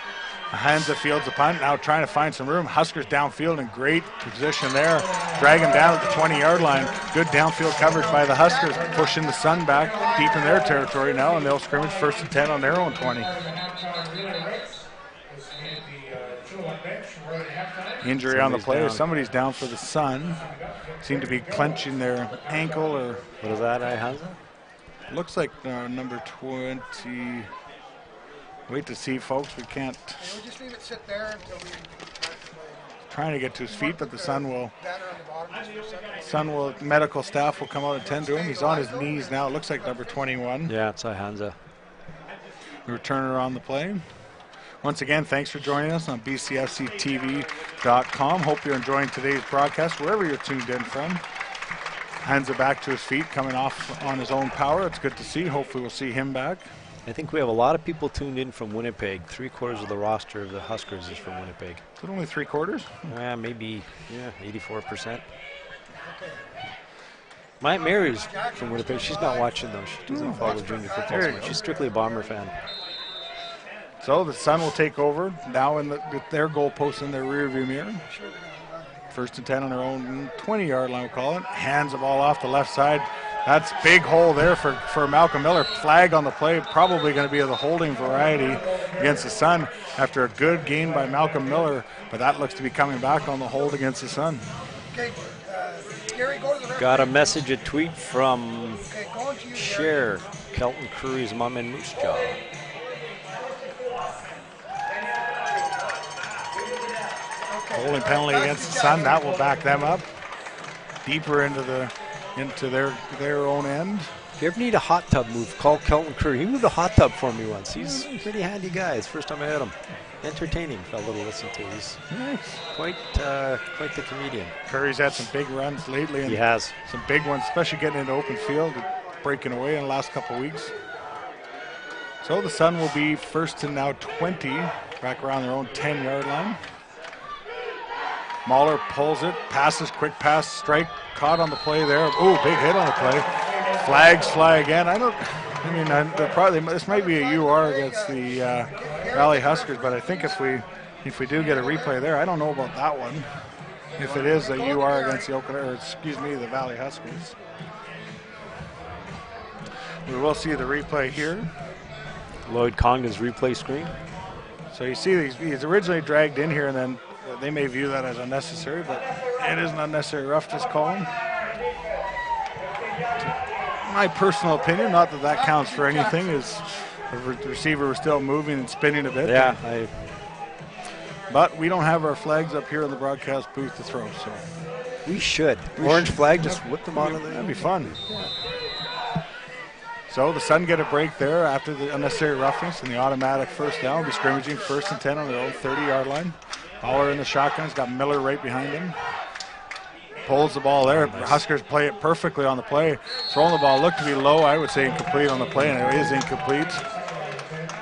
Hands the fields the punt, now trying to find some room. Huskers downfield in great position there. Drag him down at the 20-yard line. Good downfield coverage by the Huskers, pushing the Sun back deep in their territory now, and they'll scrimmage 1st and 10 on their own 20. Injury on the play. Down. Somebody's down for the Sun. Seem to be clenching their ankle or... What is that, Hansa? Looks like number 20... Wait to see, folks. We can't... We'll just leave it sit there until we... Trying to get to his feet, but the Sun will... medical staff will come out and tend to him. He's on his knees now. It looks like number 21. Yeah, it's Hansa. The returner on the play. Once again, thanks for joining us on BCFCTV.com. Hope you're enjoying today's broadcast, wherever you're tuned in from. Hansa back to his feet, coming off on his own power. It's good to see. Hopefully we'll see him back. I think we have a lot of people tuned in from Winnipeg. 3/4 of the roster of the Huskers is from Winnipeg. Is it only 3/4? Maybe, 84%. Mary's from Winnipeg. She's not watching, though. She doesn't follow junior football so much. She's strictly a Bomber fan. So the Sun will take over now with their goalposts in their rearview mirror. 1st and 10 on their own 20-yard line, we'll call it. Hands the ball off the left side. That's big hole there for Malcolm Miller. Flag on the play, probably going to be of the holding variety against the Sun after a good gain by Malcolm Miller, but that looks to be coming back on the hold against the Sun. Okay, Gary, go to the Got a message, a tweet from Cher, Kelton Curry's mom in Moose Jaw. Holding penalty against the Sun, that will back them up deeper into their own end. If you ever need a hot tub move, call Kelton Curry. He moved a hot tub for me once. He's a pretty handy guy. It's the first time I met him. Entertaining fellow to listen to. He's quite the comedian. Curry's had some big runs lately. And he has. Some big ones, especially getting into open field, breaking away in the last couple of weeks. So the Sun will be 1st and now 20, back around their own 10-yard line. Mahler pulls it, passes, quick pass, strike, caught on the play there. Ooh, big hit on the play. Flags fly again. This might be a UR against the Valley Huskers, but I think if we do get a replay there, I don't know about that one. If it is a UR against the the Valley Huskers. We will see the replay here. Lloyd Congdon's replay screen. So you see he's originally dragged in here, and then they may view that as unnecessary, but it is an unnecessary roughness call. My personal opinion, not that that counts for anything, is the receiver was still moving and spinning a bit. Yeah. But we don't have our flags up here in the broadcast booth to throw, so. We should. Orange flag, just whip them on. That'd be fun. So the Sun get a break there after the unnecessary roughness and the automatic 1st down. We'll be scrimmaging 1st and 10 on their own 30-yard line. Haller in the shotgun. He's got Miller right behind him. Pulls the ball there. Nice. Huskers play it perfectly on the play. Throwing the ball looked to be low. I would say incomplete on the play, and it is incomplete.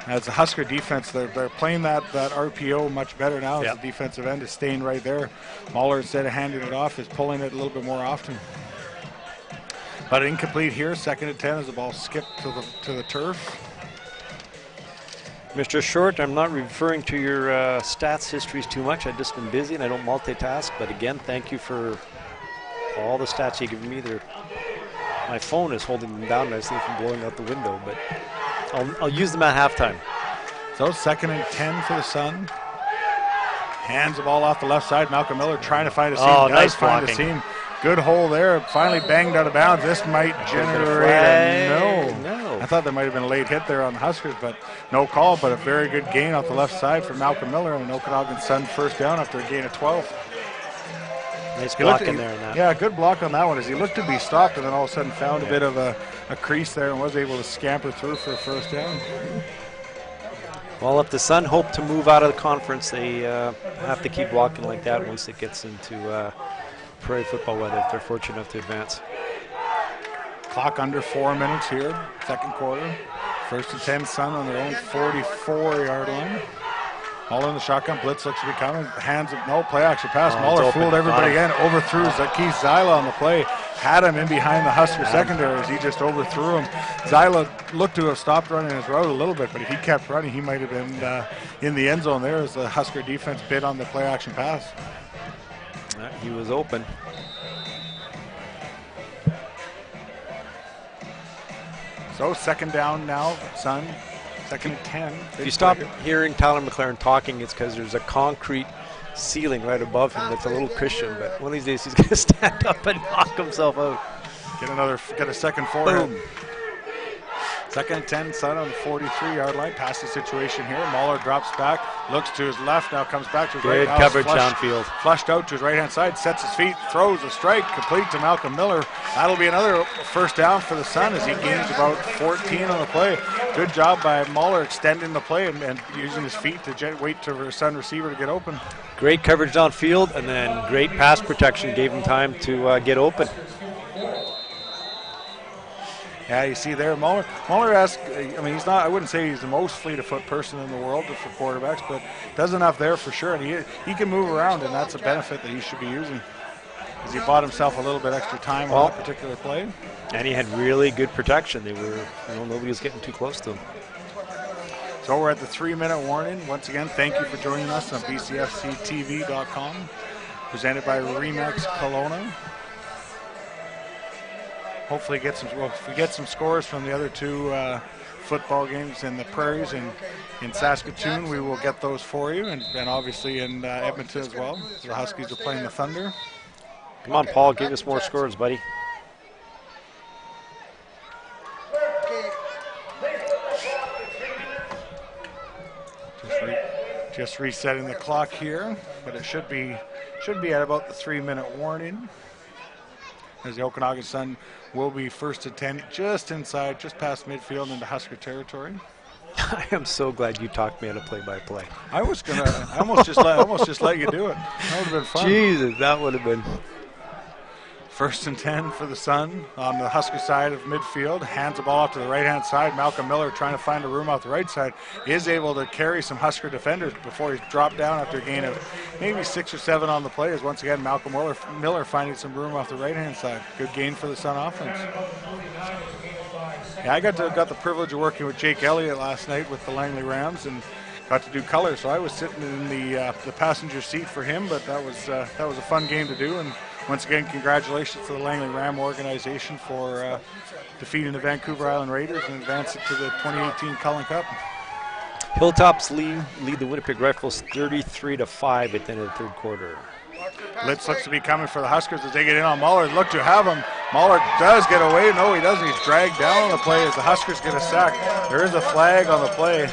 As the Husker defense, they're playing that RPO much better now. As the defensive end is staying right there. Mahler, instead of handing it off, is pulling it a little bit more often. But incomplete here. 2nd and 10 as the ball skipped to the turf. Mr. Short, I'm not referring to your stats histories too much. I've just been busy and I don't multitask. But again, thank you for all the stats you give me. My phone is holding them down nicely from blowing out the window, but I'll use them at halftime. So 2nd and 10 for the Sun. Hands the ball off the left side. Malcolm Miller trying to find a seam. Oh, Does nice find blocking. a seam. Good hole there. Finally banged out of bounds. This might generate a No. I thought there might have been a late hit there on the Huskers, but no call. But a very good gain off the left side for Malcolm Miller, and Okanagan Sun first down after a gain of 12. Nice block in there. Yeah, good block on that one as he looked to be stopped and then all of a sudden found a bit of a crease there and was able to scamper through for a first down. Well, if the Sun hope to move out of the conference, they have to keep blocking like that once it gets into prairie football weather, if they're fortunate enough to advance. Clock under 4 minutes here, second quarter. 1st and 10 Sun on their own 44-yard line. All in the shotgun. Blitz looks to be coming. Hands up. No play action pass. Muller fooled everybody again. Overthrew Keith Zyla on the play. Had him in behind the Husker secondary as he just overthrew him. Zyla looked to have stopped running his route a little bit, but if he kept running, he might have been in the end zone there as the Husker defense bid on the play action pass. He was open. So 2nd down now, Sun. 2nd and 10. If you stop hearing Tyler McLaren talking, it's because there's a concrete ceiling right above him that's a little cushion, but one of these days he's going to stand up and knock himself out. Get a second forward. Boom. 2nd and 10, Sun on the 43-yard line. Passing situation here. Mahler drops back, looks to his left, now comes back to his right. Good coverage downfield. Flushed out to his right-hand side, sets his feet, throws a strike, complete to Malcolm Miller. That'll be another first down for the Sun as he gains about 14 on the play. Good job by Mahler extending the play and using his feet to wait for the Sun receiver to get open. Great coverage downfield, and then great pass protection gave him time to get open. Yeah, you see there, Muller has, I mean, he's not, I wouldn't say he's the most fleet-of-foot person in the world for quarterbacks, but does enough there for sure. And he can move around, and that's a benefit that he should be using. As he bought himself a little bit extra time on that particular play. And he had really good protection. They were, nobody was getting too close to him. So we're at the 3-minute warning. Once again, thank you for joining us on BCFCTV.com. Presented by Remax Kelowna. Hopefully if we get some scores from the other two football games in the Prairies and in Saskatoon, we will get those for you, and obviously in Edmonton as well. The Huskies are playing the Thunder. Come on, Paul, give us more scores, buddy. Just resetting the clock here, but it should be at about the 3-minute warning. As the Okanagan Sun will be 1st and 10, just past midfield into Husker territory. I am so glad you talked me out of play-by-play. I almost just let you do it. That would have been fun. Jesus, that would have been. 1st and 10 for the Sun on the Husker side of midfield. Hands the ball off to the right-hand side. Malcolm Miller trying to find a room off the right side. Is able to carry some Husker defenders before he's dropped down after a gain of maybe 6 or 7 on the play. As once again, Malcolm Miller finding some room off the right-hand side. Good gain for the Sun offense. Yeah, I got the privilege of working with Jake Elliott last night with the Langley Rams and got to do color. So I was sitting in the passenger seat for him, but that was a fun game to do. And once again, congratulations to the Langley Ram organization for defeating the Vancouver Island Raiders and advancing to the 2018 Cullen Cup. Hilltops lead the Winnipeg Rifles 33-5 at the end of the third quarter. Blitz looks to be coming for the Huskers as they get in on Mahler. Look to have him. Mahler does get away. No, he doesn't. He's dragged down on the play as the Huskers get a sack. There is a flag on the play.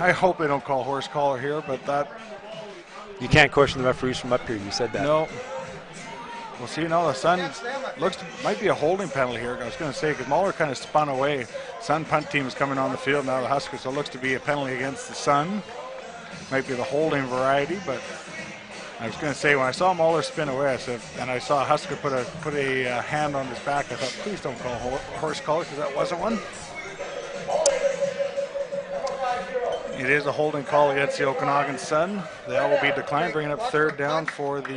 I hope they don't call horse collar here, but that... You can't question the referees from up here. You said that. No. We'll see now. The Sun might be a holding penalty here. I was going to say because Mahler kind of spun away. Sun punt team is coming on the field now. The Huskers, so it looks to be a penalty against the Sun. Might be the holding variety, but I was going to say when I saw Mahler spin away, I said, and I saw Husker put a hand on his back. I thought, please don't call horse collar because that wasn't one. It is a holding call against the Okanagan Sun. That will be declined, bringing up 3rd down for the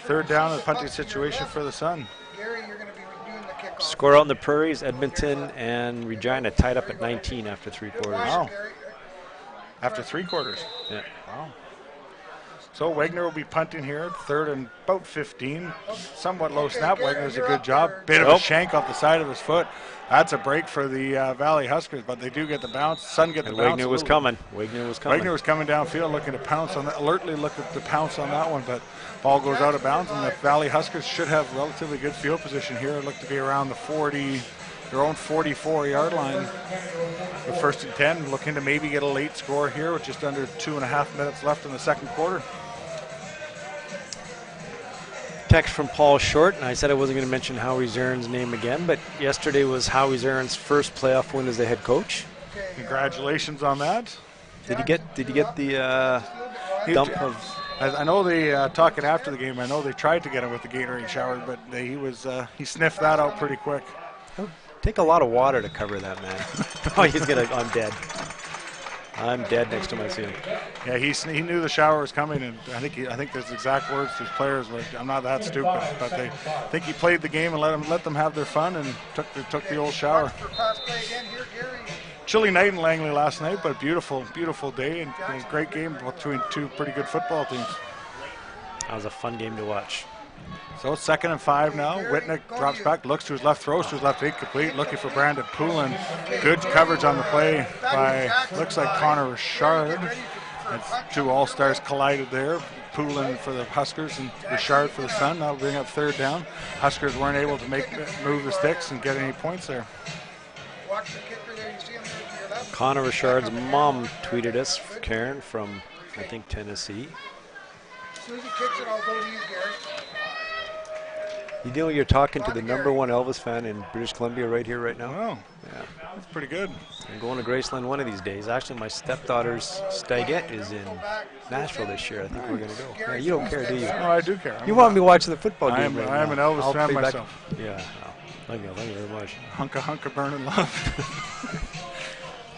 3rd down in the punting situation for the Sun. Gary, you're going to be doing the kick Score out in the Prairies, Edmonton and Regina tied up at 19 after 3 quarters. Wow. After 3 quarters. Yeah. Wow. So Wagner will be punting here, 3rd and about 15. Somewhat low snap. Wagner's a good job. Bit of a shank off the side of his foot. That's a break for the Valley Huskers, but they do get the bounce. Sun get the bounce. Wagner was coming. Wagner was coming. Wagner was coming downfield, looking to pounce on that. Alertly looked at the pounce on that one, but ball goes out of bounds, and the Valley Huskers should have relatively good field position here. It looked to be around the 40, their own 44-yard line. The 1st and 10, looking to maybe get a late score here with just under 2.5 minutes left in the second quarter. Text from Paul Short, and I said I wasn't going to mention Howie Zern's name again, but yesterday was Howie Zern's first playoff win as the head coach. Congratulations on that. Did he get the dump of? I know they talking after the game. I know they tried to get him with the Gatorade shower, but he sniffed that out pretty quick. It'll take a lot of water to cover that man. Oh, he's gonna. I'm dead. I'm dead next to my ceiling. Yeah, he knew the shower was coming, and I think his exact words to his players were, "I'm not that stupid." But I think he played the game and let them have their fun and took the old shower. Chilly night in Langley last night, but beautiful day and a great game between 2 pretty good football teams. That was a fun game to watch. So 2nd and 5 now. Whitnick drops back, looks to his left, throws to his left, incomplete, looking for Brandon Poulin. Good coverage on the play by, looks like Connor Richard. That's 2 All-Stars collided there. Poulin for the Huskers and Richard for the Sun. That'll bring up 3rd down. Huskers weren't able to move the sticks and get any points there. Connor Richard's mom tweeted us, Karen from, I think, Tennessee. As soon as he kicks it, I'll go to you, Gary. You know you're talking to the #1 Elvis fan in British Columbia right here, right now? Oh, yeah. That's pretty good. I'm going to Graceland one of these days. Actually, my stepdaughter's Stagette is in Nashville this year. I think we're going to go. Yeah, you don't care, do you? No, I do care. You want me watching the football game right I am now. an Elvis I'll fan play back. myself. Yeah, thank you very much. Hunka burning love.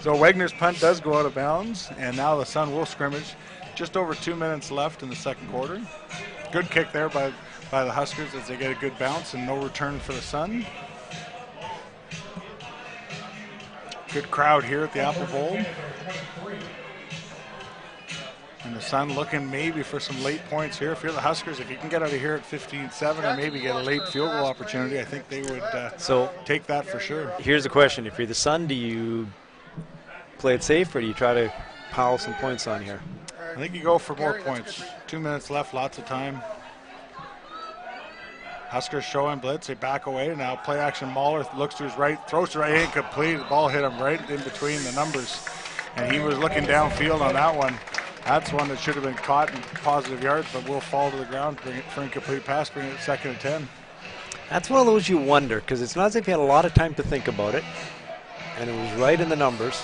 So Wagner's punt does go out of bounds, and now the Sun will scrimmage. Just over 2 minutes left in the second quarter. Good kick there by the Huskers as they get a good bounce and no return for the Sun. Good crowd here at the Apple Bowl. And the Sun looking maybe for some late points here. If you're the Huskers, if you can get out of here at 15-7 or maybe get a late field goal opportunity, I think they would take that for sure. Here's the question. If you're the Sun, do you play it safe or do you try to pile some points on here? I think you go for more points. 2 minutes left, lots of time. Huskers showing blitz, they back away. Now play action, Mahler looks to his right, throws to right, incomplete. The ball hit him right in between the numbers. And he was looking downfield on that one. That's one that should have been caught in positive yards, but will fall to the ground, bring it for incomplete pass, bring it 2nd and 10. That's one of those you wonder, because it's not as if you had a lot of time to think about it. And it was right in the numbers.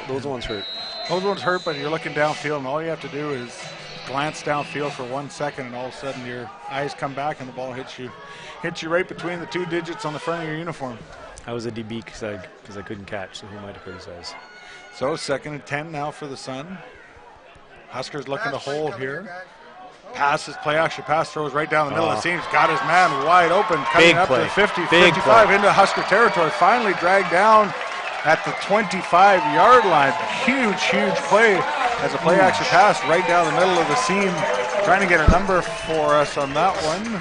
Those ones hurt. Those ones hurt, but you're looking downfield, and all you have to do is glance downfield for 1 second, and all of a sudden your eyes come back and the ball hits you right between the 2 digits on the front of your uniform. I was a DB because I couldn't catch, so who am I to criticize? So 2nd and 10 now for the Sun. Huskers looking to hold here. Passes, play action pass, throws right down the middle of the seams. Got his man wide open, coming up to the 50, 55 into Husker territory. Finally dragged down at the 25-yard line. Huge play as a play action pass right down the middle of the seam. Trying to get a number for us on that one.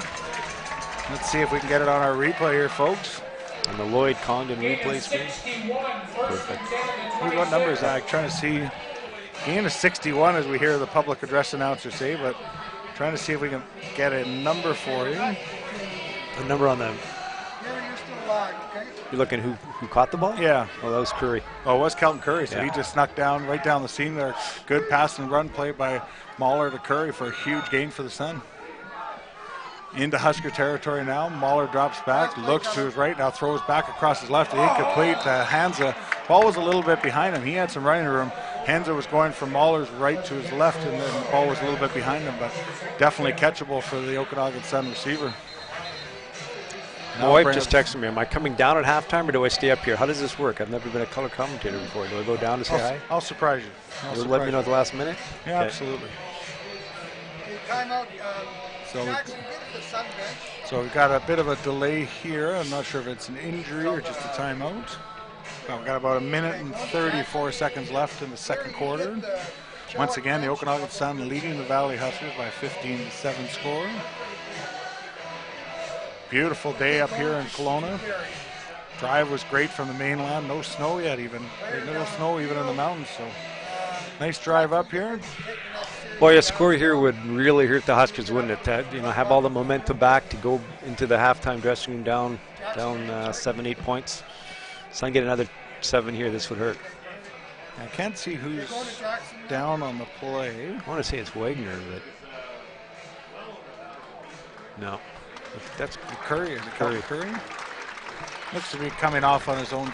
Let's see if we can get it on our replay here, folks. On the Lloyd Condon replay screen. Perfect. What number is that? Trying to see. Gain of 61 as we hear the public address announcer say, but trying to see if we can get a number for you. A number on them. You're looking who caught the ball? Yeah. Oh, that was Curry. Oh, it was Kelton Curry, so yeah. He just snuck down right down the seam there. Good pass and run play by Mahler to Curry for a huge gain for the Sun. Into Husker territory now. Mahler drops back, looks to his right, now throws back across his left, incomplete. Hansa, ball was a little bit behind him. He had some running room. Hansa was going from Mahler's right to his left, and then the ball was a little bit behind him, but definitely catchable for the Okanagan Sun receiver. My wife just texted me, am I coming down at halftime or do I stay up here? How does this work? I've never been a color commentator before. Do I go down to say hi? I'll surprise you. You'll let me know at the last minute? Yeah, okay. Absolutely. Timeout. So, Jackson, get the Sun bench. so we've got a bit of a delay here. I'm not sure if it's an injury or just a timeout. Well, we've got about a minute and 34 seconds left in the second quarter. Once again, the Okanagan Sun leading the Valley Huskers by 15-7 score. Beautiful day up here in Kelowna. Drive was great from the mainland. No snow yet even. No snow even in the mountains. So nice drive up here. Boy, a score here would really hurt the Huskers, wouldn't it? Have all the momentum back to go into the halftime dressing room down 7-8 points. Sun get another 7 here. This would hurt. I can't see who's down on the play. I want to say it's Wagner, but no. That's Curry. Is it Curry? Looks to be coming off on his own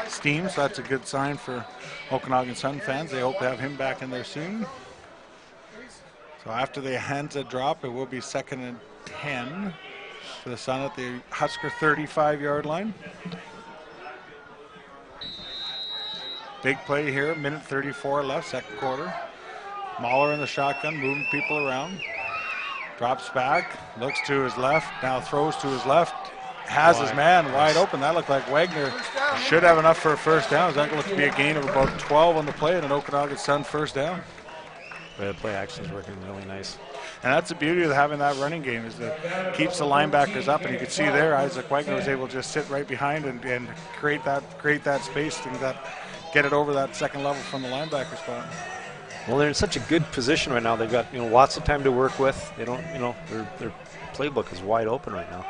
steam, so that's a good sign for Okanagan Sun fans. They hope to have him back in there soon. So after the Hansa drop, it will be 2nd and 10 for the Sun at the Husker 35-yard line. Big play here, minute 34 left, second quarter. Mahler in the shotgun, moving people around. Drops back, looks to his left, now throws to his left. Has his man wide open. That looked like Wagner should have enough for a first down. That looks to be a gain of about 12 on the play and an Okanagan Sun first down. The play action is working really nice. And that's the beauty of having that running game, is that it keeps the linebackers up. And you can see there, Isaac Wagner was able to just sit right behind and create that space and get it over that second level from the linebacker spot. Well, they're in such a good position right now. They've got lots of time to work with. They don't their playbook is wide open right now.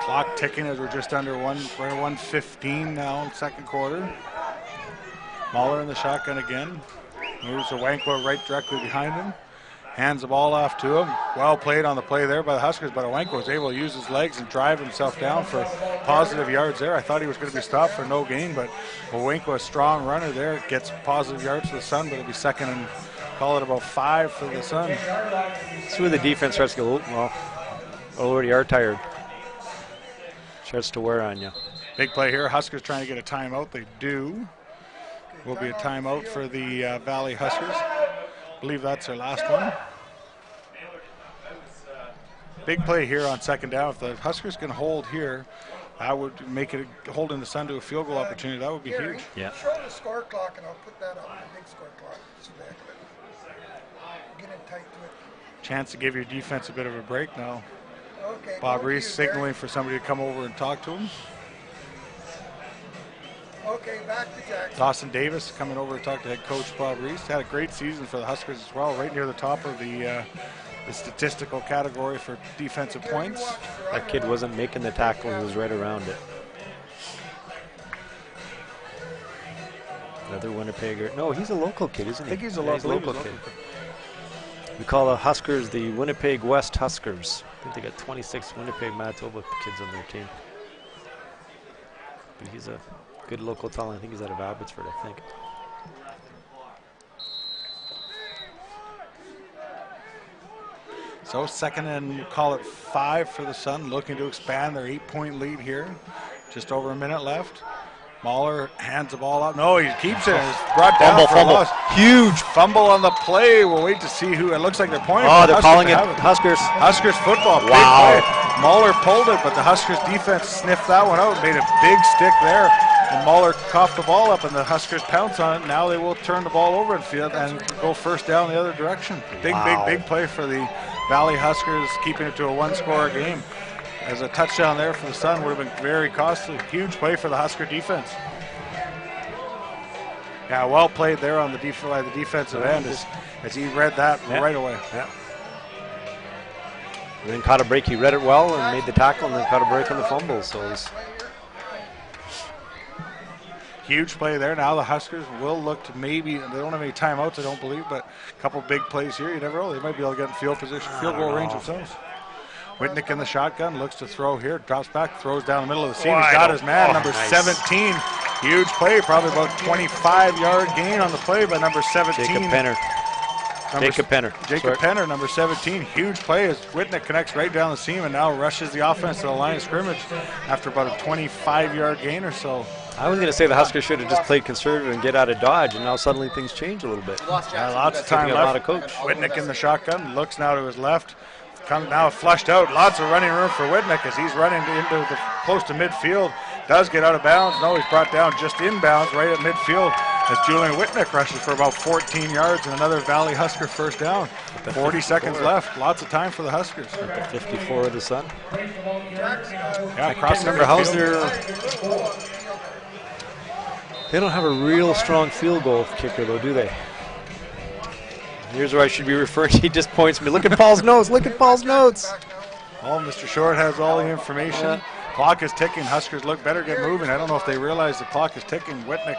Clock ticking as we're just under 1:15 now in second quarter. Mahler in the shotgun again. Moves Owankwo right directly behind him. Hands the ball off to him. Well played on the play there by the Huskers, but Owankwo was able to use his legs and drive himself down for positive yards there. I thought he was going to be stopped for no gain, but Owankwo, a strong runner there, gets positive yards for the Sun, but it'll be second and call it about 5 for the Sun. That's where the defense starts to go, already are tired. Starts to wear on you. Big play here. Huskers trying to get a timeout. They do. Will be a timeout for the Valley Huskers. I believe that's their last one. Big play here on second down. If the Huskers can hold here, that would make it holding the Sun to a field goal opportunity. That would be huge. Yeah. Show the score clock and I'll put that up, the big score clock. So that get it tight to it. Chance to give your defense a bit of a break now. Okay. Bob Reese signaling for somebody to come over and talk to him. Okay, back to Jackson. Dawson Davis coming over to talk to head coach Bob Reese. Had a great season for the Huskers as well, right near the top of the statistical category for defensive points. That kid wasn't making the tackle, he was right around it. Another Winnipegger. No, he's a local kid, isn't he? I think he's a local kid. We call the Huskers the Winnipeg West Huskers. I think they got 26 Winnipeg, Manitoba kids on their team. But he's a good local talent. I think he's out of Abbotsford, I think. So second and we'll call it 5 for the Sun, looking to expand their 8-point lead here. Just over a minute left. Mahler hands the ball out. No, he keeps it. It's brought down for a loss. Huge Fumble on the play. We'll wait to see who. It looks like they're pointing. Oh, they're calling it Huskers. Huskers football. Big Wow. play. Mahler pulled it, but the Huskers defense sniffed that one out. Made a big stick there. And Mahler coughed the ball up, and the Huskers pounce on it. Now they will turn the ball over and go first down the other direction. Big play for the Valley Huskers, keeping it to a one-score game. As a touchdown there for the Sun would have been very costly. Huge play for the Husker defense. Yeah, well played there on the defensive end as he read that right away. Yeah. And then caught a break. He read it well and made the tackle, and then caught a break on the fumble. So it was huge play there. Now the Huskers will look to maybe, they don't have any timeouts, I don't believe, but a couple big plays here. You never know. They might be able to get in field goal range themselves. Whitnick in the shotgun, looks to throw here, drops back, throws down the middle of the seam. He's got his man, number 17. Huge play, probably about 25-yard gain on the play by number 17. Jacob Penner. Jacob Penner, number 17. Huge play as Whitnick connects right down the seam and now rushes the offense to the line of scrimmage after about a 25-yard gain or so. I was going to say the Huskers should have just played conservative and get out of Dodge, and now suddenly things change a little bit. Lots of time a left. lot of coach. Whitnick in the shotgun, looks now to his left. Comes now flushed out. Lots of running room for Whitnick as he's running into the close to midfield. Does get out of bounds. No, he's brought down just inbounds right at midfield as Julian Whitnick rushes for about 14 yards and another Valley Husker first down. 40 seconds left. Lots of time for the Huskers. At the 54 of the Sun. Yeah, I can't remember how they don't have a real strong field goal kicker though, do they? Here's where I should be referring to. He just points me. Look at Paul's notes. Look at Paul's notes. Oh, Mr. Short has all the information. Clock is ticking. Huskers look better get moving. I don't know if they realize the clock is ticking. Whitnick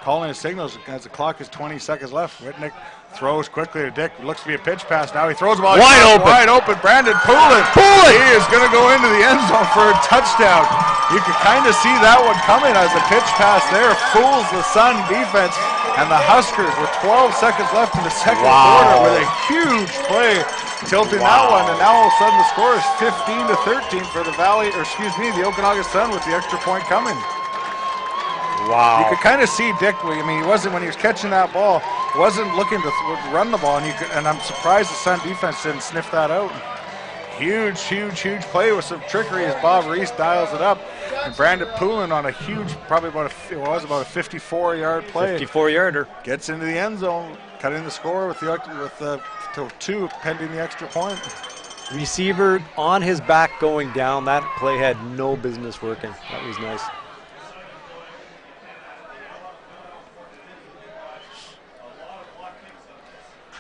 calling his signals as the clock is 20 seconds left. Whitnick throws quickly to Dick. Looks to be a pitch pass. Now he throws the ball wide open. Brandon Poulin. He is going to go into the end zone for a touchdown. You can kind of see that one coming as the pitch pass there fools the Sun defense. And the Huskers with 12 seconds left in the second quarter with a huge play tilting that one. And now all of a sudden the score is 15-13 for the the Okanagan Sun with the extra point coming. Wow. You could kind of see Dick. I mean, he wasn't when he was catching that ball. Wasn't looking to run the ball, and I'm surprised the Sun defense didn't sniff that out. Huge play with some trickery as Bob Reese dials it up, and Brandon Poulin on a huge, probably about a 54-yard play. 54-yarder gets into the end zone, cutting the score with the to 2 pending the extra point. Receiver on his back going down. That play had no business working. That was nice.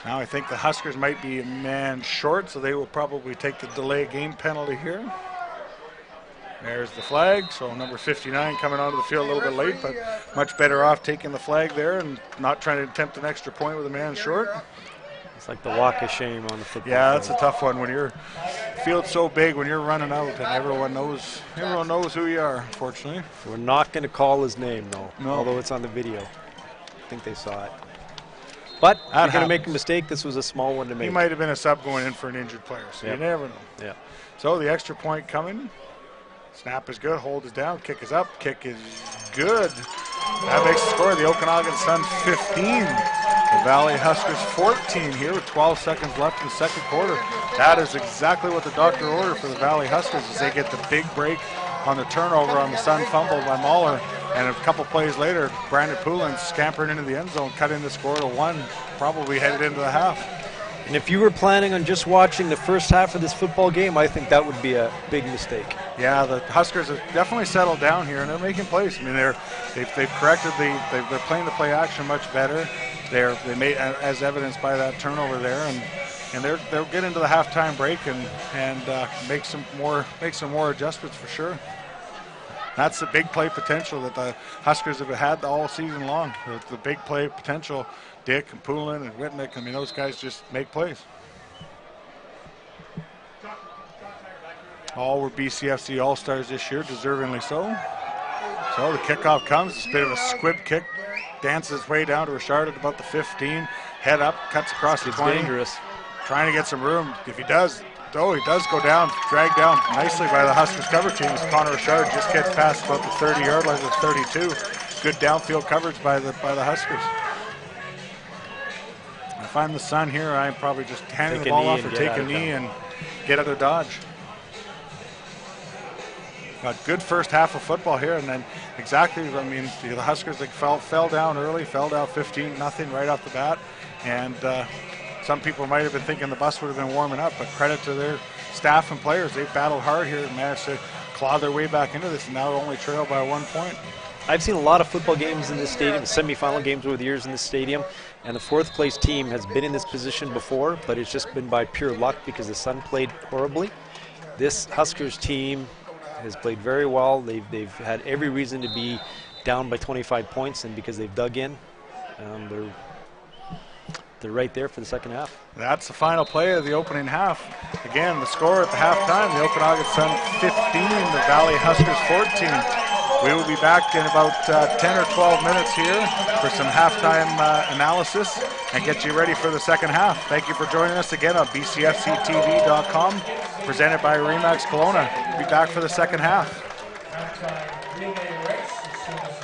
Now I think the Huskers might be a man short, so they will probably take the delay game penalty here. There's the flag, so number 59 coming onto the field a little bit late, but much better off taking the flag there and not trying to attempt an extra point with a man short. It's like the walk of shame on the football Yeah, field. that's a tough one when your field's so big, when you're running out, and everyone knows who you are, unfortunately. We're not going to call his name, though, No. although it's on the video. I think they saw it. But if you're going to make a mistake, this was a small one to make. He might have been a sub going in for an injured player, so you never know. Yeah. So the extra point coming. Snap is good, hold is down, kick is up, kick is good. That makes the score. The Okanagan Sun 15, the Valley Huskers 14 here with 12 seconds left in the second quarter. That is exactly what the doctor ordered for the Valley Huskers as they get the big break on the turnover on the Sun fumble by Mahler. And a couple plays later, Brandon Poulin scampering into the end zone, cutting the score to 1, probably headed into the half. And if you were planning on just watching the first half of this football game, I think that would be a big mistake. Yeah, the Huskers have definitely settled down here, and they're making plays. I mean, they've corrected they're playing the play action much better. They made, as evidenced by that turnover there, and they'll get into the halftime break and make some more adjustments for sure. That's the big play potential that the Huskers have had all season long. The big play potential. Dick and Poulin and Whitnick, I mean, those guys just make plays. All were BCFC All-Stars this year, deservingly so. So the kickoff comes, it's a bit of a squib kick, dances his way down to Richard at about the 15, head up, cuts across the 20. Dangerous. Trying to get some room. If he does go down, dragged down nicely by the Huskers cover team as Connor Richard just gets past about the 30-yard line, the 32. Good downfield coverage by the Huskers. If I'm the Sun here, I'm probably just handing the ball off or take a knee and get out of Dodge. A good first half of football here, and then exactly, I mean, the Huskers fell down early, fell down 15-0 right off the bat, and some people might have been thinking the bus would have been warming up, but credit to their staff and players. They battled hard here and managed to claw their way back into this, and now only trail by 1 point. I've seen a lot of football games in this stadium, semifinal games over the years in this stadium, and the fourth place team has been in this position before, but it's just been by pure luck because the Sun played horribly. This Huskers team has played very well. They've had every reason to be down by 25 points, and because they've dug in, they're right there for the second half. That's the final play of the opening half. Again, the score at the halftime, the Okanagan Sun 15, the Valley Huskers 14. We will be back in about 10 or 12 minutes here for some halftime analysis and get you ready for the second half. Thank you for joining us again on BCFCTV.com, presented by Remax Kelowna. We'll be back for the second half. Halftime relay race as soon as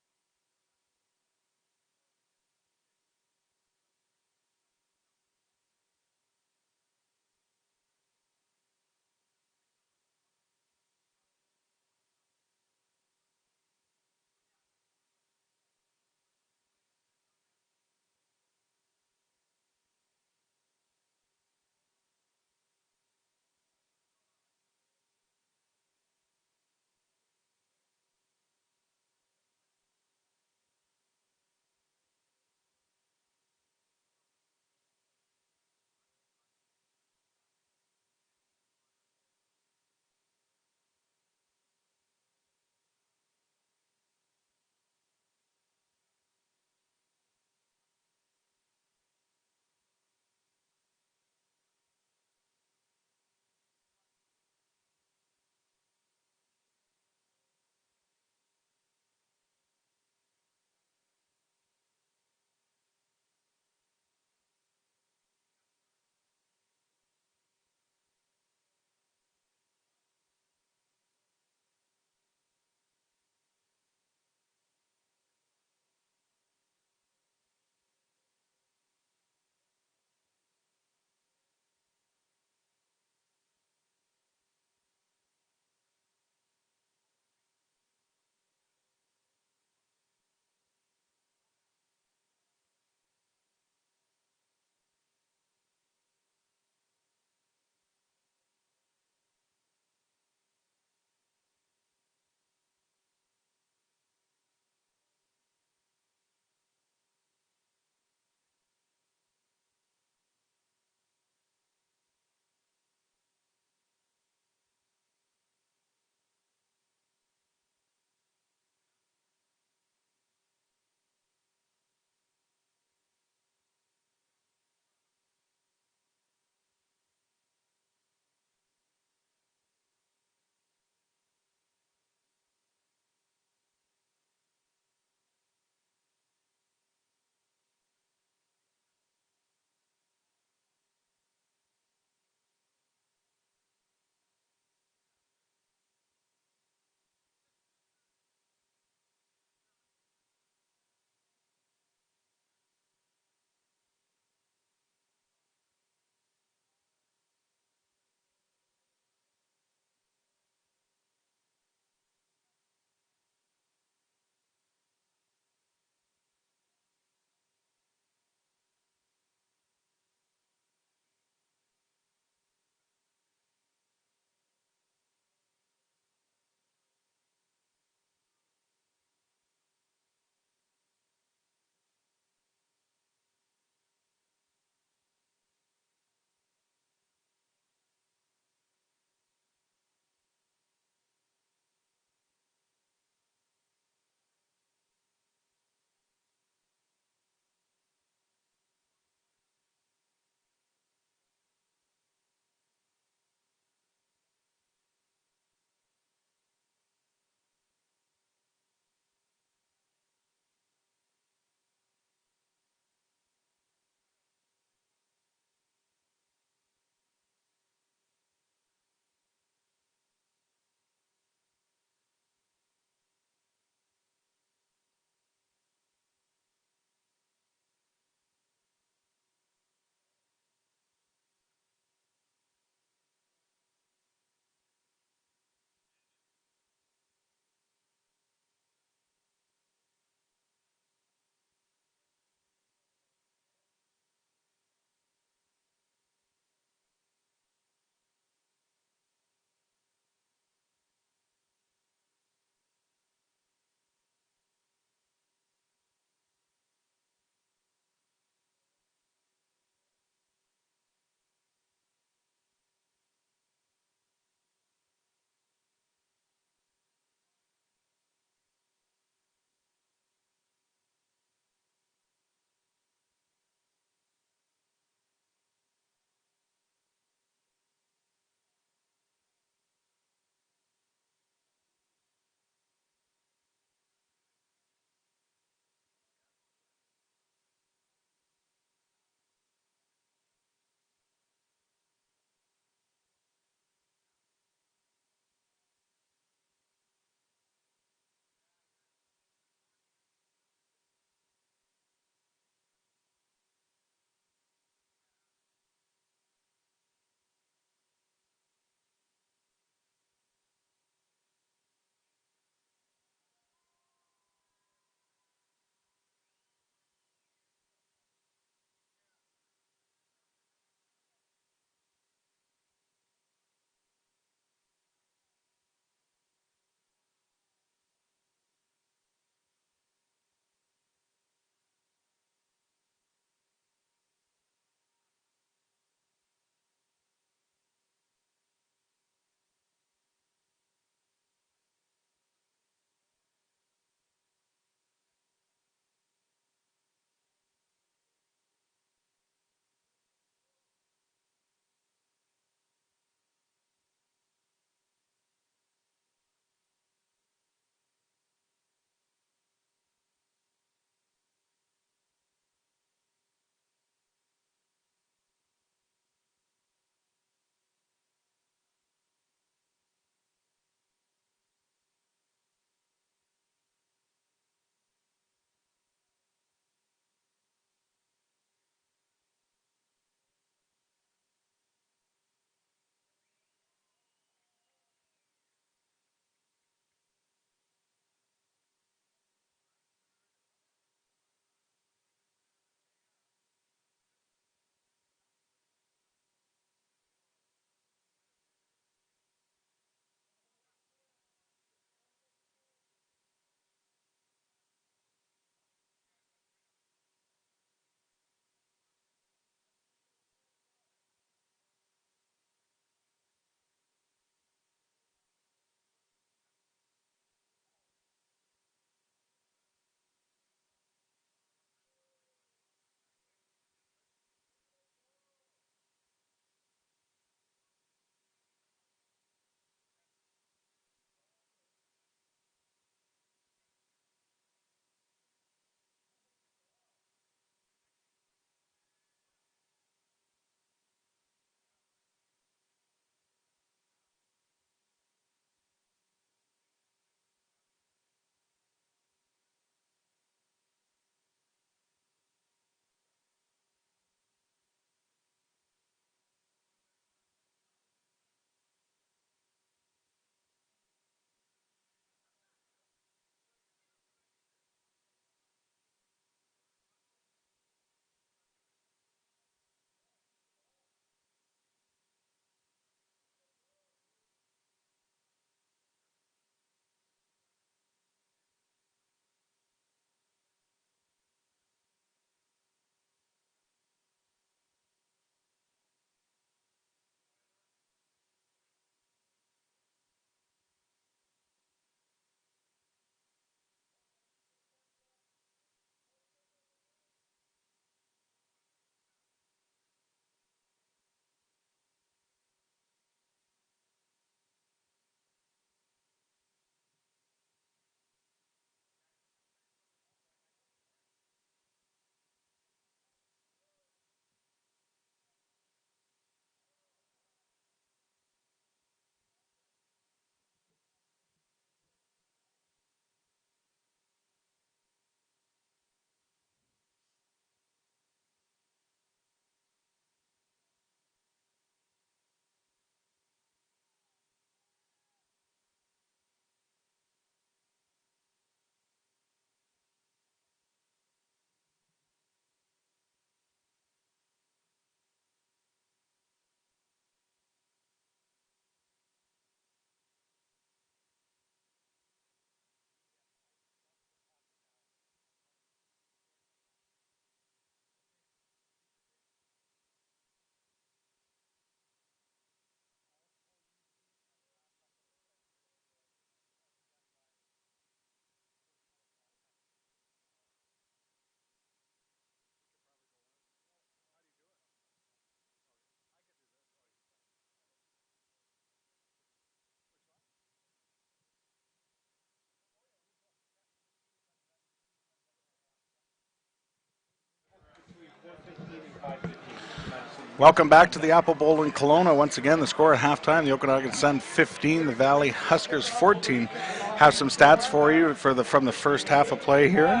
Welcome back to the Apple Bowl in Kelowna. Once again, the score at halftime, the Okanagan Sun 15, the Valley Huskers 14. Have some stats for you from the first half of play here.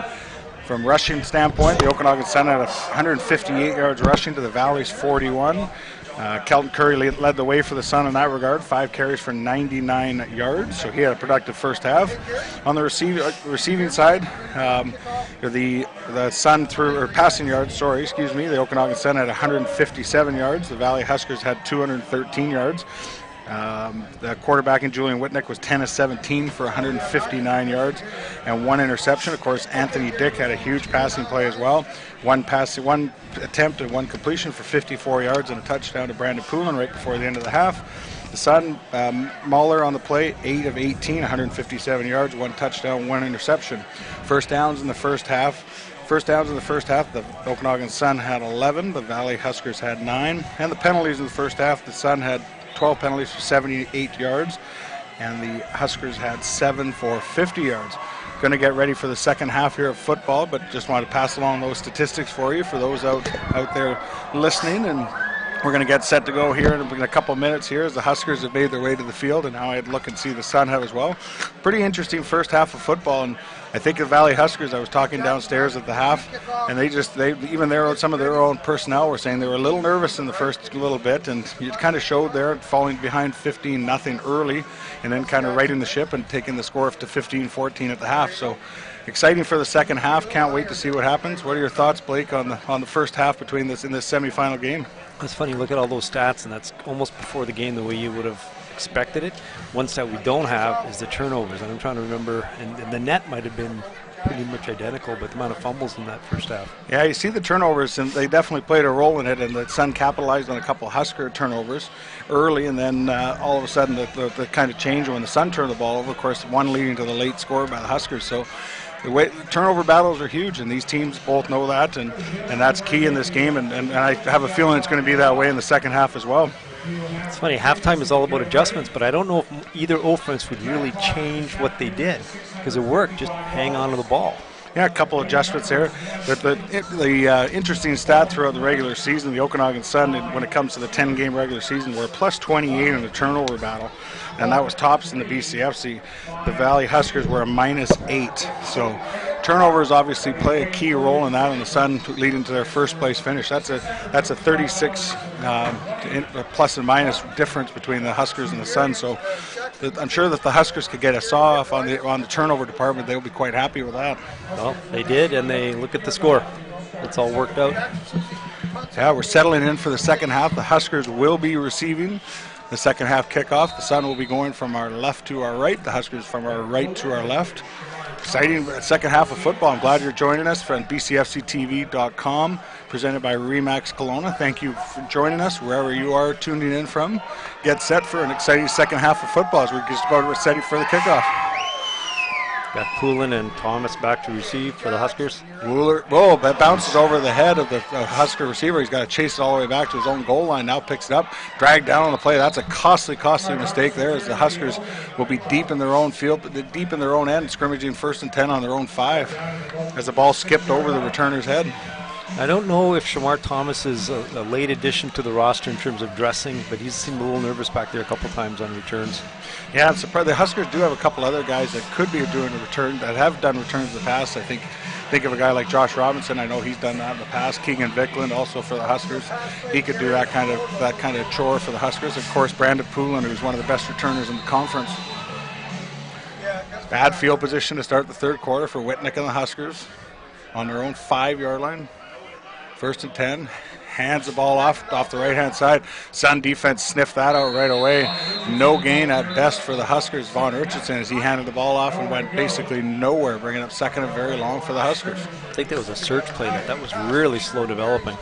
From rushing standpoint, the Okanagan Sun had 158 yards rushing to the Valley's 41. Kelton Curry led the way for the Sun in that regard, 5 carries for 99 yards, so he had a productive first half. On the receiving side, the Sun passing yards, the Okanagan Sun had 157 yards, the Valley Huskers had 213 yards. The quarterbacking Julian Whitnick was 10 of 17 for 159 yards and 1 interception. Of course, Anthony Dick had a huge passing play as well. 1 attempt and 1 completion for 54 yards and a touchdown to Brandon Poulin right before the end of the half. The Sun, Mahler on the play, 8 of 18, 157 yards, 1 touchdown, 1 interception. First downs in the first half, the Okanagan Sun had 11, the Valley Huskers had 9. And the penalties in the first half, the Sun had 12 penalties for 78 yards, and the Huskers had 7 for 50 yards. Going to get ready for the second half here of football, but just wanted to pass along those statistics for you, for those out there listening. And we're going to get set to go here in a couple minutes here as the Huskers have made their way to the field, and now I'd look and see the Sun have as well. Pretty interesting first half of football, and I think the Valley Huskers, I was talking downstairs at the half, and some of their own personnel were saying they were a little nervous in the first little bit, and it kind of showed there, falling behind 15-0 early, and then kind of righting the ship and taking the score up to 15-14 at the half. So exciting for the second half. Can't wait to see what happens. What are your thoughts, Blake, on the first half in this semifinal game? It's funny, look at all those stats, and that's almost before the game the way you would have expected it. One stat we don't have is the turnovers, and I'm trying to remember, and the net might have been pretty much identical, but the amount of fumbles in that first half. Yeah, you see the turnovers, and they definitely played a role in it, and the Sun capitalized on a couple of Husker turnovers early, and then all of a sudden the kind of change when the Sun turned the ball over, of course, one leading to the late score by the Huskers. So the turnover battles are huge, and these teams both know that, and that's key in this game, and I have a feeling it's going to be that way in the second half as well. It's funny, halftime is all about adjustments, but I don't know if either offense would really change what they did, because it worked, just hang on to the ball. Yeah, a couple adjustments there. The interesting stat throughout the regular season, the Okanagan Sun, when it comes to the 10-game regular season, were plus 28 in the turnover battle, and that was tops in the BCFC. The Valley Huskers were a minus 8. So turnovers obviously play a key role in that, and the Sun leading to their first place finish. That's a 36 plus and minus difference between the Huskers and the Sun. So I'm sure that the Huskers could get a saw-off on the turnover department. They'll be quite happy with that. Well, they did, and they look at the score. It's all worked out. Yeah, we're settling in for the second half. The Huskers will be receiving the second half kickoff. The Sun will be going from our left to our right. The Huskers from our right to our left. Exciting second half of football. I'm glad you're joining us from BCFCTV.com, presented by Remax Kelowna. Thank you for joining us wherever you are tuning in from. Get set for an exciting second half of football as we're just about ready for the kickoff. Got Poulin and Thomas back to receive for the Huskers. That bounces over the head of the Husker receiver. He's got to chase it all the way back to his own goal line. Now picks it up, dragged down on the play. That's a costly mistake there, as the Huskers will be deep in their own field, deep in their own end, scrimmaging 1st and 10 on their own 5, as the ball skipped over the returner's head. I don't know if Shamar Thomas is a late addition to the roster in terms of dressing, but he's seemed a little nervous back there a couple times on returns. Yeah, I'm surprised. The Huskers do have a couple other guys that could be doing a return, that have done returns in the past. I think of a guy like Josh Robinson. I know he's done that in the past. Keegan Vickland also for the Huskers. He could do that kind of chore for the Huskers. Of course, Brandon Poulin, who's one of the best returners in the conference. Bad field position to start the third quarter for Whitnick and the Huskers on their own 5-yard line. 1st and 10. Hands the ball off the right-hand side. Sun defense sniffed that out right away. No gain at best for the Huskers. Vaughn Richardson, as he handed the ball off and went basically nowhere, bringing up second and very long for the Huskers. I think that was a search play. That was really slow developing.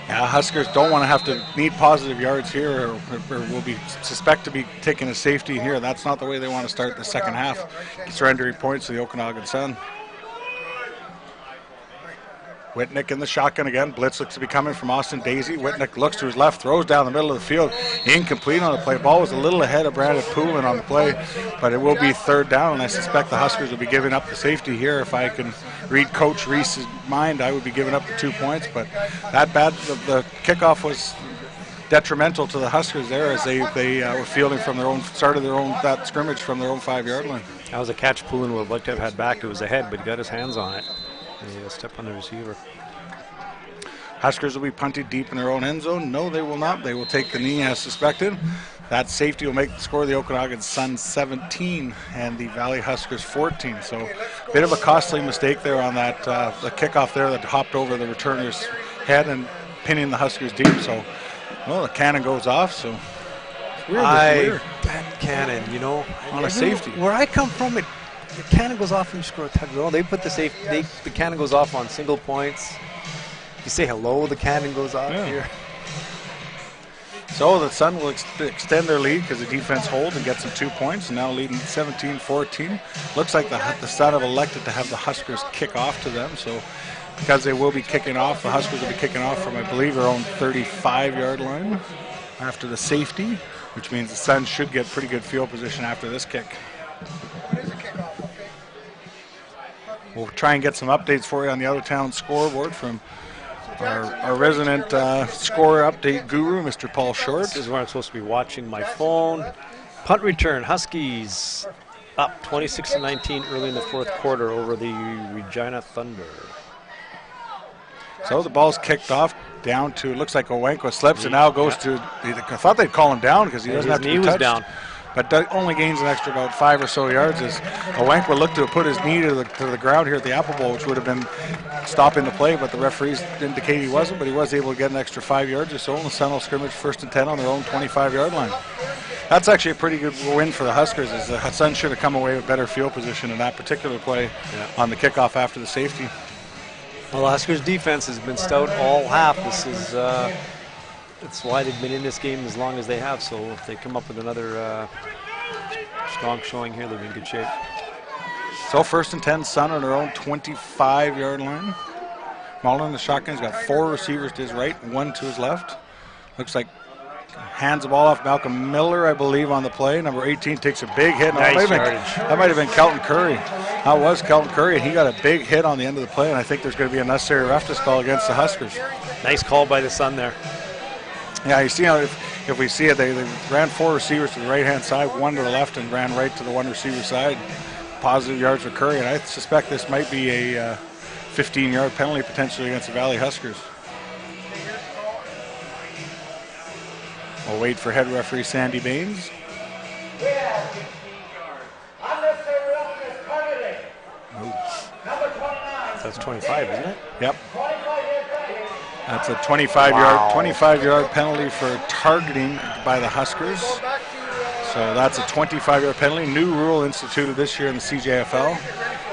Yeah, Huskers don't want to have to need positive yards here, or will be suspect to be taking a safety here. That's not the way they want to start the second half. Surrendering points to the Okanagan Sun. Whitnick in the shotgun again. Blitz looks to be coming from Austin Daisy. Whitnick looks to his left, throws down the middle of the field. Incomplete on the play. Ball was a little ahead of Brandon Poulin on the play, but it will be third down, and I suspect the Huskers will be giving up the safety here. If I can read Coach Reese's mind, I would be giving up the 2 points, but that bad. The kickoff was detrimental to the Huskers there as they were fielding from their own, started their own, that scrimmage from their own 5-yard line. That was a catch Poulin would have liked to have had back. It was ahead, but he got his hands on it. And he stepped on the receiver. Huskers will be punted deep in their own end zone. No, they will not. They will take the knee as suspected. That safety will make the score of the Okanagan Sun 17 and the Valley Huskers 14. So a bit of a costly mistake there on that the kickoff there that hopped over the returner's head and pinning the Huskers deep. So, well, the cannon goes off. So it's weird. That cannon, you know, on a safety. Where I come from, the cannon goes off and you score a touchdown. They put the cannon goes off on single points. You say hello, the cannon goes off here. So the Sun will extend their lead because the defense holds and gets them 2 points, and now leading 17-14. Looks like the Sun have elected to have the Huskers kick off to them. So because they will be kicking off, the Huskers will be kicking off from, I believe, their own 35-yard line after the safety, which means the Sun should get pretty good field position after this kick. We'll try and get some updates for you on the Other Town scoreboard from our resident score update guru, Mr. Paul Short. This is where I'm supposed to be watching my phone. Punt return, Huskies up 26-19 early in the fourth quarter over the Regina Thunder. So the ball's kicked off down to, it looks like Owankwa slips and now goes to, I thought they'd call him down because he doesn't have to be touched. His knee was down. But only gains an extra about 5 or so yards as Owankwa looked to put his knee to the ground here at the Apple Bowl, which would have been stopping the play, but the referees indicate he wasn't, but he was able to get an extra 5 yards or so, and the Sun will scrimmage 1st and 10 on their own 25-yard line. That's actually a pretty good win for the Huskers, as the Sun should have come away with better field position in that particular play on the kickoff after the safety. Well, the Huskers defense has been stout all half. This is that's why they've been in this game as long as they have. So if they come up with another strong showing here, they'll be in good shape. So 1st and 10, Sun on their own 25-yard line. Mahler in the shotgun. He's got 4 receivers to his right, 1 to his left. Looks like hands the ball off Malcolm Miller, I believe, on the play. Number 18 takes a big hit. Nice that might have been Kelton Curry. That was Kelton Curry, and he got a big hit on the end of the play, and I think there's going to be a necessary roughness call against the Huskers. Nice call by the Sun there. Yeah, you see how if we see it, they ran 4 receivers to the right-hand side, 1 to the left, and ran right to the 1 receiver side. Positive yards for Curry, and I suspect this might be a 15-yard penalty potentially against the Valley Huskers. We'll wait for head referee Sandy Baines. That's 25, isn't it? Yep. That's a 25-yard penalty for targeting by the Huskers. So that's a 25-yard penalty. New rule instituted this year in the CJFL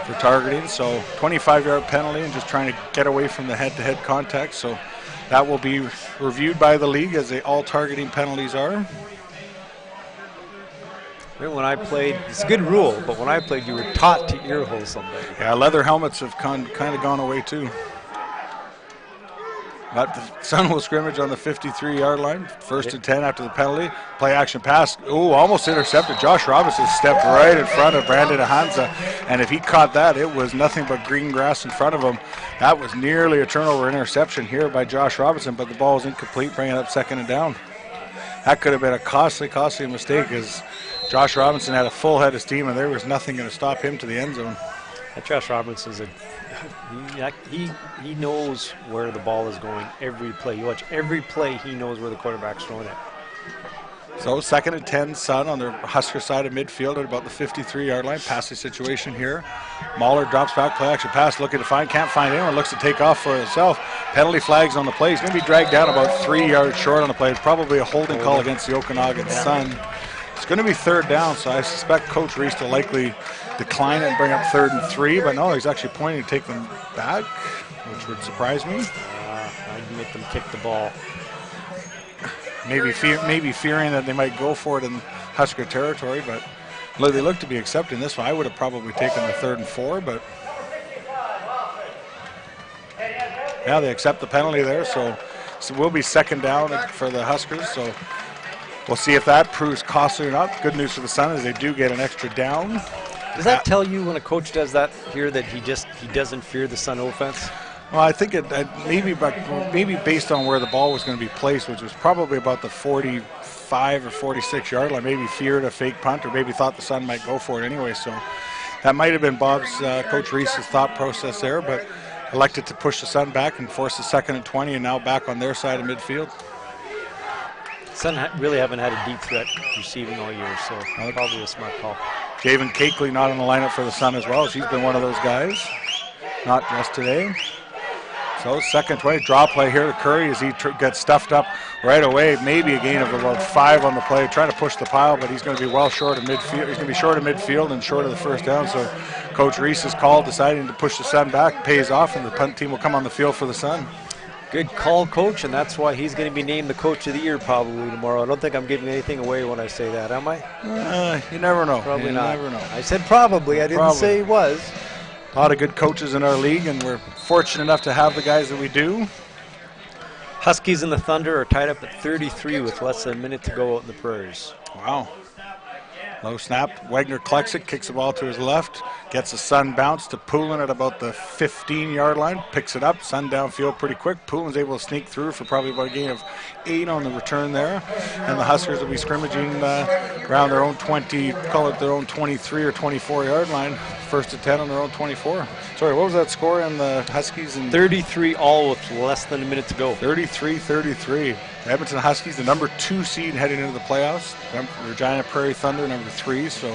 for targeting. So 25-yard penalty and just trying to get away from the head-to-head contact. So that will be reviewed by the league, as all targeting penalties are. When I played, it's a good rule, but when I played, you were taught to earhole somebody. Yeah, leather helmets have kind of gone away too. But the Sun will scrimmage on the 53-yard line. 1st and 10 after the penalty. Play action pass. Ooh, almost intercepted. Josh Robinson stepped right in front of Brandon Ahanza. And if he caught that, it was nothing but green grass in front of him. That was nearly a turnover interception here by Josh Robinson, but the ball was incomplete, bringing up 2nd and down. That could have been a costly mistake, as Josh Robinson had a full head of steam, and there was nothing going to stop him to the end zone. That Josh Robinson's he knows where the ball is going every play. You watch every play, he knows where the quarterback's throwing it. So 2nd and 10, Sun on their Husker side of midfield at about the 53-yard line. Passing situation here. Mahler drops back, play action pass, looking to find, can't find anyone, looks to take off for himself. Penalty flags on the play. He's going to be dragged down about 3 yards short on the play. It's probably a holding call against the Okanagan Sun. It's going to be 3rd down, so I suspect Coach Reese will likely decline it and bring up 3rd and 3, but no, he's actually pointing to take them back, which would surprise me. I'd make them kick the ball. Maybe fearing that they might go for it in Husker territory, but they look to be accepting this one. I would have probably taken the 3rd and 4, but Yeah, they accept the penalty there, so it will be second down for the Huskers. So we'll see if that proves costly or not. Good news for the Sun is they do get an extra down. Does that tell you when a coach does that here that he doesn't fear the Sun offense? Well, I think it maybe based on where the ball was going to be placed, which was probably about the 45 or 46 yard line, maybe feared a fake punt or maybe thought the Sun might go for it anyway. So that might have been Bob's, Coach Reese's thought process there, but elected to push the Sun back and force the 2nd and 20 and now back on their side of midfield. Sun really haven't had a deep threat receiving all year, so probably a smart call. Javen Cakeley not in the lineup for the Sun as well. She's been one of those guys. Not just today. So 2nd 20, draw play here to Curry as he gets stuffed up right away. Maybe a gain of about 5 on the play, trying to push the pile, but he's going to be well short of midfield. He's going to be short of midfield and short of the first down. So Coach Reese's call deciding to push the Sun back pays off, and the punt team will come on the field for the Sun. Good call, Coach, and that's why he's going to be named the Coach of the Year probably tomorrow. I don't think I'm giving anything away when I say that, am I? You never know. Probably not. You never know. I said probably. I didn't say he was. A lot of good coaches in our league, and we're fortunate enough to have the guys that we do. Huskies and the Thunder are tied up at 33 with less than a minute to go out in the Prairies. Wow. Low snap. Wagner collects it, kicks the ball to his left, gets the Sun bounce to Poulin at about the 15-yard line, picks it up, Sun downfield pretty quick. Poulin's able to sneak through for probably about a gain of 8 on the return there. And the Huskers will be scrimmaging around their own 20, call it their own 23 or 24-yard line. 1st and 10 on their own 24. Sorry, what was that score on the Huskies? 33 all with less than a minute to go. 33-33. Edmonton Huskies, the number 2 seed heading into the playoffs. Regina Prairie Thunder, number 3. So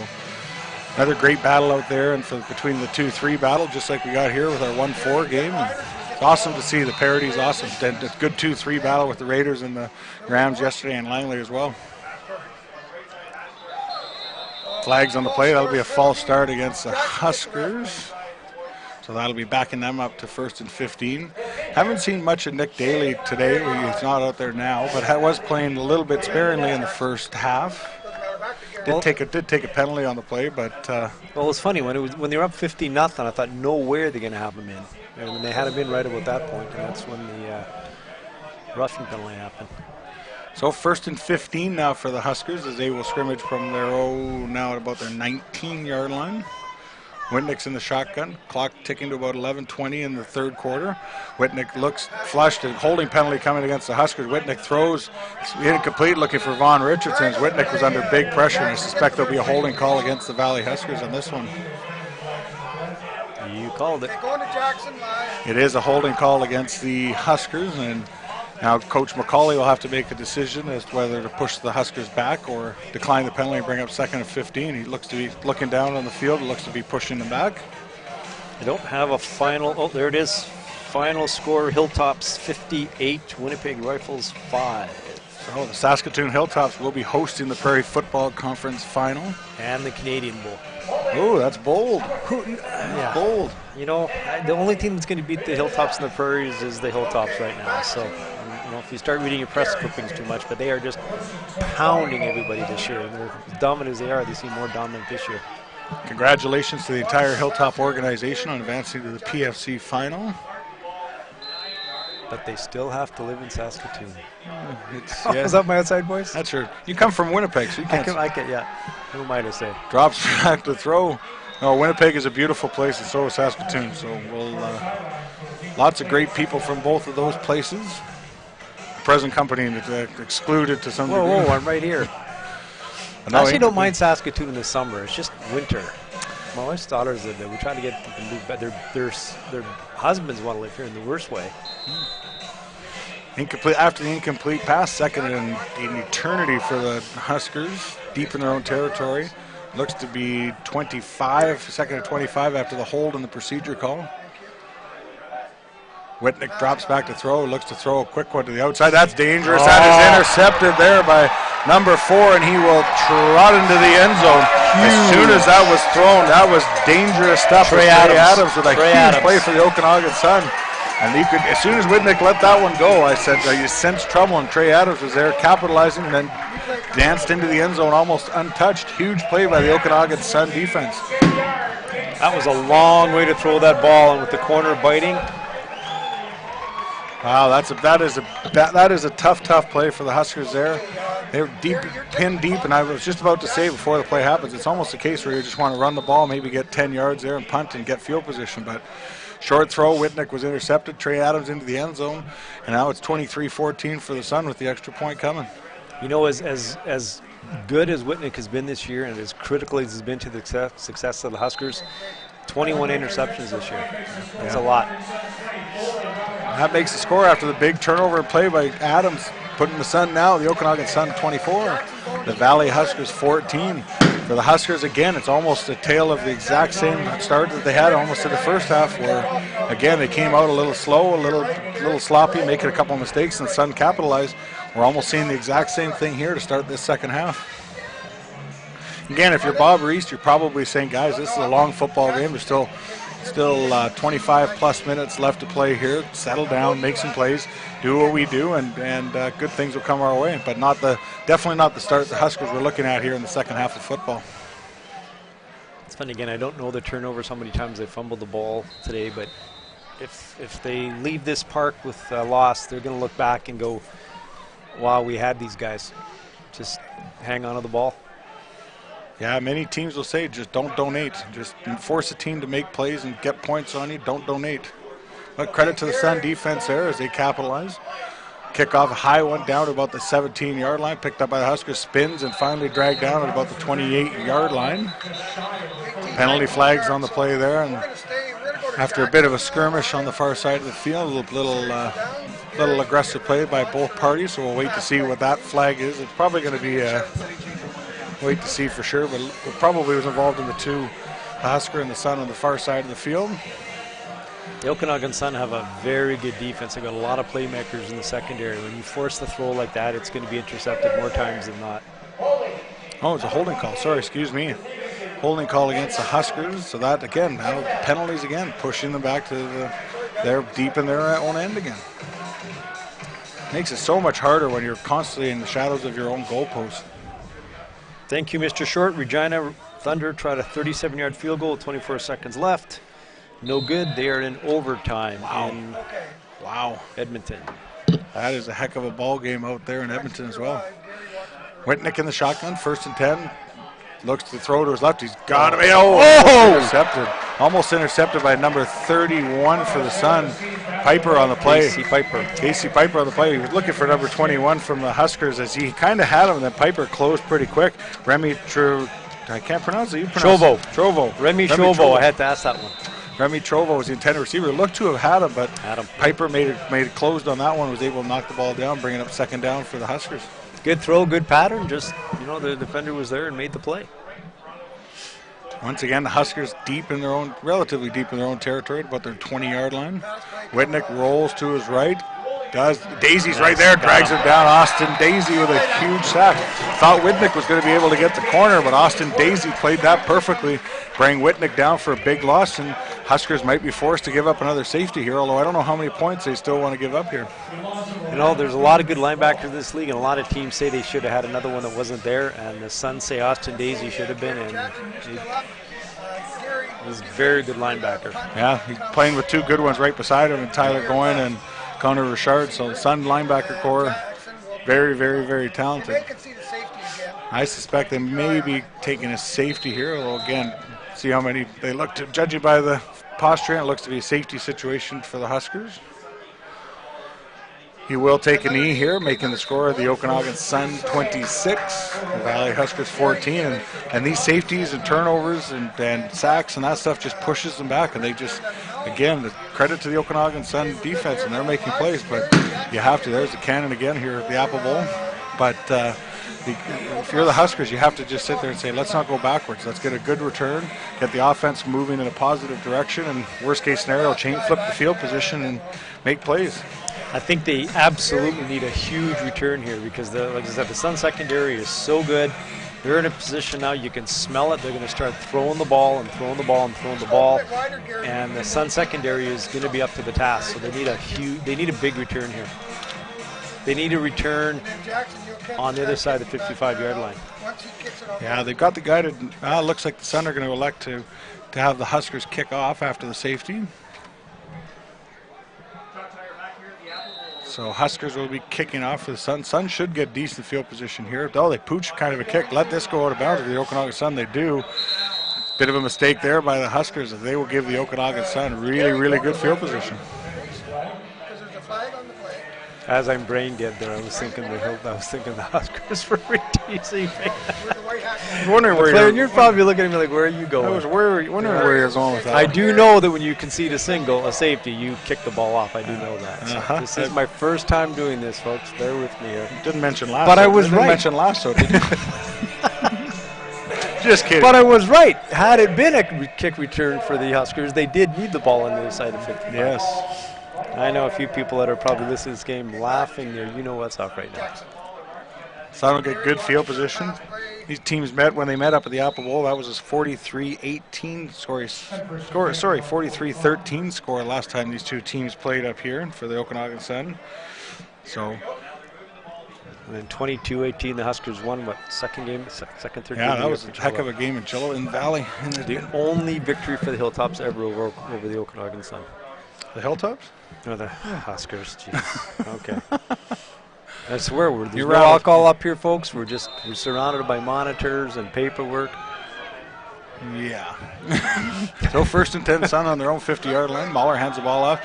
another great battle out there, and between the 2-3 battle, just like we got here with our 1-4 game. And it's awesome to see. The parity is awesome. It's a good 2-3 battle with the Raiders and the Rams yesterday, and Langley as well. Flags on the play. That'll be a false start against the Huskers. So that'll be backing them up to 1st and 15. Haven't seen much of Nick Daly today. He's not out there now, but was playing a little bit sparingly in the first half. Did take a penalty on the play, but well, it's funny when they were up 50-0. I thought, no way they're going to have him in, and they had him in right about that point, and that's when the roughing penalty happened. So 1st and 15 now for the Huskers as they will scrimmage from their now at about their 19-yard line. Whitnick's in the shotgun. Clock ticking to about 11:20 in the 3rd quarter. Whitnick looks flushed. A holding penalty coming against the Huskers. Whitnick throws. It's incomplete, looking for Vaughn Richardson. Whitnick was under big pressure, and I suspect there'll be a holding call against the Valley Huskers on this one. You called it. Going to Jackson line. It is a holding call against the Huskers, and now Coach McCauley will have to make a decision as to whether to push the Huskers back or decline the penalty and bring up 2nd and 15. He looks to be looking down on the field. It looks to be pushing them back. I don't have a final. Oh, there it is. Final score, Hilltops 58, Winnipeg Rifles 5. So the Saskatoon Hilltops will be hosting the Prairie Football Conference Final. And the Canadian Bowl. Oh, that's bold. Yeah. Bold. You know, the only team that's going to beat the Hilltops and the Prairies is the Hilltops right now. So, you know, if you start reading your press clippings too much, but they are just pounding everybody this year. And they're as dominant as they are, they seem more dominant this year. Congratulations to the entire Hilltop organization on advancing to the PFC Final. But they still have to live in Saskatoon. Yeah. Is that my outside voice? That's right. You come from Winnipeg, so you can't. I can, yeah. Who am I to say? Drops back to throw. No, Winnipeg is a beautiful place, and so is Saskatoon. So we'll lots of great people from both of those places. Present company excluded to some degree. Whoa, I'm right here. I actually don't mind Saskatoon in the summer. It's just winter. My wife's daughters live there. We try to get them to move back. Their husbands want to live here in the worst way. Incomplete after the incomplete pass, 2nd in eternity for the Huskers, deep in their own territory. Looks to be 25, 2nd and 25 after the hold and the procedure call. Whitnick drops back to throw, looks to throw a quick one to the outside. That's dangerous. That is intercepted there by number 4, and he will trot into the end zone. As soon as that was thrown, that was dangerous stuff. Trey Adams with a huge play for the Okanagan Sun. And he could, as soon as Whitnick let that one go, I said, you sense trouble, and Trey Adams was there capitalizing and then danced into the end zone almost untouched. Huge play by the Okanagan Sun defense. That was a long way to throw that ball, and with the corner biting. Wow, that is a tough play for the Huskers there. They were pinned deep, and I was just about to say before the play happens, it's almost a case where you just want to run the ball, maybe get 10 yards there and punt and get field position. But short throw, Whitnick was intercepted. Trey Adams into the end zone, and now it's 23-14 for the Sun with the extra point coming. You know, as good as Whitnick has been this year and as critical as he's been to the success of the Huskers, 21 interceptions this year. That's a lot. That makes the score after the big turnover play by Adams, putting the Sun now, the Okanagan Sun 24, the Valley Huskers 14. For the Huskers, again, it's almost a tale of the exact same start that they had almost in the first half, where, again, they came out a little slow, a little sloppy, making a couple of mistakes, and the Sun capitalized. We're almost seeing the exact same thing here to start this second half. Again, if you're Bob Reese, you're probably saying, guys, this is a long football game. There's still 25-plus minutes left to play here. Settle down, make some plays, do what we do, and good things will come our way. But definitely not the start the Huskers were looking at here in the second half of football. It's funny, again, I don't know the turnovers, how many times they fumbled the ball today, but if they leave this park with a loss, they're going to look back and go, wow, we had these guys. Just hang on to the ball. Yeah, many teams will say just don't donate. Just force a team to make plays and get points on you. Don't donate. But credit to the Sun defense there as they capitalize. Kickoff, a high one down to about the 17-yard line. Picked up by the Huskers, spins, and finally dragged down at about the 28-yard line. Penalty flags on the play there. And after a bit of a skirmish on the far side of the field, a little aggressive play by both parties. So we'll wait to see what that flag is. It's probably going to be wait to see for sure, but it probably was involved in the Husker and the Sun on the far side of the field. The Okanagan Sun have a very good defense. They've got a lot of playmakers in the secondary. When you force the throw like that, it's going to be intercepted more times than not. Oh, it's a holding call. Sorry, excuse me. Holding call against the Huskers. So that, again, now penalties again, pushing them back to they're deep in their own end again. Makes it so much harder when you're constantly in the shadows of your own goalpost. Thank you, Mr. Short. Regina Thunder tried a 37-yard field goal with 24 seconds left. No good. They are in overtime in Edmonton. That is a heck of a ball game out there in Edmonton as well. Whitnick in the shotgun, 1st and 10. Looks to throw to his left. He's got him. Oh! Intercepted. Almost intercepted by number 31 for the Sun. Piper on the play. Casey Piper on the play. He was looking for number 21 from the Huskers as he kind of had him, and then Piper closed pretty quick. I can't pronounce it. You pronounce it. Trovo. Remy Trovo. I had to ask that one. Remy Trovo was the intended receiver. Looked to have had him, but Piper made it closed on that one. Was able to knock the ball down, bringing up 2nd down for the Huskers. Good throw, good pattern. Just, the defender was there and made the play. Once again, the Huskers relatively deep in their own territory, about their 20-yard line. Whitnick rolls to his right. Daisy's right there, drags him down. Austin Daisy with a huge sack. Thought Whitnick was going to be able to get the corner, but Austin Daisy played that perfectly, bring Whitnick down for a big loss, and Huskers might be forced to give up another safety here, although I don't know how many points they still want to give up here. There's a lot of good linebackers in this league, and a lot of teams say they should have had another one that wasn't there, and the Suns say Austin Daisy should have been, and he's a very good linebacker. Yeah, he's playing with 2 good ones right beside him, and Tyler Goyen and Connor Richard. So the Sun linebacker core, very, very, very talented. I suspect they may be taking a safety here. Although again, see how many they look to. Judging by the posture, it looks to be a safety situation for the Huskers. He will take a knee here, making the score of the Okanagan Sun 26, the Valley Huskers 14. And these safeties and turnovers and sacks and that stuff just pushes them back. And they just, again, the credit to the Okanagan Sun defense, and they're making plays. But you have to. There's the cannon again here at the Apple Bowl. But if you're the Huskers, you have to just sit there and say, let's not go backwards. Let's get a good return, get the offense moving in a positive direction, and worst case scenario, flip the field position and make plays. I think they absolutely need a huge return here because, like I said, the Sun secondary is so good. They're in a position now, you can smell it. They're going to start throwing the ball and throwing the ball and throwing the ball. And the Sun secondary is going to be up to the task. So they need a big return here. They need a return on the other side of the 55-yard line. Yeah, they've got the guy to, looks like the Sun are going to elect to have the Huskers kick off after the safety. So Huskers will be kicking off for the Sun. Sun should get decent field position here. Though they pooch kind of a kick. Let this go out of bounds for the Okanagan Sun. They do. Bit of a mistake there by the Huskers. They will give the Okanagan Sun really, really good field position. Because there's a flag on the play. As I'm brain dead there, I was thinking the Huskers for teasing me. Where the white hat I was wondering where Claire, you're probably looking at me like, where are you going? I was wondering where you're going with that. I do know that when you concede a safety, you kick the ball off. I do know that. So this is my first time doing this, folks. Bear with me here. Didn't mention last. But I was didn't right. mention last, so did you? Just kidding. But I was right. Had it been a kick return for the Huskers, they did need the ball on the other side of 55. Yes. I know a few people that are probably listening to this game laughing there. You know what's up right now. Sun will get good field position. These teams met when they met up at the Apple Bowl. That was a 43-18 score. 43-13 score last time these two teams played up here for the Okanagan Sun. So. And then 22-18, the Huskers won, second, third game? Yeah, that was a heck of a game in Chilliwack Valley. The only victory for the Hilltops ever over the Okanagan Sun. The Hilltops? No, the Huskers. Jeez. Okay. I swear, there's no right. alcohol up here, folks. We're surrounded by monitors and paperwork. Yeah. So 1st and 10 Sun on their own 50-yard line. Mahler hands the ball off.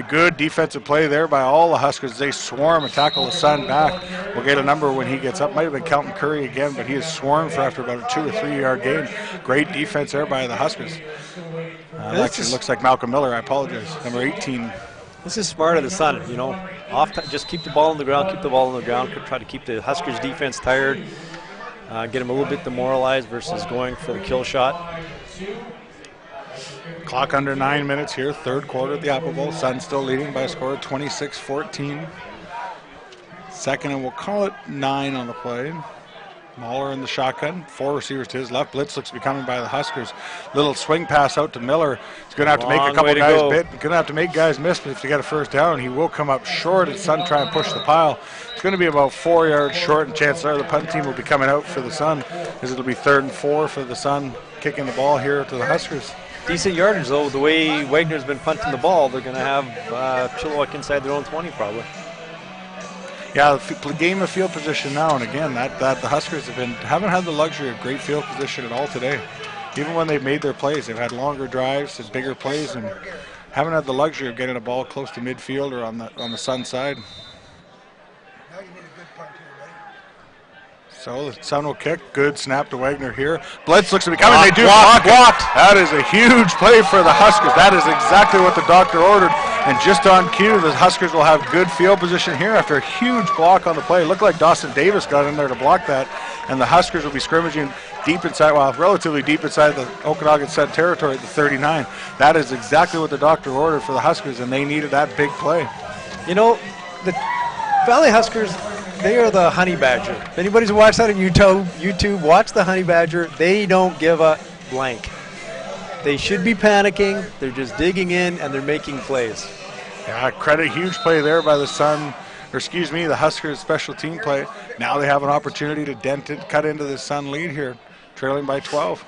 Good defensive play there by all the Huskers. They swarm and tackle the Sun back. We'll get a number when he gets up. Might have been Kelton Curry again, but he has swarmed for after about a 2 or 3 yard gain. Great defense there by the Huskers. Actually looks like Malcolm Miller. I apologize. Number 18. This is smart of the Sun, just keep the ball on the ground, try to keep the Huskers defense tired, get them a little bit demoralized versus going for the kill shot. Clock under 9 minutes here, third quarter at the Apple Bowl. Sun still leading by a score of 26-14. Second, and we'll call it 9 on the play. Mahler in the shotgun, 4 receivers to his left. Blitz looks to be coming by the Huskers. Little swing pass out to Miller. He's going to have to make a couple guys going to have to make guys miss, but if they get a first down, he will come up short as Sun try and push the pile. It's going to be about 4 yards short, and chances are the punt team will be coming out for the Sun, as it'll be 3rd and 4 for the Sun kicking the ball here to the Huskers. Decent yardage, though. The way Wagner's been punting the ball, they're going to have Chilliwack inside their own 20 probably. Yeah, the game of field position now, and again, that the Huskers haven't had the luxury of great field position at all today. Even when they've made their plays, they've had longer drives and bigger plays, and haven't had the luxury of getting a ball close to midfield or on the Sun side. Now you need a good punt here, right? So the Sun will kick. Good snap to Wagner here. Blitz looks to be coming. They do block it. That is a huge play for the Huskers. That is exactly what the doctor ordered. And just on cue, the Huskers will have good field position here after a huge block on the play. It looked like Dawson Davis got in there to block that. And the Huskers will be scrimmaging deep inside, relatively deep inside the Okanagan Sun territory at the 39. That is exactly what the doctor ordered for the Huskers, and they needed that big play. The Valley Huskers, they are the honey badger. If anybody's watched that on YouTube, watch the honey badger. They don't give a blank. They should be panicking. They're just digging in, and they're making plays. Yeah, credit, huge play there by the the Huskers special team play. Now they have an opportunity to cut into the Sun lead here, trailing by 12.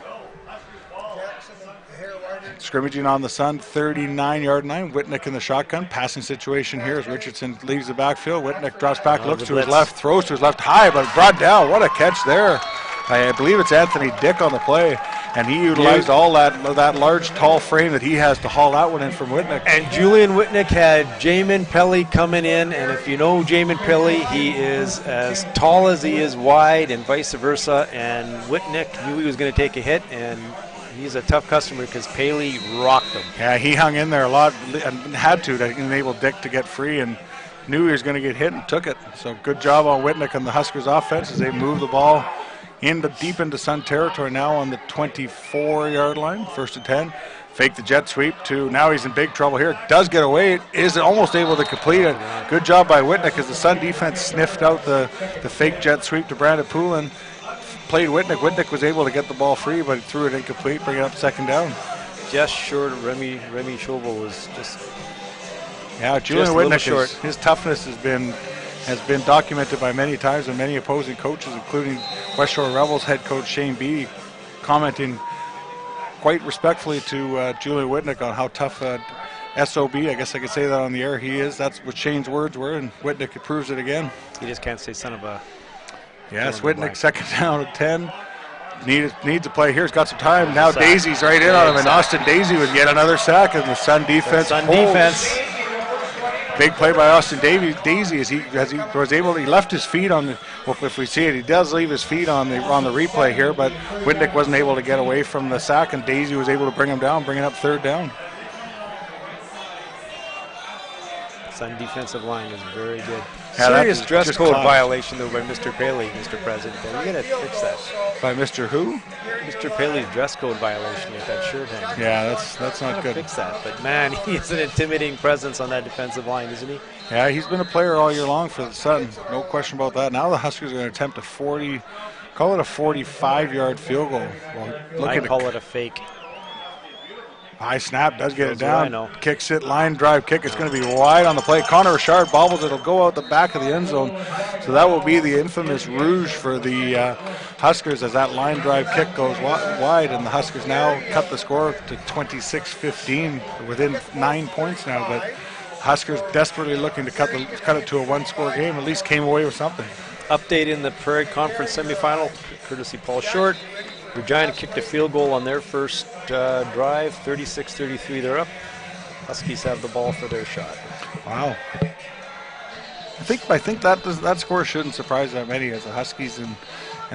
Scrimmaging on the Sun, 39-yard line. Whitnick in the shotgun. Passing situation here as Richardson leaves the backfield. Whitnick drops back, looks to his left, throws to his left high, but brought down. What a catch there. I believe it's Anthony Dick on the play, and he utilized all that large, tall frame that he has to haul that one in from Whitnick. And Julian Whitnick had Jamin Pelly coming in, and if you know Jamin Pelly, he is as tall as he is wide and vice versa, and Whitnick knew he was going to take a hit, and he's a tough customer because Paley rocked him. Yeah, he hung in there a lot and had to enable Dick to get free, and knew he was going to get hit and took it. So good job on Whitnick and the Huskers offense as they move the ball deep into Sun territory now on the 24-yard line, 1st and 10. Fake the jet sweep to, now he's in big trouble here. Does get away, is almost able to complete it. Good job by Whitnick as the Sun defense sniffed out the fake jet sweep to Brandon Poulin. Played Whitnick. Whitnick was able to get the ball free, but threw it incomplete, bringing up 2nd down. Just short of Remy Chauvel was just. Yeah, Julian Whitnick, his toughness has been documented by many times and many opposing coaches, including West Shore Rebels head coach Shane Beattie, commenting quite respectfully to Julian Whitnick on how tough SOB, I guess I could say that on the air. He is. That's what Shane's words were, and Whitnick approves it again. You just can't say son of a... Yes, Whitnick, second down at 10. Needs a play here. He's got some time. Now Daisy's right in on him, and Austin Daisy with yet another sack, and the Sun defense holds. Big play by Austin Daisy as he was able to, he left his feet on the, well, if we see it, he does leave his feet on the replay here, but Whitnick wasn't able to get away from the sack, and Daisy was able to bring him down, bringing up third down. Sun defensive line is very good. Yeah, Serious dress code violation, though, by Mr. Paley, Mr. President. You got to fix that. By Mr. who? Mr. Paley's dress code violation with that shirt hanging. Yeah, that's not good. Fix that. But, man, he's an intimidating presence on that defensive line, isn't he? Yeah, he's been a player all year long for the Sun. No question about that. Now the Huskers are going to attempt a 45-yard field goal. Well, I call it a fake. High snap, does get it down. Kicks it, line drive kick. It's going to be wide on the play. Connor Richard bobbles it. It'll go out the back of the end zone. So that will be the infamous rouge for the Huskers as that line drive kick goes wide. And the Huskers now cut the score to 26-15, within 9 points now. But Huskers desperately looking to cut it to a one-score game. At least came away with something. Update in the Prairie Conference semifinal, courtesy Paul Short. Regina kicked a field goal on their first drive, 36-33. They're up. Huskies have the ball for their shot. Wow. I think that score shouldn't surprise that many, as the Huskies and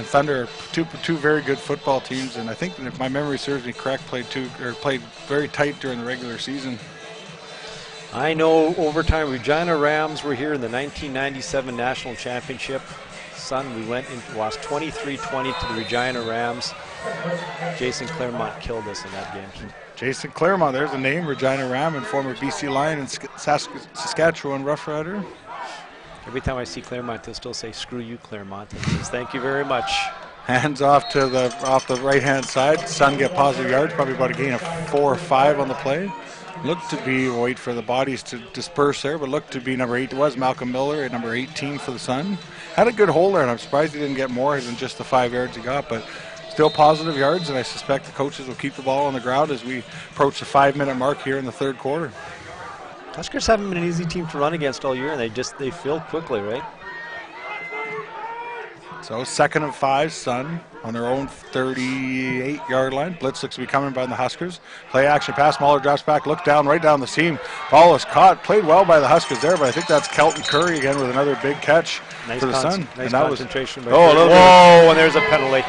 Thunder are two very good football teams, and I think, if my memory serves me correct, played very tight during the regular season. I know overtime. Regina Rams were here in the 1997 National Championship. Sun, we went and lost 23-20 to the Regina Rams. Jason Claremont killed us in that game. Jason Claremont, there's a name, Regina Ram, and former BC Lion and Saskatchewan Rough Rider. Every time I see Claremont, they'll still say, "Screw you, Claremont," and says, "Thank you very much." Hands off to the right-hand side. Sun get positive yards, probably about a gain of 4 or 5 on the play. Looked to be, wait for the bodies to disperse there, but looked to be number 8 was Malcolm Miller at number 18 for the Sun. Had a good hold there, and I'm surprised he didn't get more than just the 5 yards he got, but still positive yards, and I suspect the coaches will keep the ball on the ground as we approach the 5-minute mark here in the third quarter. Huskers haven't been an easy team to run against all year, and they fill quickly, right? So 2nd and 5, Sun on their own 38-yard line. Blitz looks to be coming by the Huskers. Play action pass. Mahler drops back, look down, right down the seam. Ball is caught. Played well by the Huskers there, but I think that's Kelton Curry again with another big catch for the Sun. Nice and concentration. And there's a penalty.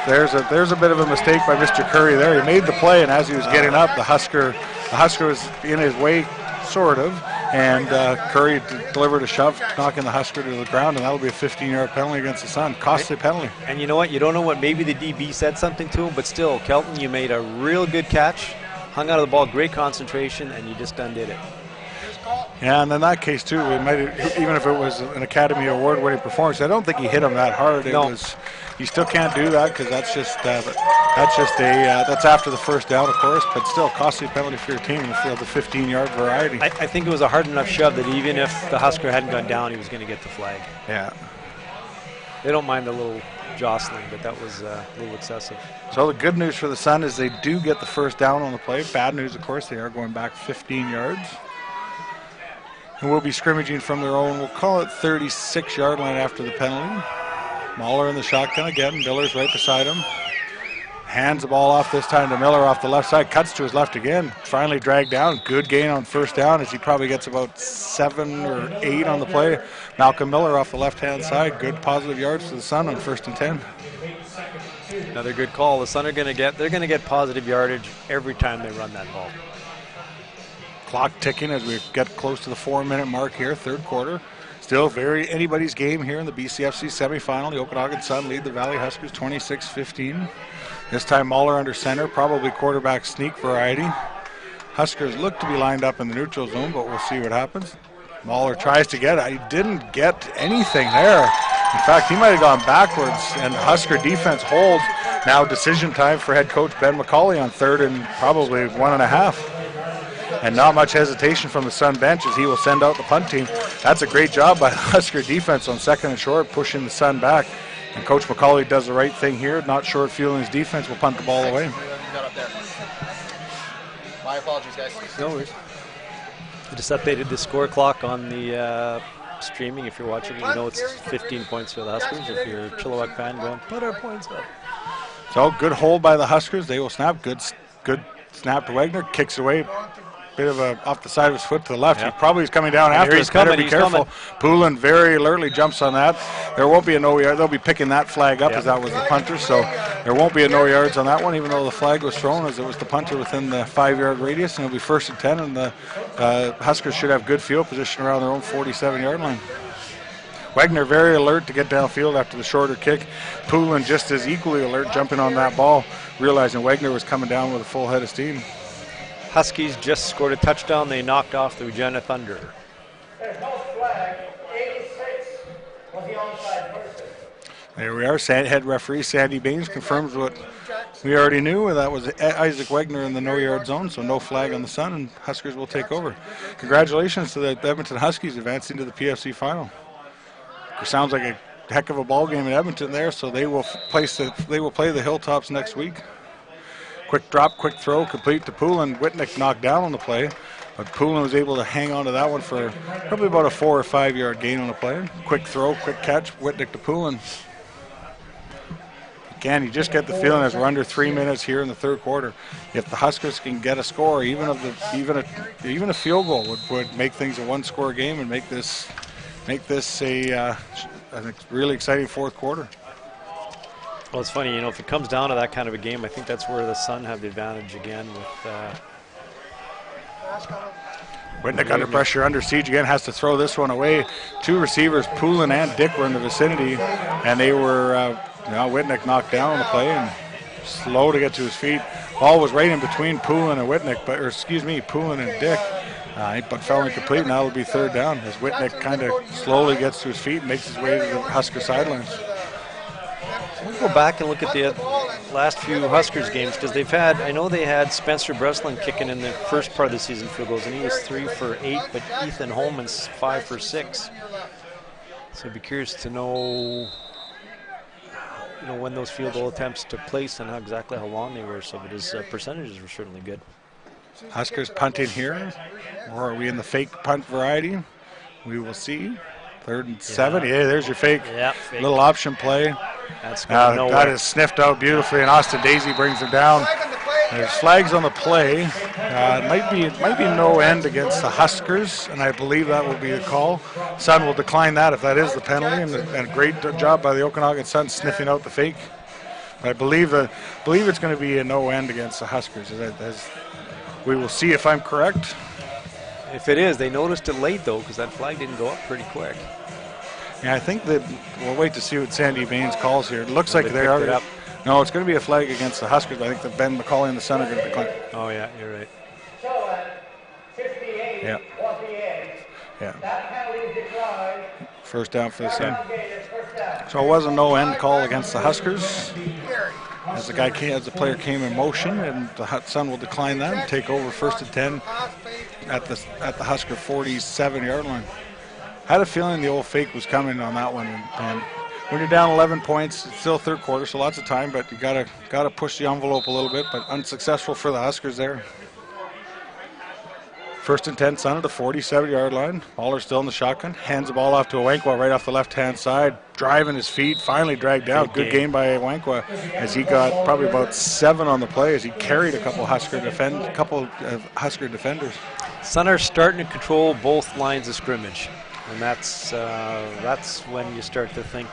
There's a bit of a mistake by Mr. Curry there. He made the play, and as he was getting up, the Husker was in his way, sort of, and Curry delivered a shove, knocking the Husker to the ground, and that'll be a 15-yard penalty against the Sun. Costly penalty. And you know what? You don't know what, maybe the DB said something to him, but still, Kelton, you made a real good catch, hung out of the ball, great concentration, and you just undid it. Yeah, and in that case, too, we might, even if it was an Academy Award-winning performance, I don't think he him that hard. You still can't do that because that's after the first down, of course, but still costly penalty for your team of the 15-yard variety. I think it was a hard enough shove that even if the Husker hadn't gone down, he was going to get the flag. Yeah. They don't mind a little jostling, but that was a little excessive. So the good news for the Sun is they do get the first down on the play. Bad news, of course, they are going back 15 yards. And we'll be scrimmaging from their own, we'll call it 36-yard line after the penalty. Mahler in the shotgun again. Miller's right beside him. Hands the ball off this time to Miller off the left side. Cuts to his left again. Finally dragged down. Good gain on first down as he probably gets about 7 or 8 on the play. Malcolm Miller off the left-hand side. Good positive yards for the Sun on 1st and 10. Another good call. The Sun they're going to get positive yardage every time they run that ball. Clock ticking as we get close to the 4-minute mark here, third quarter. Still very anybody's game here in the BCFC semifinal. The Okanagan Sun lead the Valley Huskers 26-15. This time Mahler under center, probably quarterback sneak variety. Huskers look to be lined up in the neutral zone, but we'll see what happens. Mahler tries to get it. He didn't get anything there. In fact, he might have gone backwards, and Husker defense holds. Now decision time for head coach Ben McCauley on 3rd and probably 1.5. And not much hesitation from the Sun bench as he will send out the punt team. That's a great job by the Husker defense on 2nd and short, pushing the Sun back. And Coach McCauley does the right thing here. Not short fielding his defense will punt the ball away. My apologies, guys. No worries. Just updated the score clock on the streaming. If you're watching, you know it's 15 points for the Huskers. If you're a Chilliwack fan, going put our points up. So good hold by the Huskers. They will snap. Good snap to Wagner. Kicks away. Bit of a off the side of his foot to the left. Yep. He probably is coming down And after. here he's Better coming, be he's careful. coming. Poulin very alertly jumps on that. There won't be a no yard. They'll be picking that flag up Yep. as that was the punter. So there won't be a no yards on that one, even though the flag was thrown as it was the punter within the 5-yard radius. And it'll be 1st and 10, and the Huskers should have good field position around their own 47-yard line. Wagner very alert to get downfield after the shorter kick. Poulin just as equally alert, jumping on that ball, realizing Wagner was coming down with a full head of steam. Huskies just scored a touchdown. They knocked off the Regina Thunder. There's no flag. 86 was the onside person. There we are. Head referee Sandy Baines confirms what we already knew, and that was Isaac Wagner in the no-yard zone, so no flag on the Sun, and Huskers will take over. Congratulations to the Edmonton Huskies advancing to the PFC final. It sounds like a heck of a ball game in Edmonton there, so they will play the Hilltops next week. Quick drop, quick throw, complete to Poulin. Whitnick knocked down on the play, but Poulin was able to hang on to that one for probably about a 4 or 5 yard gain on the play. Quick throw, quick catch, Whitnick to Poulin. Again, you just get the feeling as we're under 3 minutes here in the third quarter. If the Huskers can get a score, even a field goal would make things a one-score game and make this a really exciting fourth quarter. Well, it's funny, if it comes down to that kind of a game, I think that's where the Sun have the advantage again with Whitnick under pressure, under siege again, has to throw this one away. 2 receivers, Poulin and Dick, were in the vicinity, and they were, Whitnick knocked down on the play and slow to get to his feet. Ball was right in between Poulin and Whitnick, Poulin and Dick, but fell incomplete. Now it'll be 3rd down as Whitnick kind of slowly gets to his feet and makes his way to the Husker sidelines. We'll go back and look at the last few Huskers games because I know they had Spencer Breslin kicking in the first part of the season field goals, and he was 3 for 8, but Ethan Holman's 5 for 6. So I'd be curious to know, when those field goal attempts took place and exactly how long they were. So, but his percentages were certainly good. Huskers punting here, or are we in the fake punt variety? We will see. 3rd and 7. Yeah, there's your fake. Yeah, fake. Little option play. That's going nowhere. That is sniffed out beautifully, and Austin Daisy brings him down. There's flags on the play. It might be no end against the Huskers, and I believe that will be the call. Sun will decline that if that is the penalty, and a great job by the Okanagan Sun sniffing out the fake. But I believe it's going to be a no end against the Huskers. We will see if I'm correct. If it is, they noticed it late, though, because that flag didn't go up pretty quick. Yeah, I think that we'll wait to see what Sandy Baines calls here. It looks like they are. It up. No, it's going to be a flag against the Huskers. I think that Ben McCauley and the Sun are going to decline. Oh, yeah, you're right. So 58 Yeah. was the end. Yeah. That penalty declined. 1st down for the Sun. First down. So it was a no-end call against the Huskers. As the player came in motion, and the Sun will decline that and take over 1st and 10 at the Husker 47-yard line. Had a feeling the old fake was coming on that one, and when you're down 11 points, it's still third quarter, so lots of time, but you gotta push the envelope a little bit, but unsuccessful for the Huskers there. 1st and 10, Sun at the 47-yard line. Baller still in the shotgun. Hands the ball off to Wankwa right off the left-hand side. Driving his feet, finally dragged down. Good game by Wankwa as he got probably about 7 on the play as he carried a couple Husker defenders. Sun are starting to control both lines of scrimmage, and that's when you start to think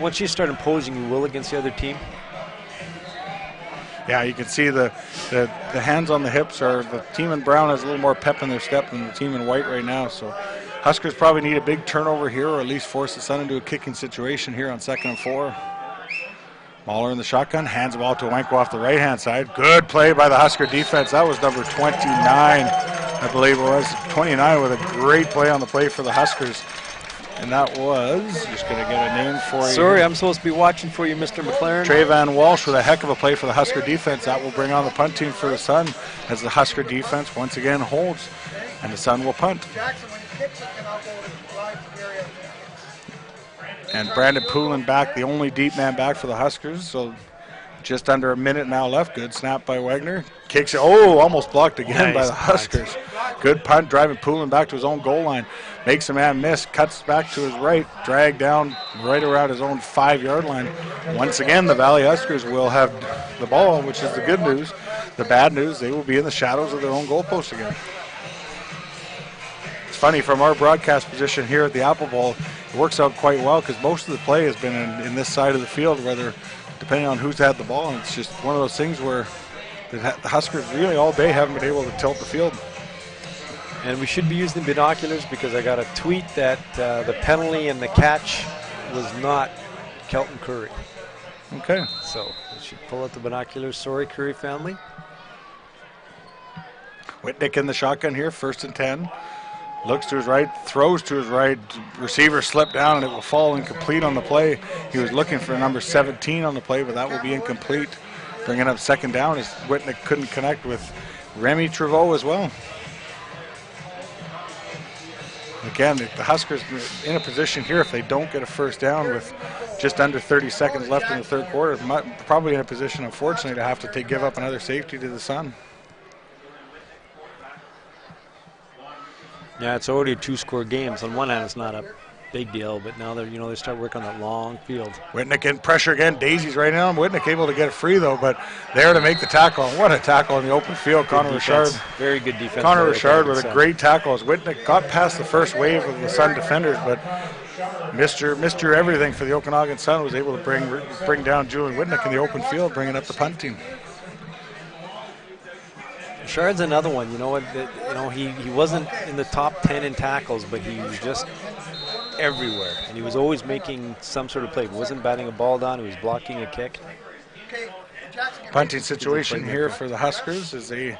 once you start imposing your will against the other team. Yeah, you can see the hands on the hips are the team in brown has a little more pep in their step than the team in white right now. So Huskers probably need a big turnover here, or at least force the Sun into a kicking situation here on 2nd and 4. Mahler in the shotgun, hands the ball to Wanko off the right-hand side. Good play by the Husker defense. That was number 29, I believe it was. 29 with a great play on the play for the Huskers. And that was, just going to get a name for you. Sorry, I'm supposed to be watching for you, Mr. McLaren. Trayvon Walsh with a heck of a play for the Husker defense. That will bring on the punt team for the Sun as the Husker defense once again holds. And the Sun will punt. And Brandon Poulin back, the only deep man back for the Huskers. So Just under a minute now left. Good snap by Wagner. Kicks it. Oh, almost blocked again by Nice the Huskers. Good punt, driving Poulin back to his own goal line. Makes a man miss. Cuts back to his right. Dragged down right around his own 5-yard line. Once again, the Valley Huskers will have the ball, which is the good news. The bad news, they will be in the shadows of their own goalpost again. It's funny, from our broadcast position here at the Apple Bowl, it works out quite well because most of the play has been in this side of the field, whether depending on who's had the ball, and it's just one of those things where the Huskers really all day haven't been able to tilt the field. And we should be using the binoculars because I got a tweet that the penalty and the catch was not Kelton Curry. Okay. So we should pull out the binoculars. Sorry, Curry family. Whitnick in the shotgun here, 1st and 10. Looks to his right, throws to his right. Receiver slipped down and it will fall incomplete on the play. He was looking for number 17 on the play, but that will be incomplete. Bringing up 2nd down as Whitnick couldn't connect with Remy Treveau as well. Again, the Huskers in a position here, if they don't get a 1st down with just under 30 seconds left in the 3rd quarter, probably in a position, unfortunately, to have to give up another safety to the Sun. Yeah, it's already a 2-score game. So on one hand, it's not a big deal, but now they're they start working on that long field. Whitnick in pressure again. Daisy's right now. Whitnick able to get it free though, but there to make the tackle. What a tackle in the open field, Connor Richard. Very good defense. Connor Richard with a great tackle as Whitnick got past the first wave of the Sun defenders, but Mr. Everything for the Okanagan Sun was able to bring down Julian Whitnick in the open field, bringing up the punt team. Richard's another one. He wasn't in the top 10 in tackles, but he was just everywhere, and he was always making some sort of play. He wasn't batting a ball down. He was blocking a kick. Punting situation here for the Huskers as they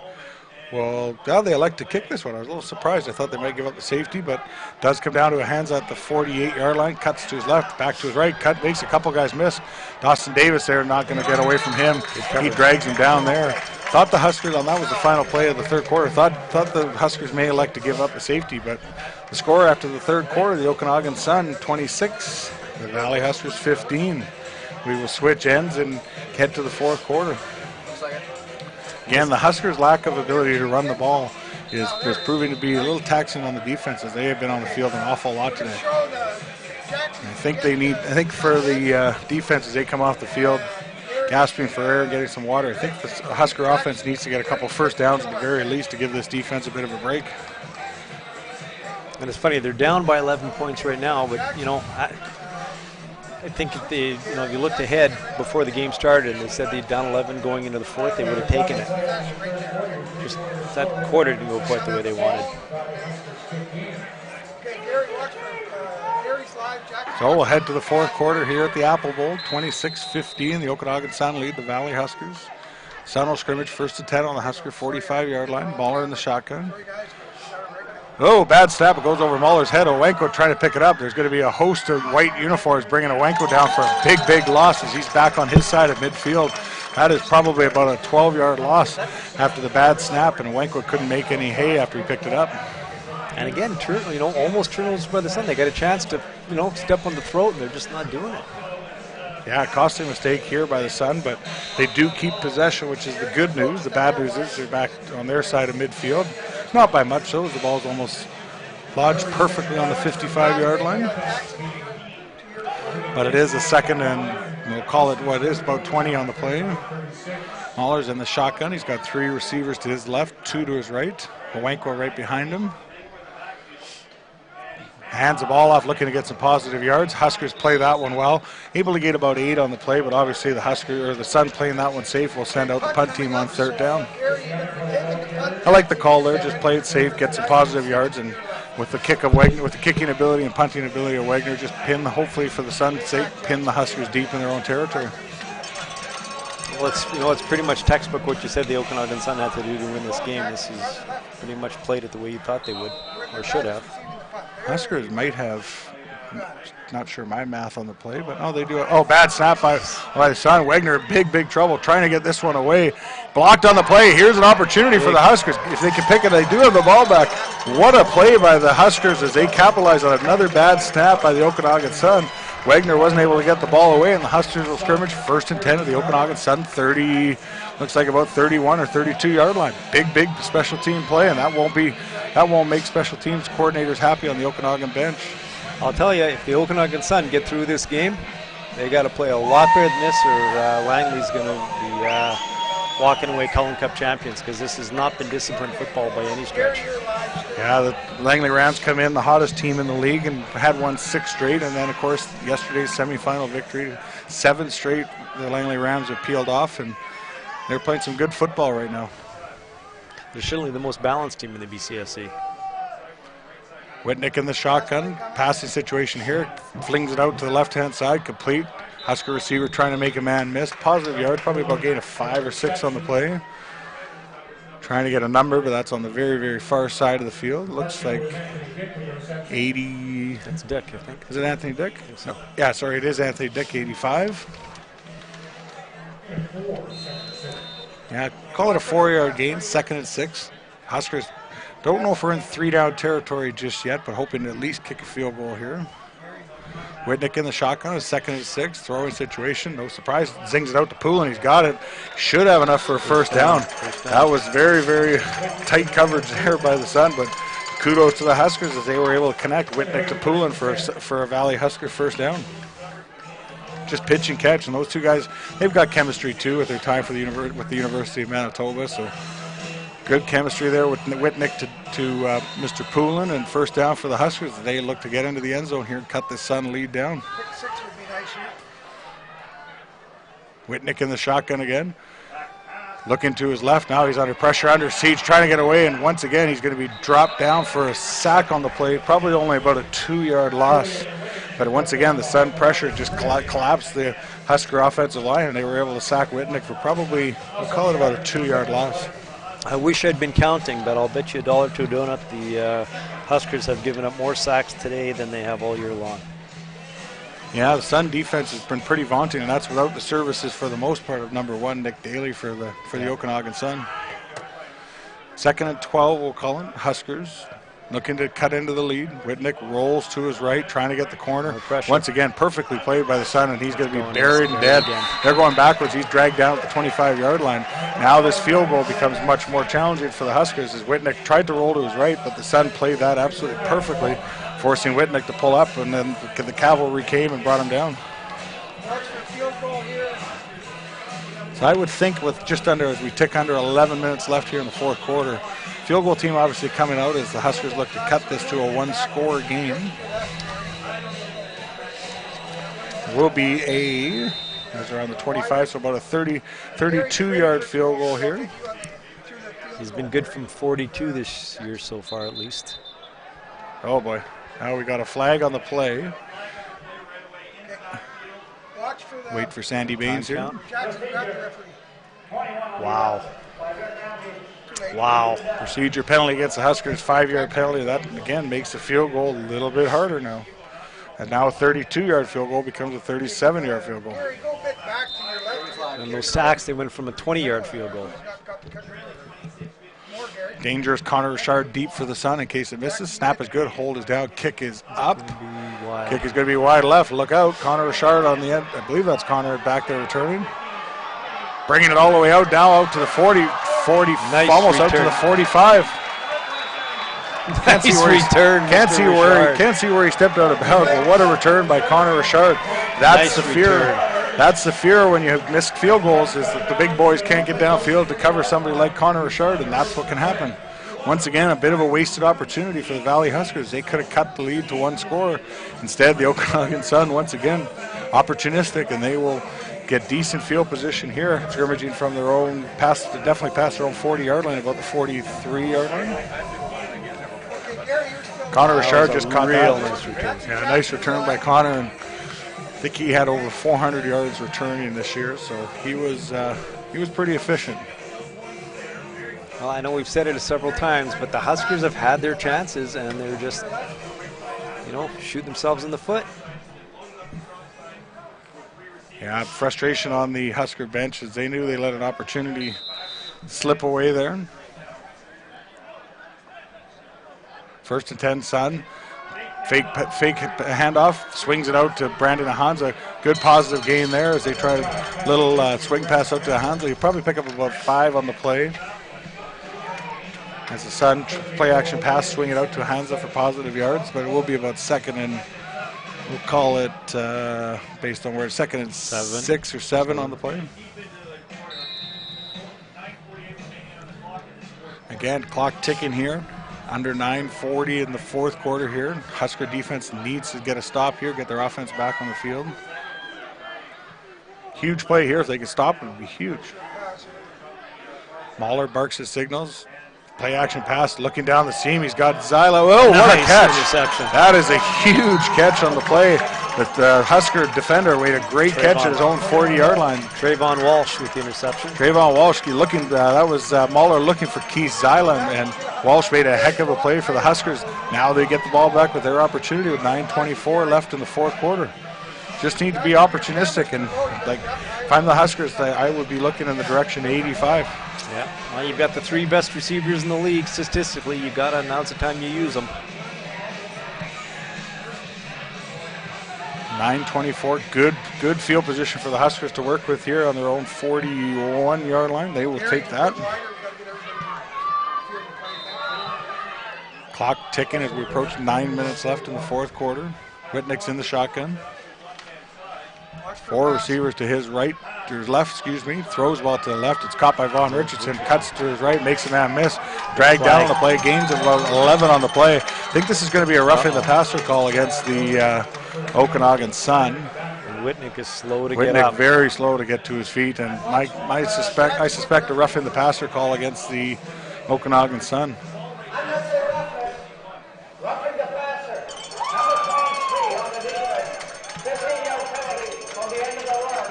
elect to kick this one. I was a little surprised. I thought they might give up the safety, but does come down to a hands at the 48-yard line. Cuts to his left, back to his right. Makes a couple guys miss. Dawson Davis there, not going to get away from him. He drags him down there. Thought the Huskers, that was the final play of the 3rd quarter, thought the Huskers may elect to give up the safety, but the score after the 3rd quarter, the Okanagan Sun 26, the Valley Huskers 15. We will switch ends and head to the 4th quarter. Again, the Huskers' lack of ability to run the ball is proving to be a little taxing on the defense as they have been on the field an awful lot today. I think for the defense as they come off the field, gasping for air and getting some water, I think the Husker offense needs to get a couple 1st downs at the very least to give this defense a bit of a break. And it's funny, they're down by 11 points right now, but I think if you looked ahead before the game started and they said they'd down 11 going into the 4th, they would have taken it. Just that quarter didn't go quite the way they wanted. So we'll head to the 4th quarter here at the Apple Bowl. 26-15, the Okanagan Sun lead the Valley Huskers. Sun will scrimmage 1st and 10 on the Husker 45-yard line. Baller in the shotgun. Oh, bad snap. It goes over Mahler's head. Owenko trying to pick it up. There's going to be a host of white uniforms bringing Owenko down for a big, big loss as he's back on his side of midfield. That is probably about a 12-yard loss after the bad snap, and Owenko couldn't make any hay after he picked it up. And again, almost turnovers by the Sun. They got a chance to, step on the throat, and they're just not doing it. Yeah, costly mistake here by the Sun, but they do keep possession, which is the good news. The bad news is they're back on their side of midfield. Not by much, though, as the ball's almost lodged perfectly on the 55-yard line. But it is a 2nd and we'll call it what it is, about 20 on the play. Mahler's in the shotgun. He's got 3 receivers to his left, 2 to his right. Owenko right behind him. Hands the ball off, looking to get some positive yards. Huskers play that one well. Able to get about 8 on the play, but obviously the Sun playing that one safe will send out the punt team on 3rd down. I like the call there. Just play it safe, get some positive yards, and with the kick of Wagner, with the kicking ability and punting ability of Wagner, just hopefully for the Sun's sake, pin the Huskers deep in their own territory. Well, it's pretty much textbook what you said the Okanagan Sun had to do to win this game. This is pretty much played it the way you thought they would, or should have. Huskers might have, not sure my math on the play, but they do it. Oh, bad snap by the Sun. Wagner, big trouble trying to get this one away. Blocked on the play. Here's an opportunity for the Huskers. If they can pick it, they do have the ball back. What a play by the Huskers as they capitalize on another bad snap by the Okanagan Sun. Wagner wasn't able to get the ball away, and the Huskers will scrimmage 1st and 10 at the Okanagan Sun 30, looks like about 31 or 32 yard line. Big special team play, and that won't make special teams coordinators happy on the Okanagan bench. I'll tell you, if the Okanagan Sun get through this game, they got to play a lot better than this, or Langley's going to be walking away Cullen Cup champions, because this has not been disciplined football by any stretch. Yeah, the Langley Rams come in, the hottest team in the league, and had won 6 straight, and then, of course, yesterday's semifinal victory, 7 straight, the Langley Rams are peeled off, and they're playing some good football right now. They're surely the most balanced team in the BCFC. Whitnick in the shotgun, passing situation here, flings it out to the left-hand side, complete. Husker receiver trying to make a man miss. Positive yard, probably about gain of 5 or 6 on the play. Trying to get a number, but that's on the very far side of the field. Looks like 80. That's Dick, I think. Is it Anthony Dick? I think so. No. Yeah, sorry, it is Anthony Dick, 85. Yeah, call it a 4-yard gain, 2nd and 6. Huskers don't know if we're in 3-down territory just yet, but hoping to at least kick a field goal here. Whitnick in the shotgun, 2nd and 6, throwing situation, no surprise, zings it out to Poulin, he's got it. Should have enough for a first down. That was very tight coverage there by the Sun, but kudos to the Huskers as they were able to connect Whitnick to Poulin for a Valley Husker first down. Just pitch and catch, and those two guys, they've got chemistry too with their time for with the University of Manitoba, so good chemistry there with Whitnick to Mr. Poulin, and first down for the Huskers. They look to get into the end zone here and cut the Sun lead down. Pick 6 would be nice here. Whitnick in the shotgun again. Looking to his left now, he's under pressure, under siege, trying to get away, and once again he's going to be dropped down for a sack on the play, probably only about a 2-yard loss. But once again, the Sun pressure just collapsed the Husker offensive line, and they were able to sack Whitnick for probably, we'll call it about a 2-yard loss. I wish I'd been counting, but I'll bet you $1 to a donut the Huskers have given up more sacks today than they have all year long. Yeah, the Sun defense has been pretty vaunting, and that's without the services for the most part of number 1, Nick Daly, for the Okanagan Sun. 2nd and 12, we'll call it. Huskers looking to cut into the lead. Whitnick rolls to his right, trying to get the corner. Once again, perfectly played by the Sun, and he's going to be buried and dead. They're going backwards. He's dragged down at the 25-yard line. Now this field goal becomes much more challenging for the Huskers as Whitnick tried to roll to his right, but the Sun played that absolutely perfectly, forcing Whitnick to pull up, and then the cavalry came and brought him down. So I would think with just under, as we tick under 11 minutes left here in the 4th quarter, field goal team obviously coming out as the Huskers look to cut this to a 1-score game. Will be that's around the 25, so about a 32-yard field goal here. He's been good from 42 this year so far, at least. Oh boy, now we got a flag on the play. Wait for Sandy Baines here. Wow. Wow. Procedure penalty against the Huskers, 5-yard penalty. That, again, makes the field goal a little bit harder now. And now a 32-yard field goal becomes a 37-yard field goal. And those sacks, they went from a 20-yard field goal. Dangerous Connor Richard deep for the Sun in case it misses. Snap is good, hold is down, kick is up. Kick is going to be wide left. Look out, Connor Richard on the end. I believe that's Connor back there returning. Bringing it all the way out, now out to the 40, nice almost return. Out to the 45. Can't see where he stepped out of bounds. But what a return by Connor Richard. That's nice the fear. That's the fear when you have missed field goals, is that the big boys can't get downfield to cover somebody like Connor Richard, and that's what can happen. Once again, a bit of a wasted opportunity for the Valley Huskers. They could have cut the lead to 1 score. Instead, the Okanagan Sun, once again, opportunistic, and they will get decent field position here, scrimmaging from their own, definitely past their own 40-yard line, about the 43-yard line. Connor Richard just caught that. Nice return. Yeah, nice return by Connor, and I think he had over 400 yards returning this year, so he was pretty efficient. Well, I know we've said it several times, but the Huskers have had their chances, and they're just, shoot themselves in the foot. Yeah, frustration on the Husker bench as they knew they let an opportunity slip away there. 1st and 10, Sun. Fake handoff, swings it out to Brandon Ahanza. Good positive gain there as they try a little swing pass out to Ahanza. He'll probably pick up about 5 on the play. As the Sun play action pass, swing it out to Ahanza for positive yards, but it will be about second and, we'll call it, based on where, second and 6 or 7 on the play. Again, clock ticking here. Under 9:40 in the fourth quarter here. Husker defense needs to get a stop here, get their offense back on the field. Huge play here. If they can stop it, would be huge. Mahler barks his signals. Play action pass, looking down the seam. He's got Zyla. Oh, what a catch. Interception. That is a huge catch on the play. But the Husker defender made a great catch at his own 40-yard line. Trayvon Walsh with the interception. Trayvon Walsh looking, that was Mahler looking for Keith Zyla, and Walsh made a heck of a play for the Huskers. Now they get the ball back with their opportunity with 9:24 left in the fourth quarter. Just need to be opportunistic, and like if I'm the Huskers, I would be looking in the direction of 85. Yeah, well, you've got the 3 best receivers in the league statistically. You got to announce the time you use them. 9:24, good field position for the Huskers to work with here on their own 41-yard line. They will take that. Clock ticking as we approach 9 minutes left in the fourth quarter. Whitnick's in the shotgun. 4 receivers to his right, to his left, throws ball to the left. It's caught by Vaughn Richardson, cuts to his right, makes a man miss. Dragged down on the play, gains of about 11 on the play. I think this is going to be a roughing the passer call against the Okanagan Sun. And Whitnick is slow to Whitnick get up. very slow to get to his feet, and I suspect a roughing the passer call against the Okanagan Sun. Roughing the passer. Number 23 on the defense. 15-yard penalty on the end of the run.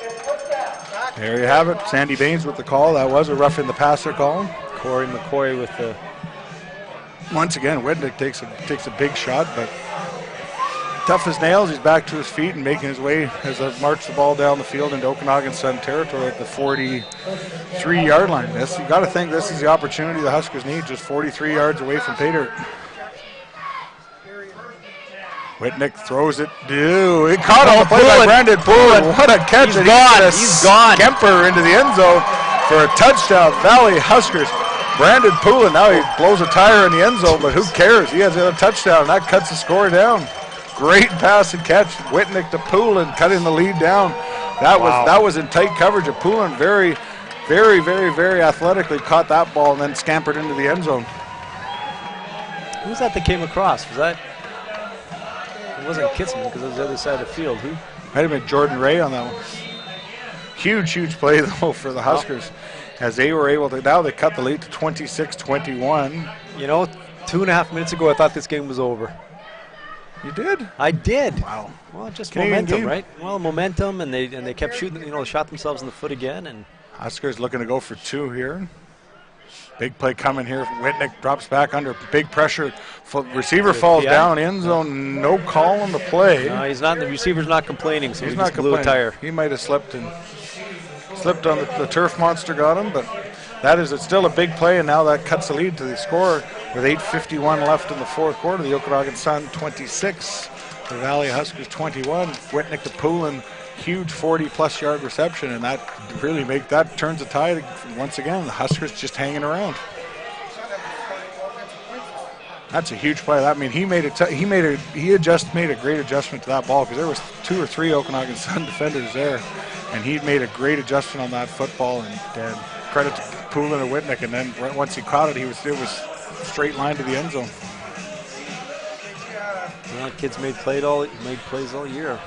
It's put down. There you have it. Sandy Baines with the call. That was a roughing the passer call. Corey McCoy with the... Once again, Whitnick takes a big shot, but tough as nails. He's back to his feet and making his way as I march the ball down the field into Okanagan Sun territory at the 43-yard line. You got to think this is the opportunity the Huskers need, just 43 yards away from pay dirt. Whitnick throws it. It caught on the play by Brandon Poulin. What a catch. He's gone. Kemper into the end zone for a touchdown. Valley Huskers. Brandon Poulin, now he blows a tire in the end zone, but who cares? He has a touchdown. That cuts the score down. Great pass and catch. Whitnick to Poulin, cutting the lead down. That was in tight coverage of Poulin. Very, very, very, very athletically caught that ball and then scampered into the end zone. Who was that came across? Was that... It wasn't Kitzman because it was the other side of the field. Who? Might have been Jordan Ray on that one. Huge play, though, for the Huskers. As they were able to, now they cut the lead to 26-21. You know, 2.5 minutes ago, I thought this game was over. You did? I did. Wow. Well, just Canadian momentum, game. right? Well, momentum, and they kept shooting. Shot themselves in the foot again, and Huskers looking to go for 2 here. Big play coming here. Whitnick drops back under big pressure. Receiver falls down. End zone. No call on the play. No, he's not. The receiver's not complaining, so He's he not just blew a tire. He might have slipped on the turf monster got him, but it's still a big play, and now that cuts the lead to the score with 8:51 left in the fourth quarter. The Okanagan Sun 26, the Valley Huskers 21. Whitnick to Poulin, huge 40-plus yard reception, and that really turns the tide once again. The Huskers just hanging around. That's a huge play. That he had just made a great adjustment to that ball because there was 2 or 3 Okanagan Sun defenders there, and he made a great adjustment on that football. And credit to Poulin and Whitnick. And then once he caught it, it was straight line to the end zone. Well, kids made plays all year.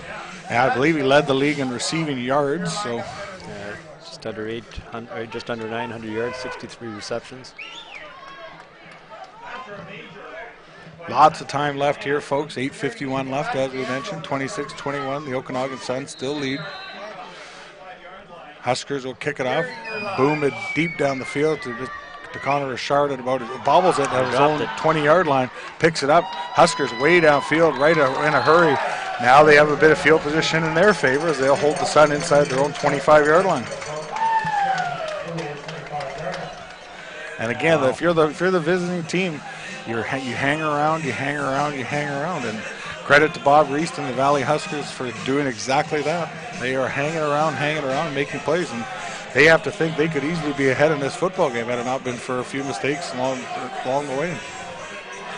Yeah, I believe he led the league in receiving yards. So just under 900 yards, 63 receptions. Lots of time left here, folks. 8:51 left, as we mentioned. 26-21. The Okanagan Sun still lead. Huskers will kick it off. Boom it deep down the field to Connor Richard at bobbles it at his own 20-yard line. Picks it up. Huskers way downfield, right in a hurry. Now they have a bit of field position in their favor as they'll hold the Sun inside their own 25-yard line. And again, if you're the visiting team, you hang around, you hang around, you hang around. And credit to Bob Reist and the Valley Huskers for doing exactly that. They are hanging around, making plays. And they have to think they could easily be ahead in this football game had it not been for a few mistakes along the way.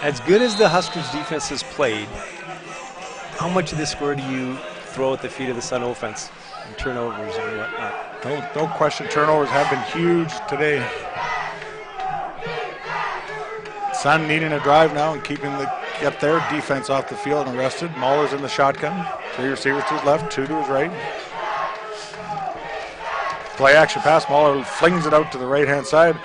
As good as the Huskers defense has played, how much of this score do you throw at the feet of the Sun offense and turnovers and whatnot? No question, turnovers have been huge today. Sun needing a drive now and get their defense off the field and rested. Mahler's in the shotgun. 3 receivers to his left, 2 to his right. Play action pass. Mahler flings it out to the right-hand side.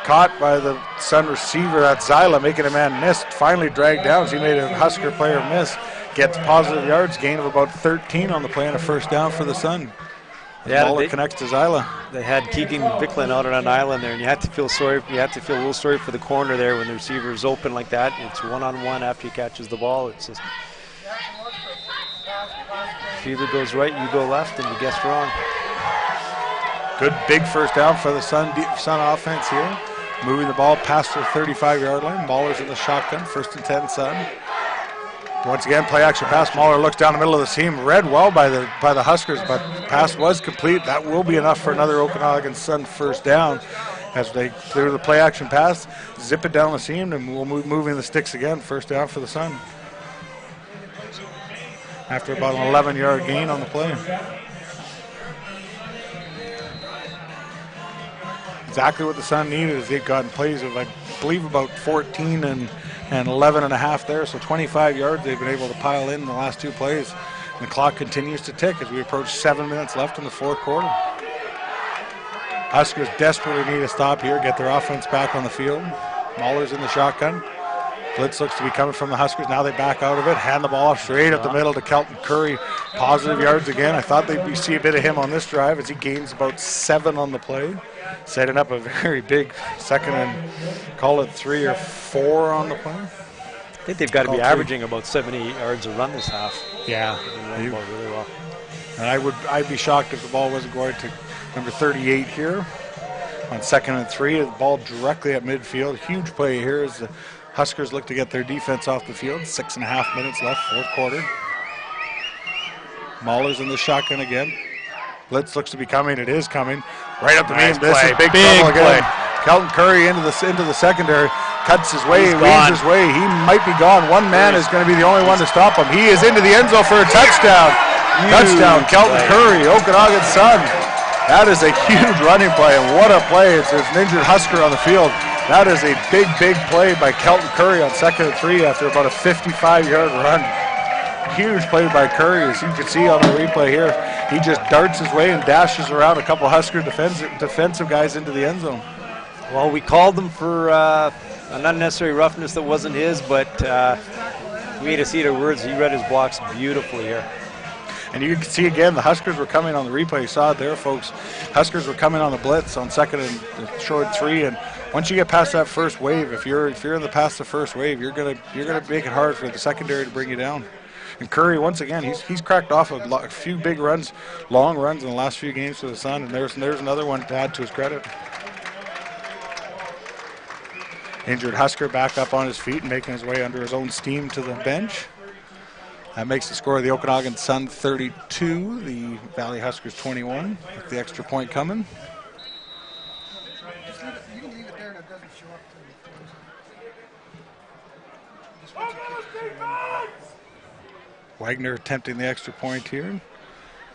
Caught by the Sun receiver, that's Zyla, making a man miss. Finally dragged down as he made a Husker player miss. Gets positive yards, gain of about 13 on the play and a first down for the Sun. Yeah, Mahler connects to Zyla. They had Keegan Vicklin out on an island there, and you have to feel a little sorry for the corner there when the receiver is open like that. It's one-on-one after he catches the ball. It's just, if either goes right, you go left, and you guess wrong. Good big first down for the Sun offense here. Moving the ball past the 35-yard line. Mahler's in the shotgun, 1st and 10 Sun. Once again, play action pass. Mahler looks down the middle of the seam. Read well by the Huskers, but pass was complete. That will be enough for another Okanagan Sun first down as they clear the play action pass, zip it down the seam, and we'll moving the sticks again. First down for the Sun. After about an 11-yard gain on the play. Exactly what the Sun needed is they've gotten plays of, I believe, about 14 and 11 and a half there, so 25 yards they've been able to pile in the last 2 plays. And the clock continues to tick as we approach 7 minutes left in the 4th quarter. Huskers desperately need a stop here, get their offense back on the field. Mahler's in the shotgun. Blitz looks to be coming from the Huskers. Now they back out of it, hand the ball off straight up the middle to Kelton Curry. Positive yards again. I thought they'd see a bit of him on this drive as he gains about 7 on the play. Setting up a very big 2nd and call it 3 or 4 on the play. I think they've got to be averaging about 70 yards a run this half. Yeah. They run the ball really well. And I'd be shocked if the ball wasn't going to number 38 here on 2nd and 3. The ball directly at midfield. Huge play here as the Huskers look to get their defense off the field. 6.5 minutes left, 4th quarter. Mahler's in the shotgun again. Blitz looks to be coming. It is coming. Right up the main. This is big trouble again. Kelton Curry into the secondary. Cuts his way, weaves his way. He might be gone. One man is going to be the only one to stop him. He is into the end zone for a touchdown. Touchdown, Kelton Curry, Okanagan Sun. That is a huge running play, and what a play. There's an injured Husker on the field. That is a big, big play by Kelton Curry on 2nd and 3 after about a 55-yard run. Huge play by Curry, as you can see on the replay here. He just darts his way and dashes around a couple Husker defensive guys into the end zone. Well, we called them for an unnecessary roughness that wasn't his, but we had to see the words. He read his blocks beautifully here. And you can see again, the Huskers were coming on the replay. You saw it there, folks. Huskers were coming on the blitz on 2nd and short 3, and once you get past that first wave, if you're in the past the first wave, you're gonna make it hard for the secondary to bring you down. And Curry, once again, he's cracked off a few big runs, long runs in the last few games for the Sun, and there's another one to add to his credit. Injured Husker back up on his feet and making his way under his own steam to the bench. That makes the score of the Okanagan Sun 32, the Valley Huskers 21, with the extra point coming. You can leave it there and it doesn't show up to the Wagner attempting the extra point here.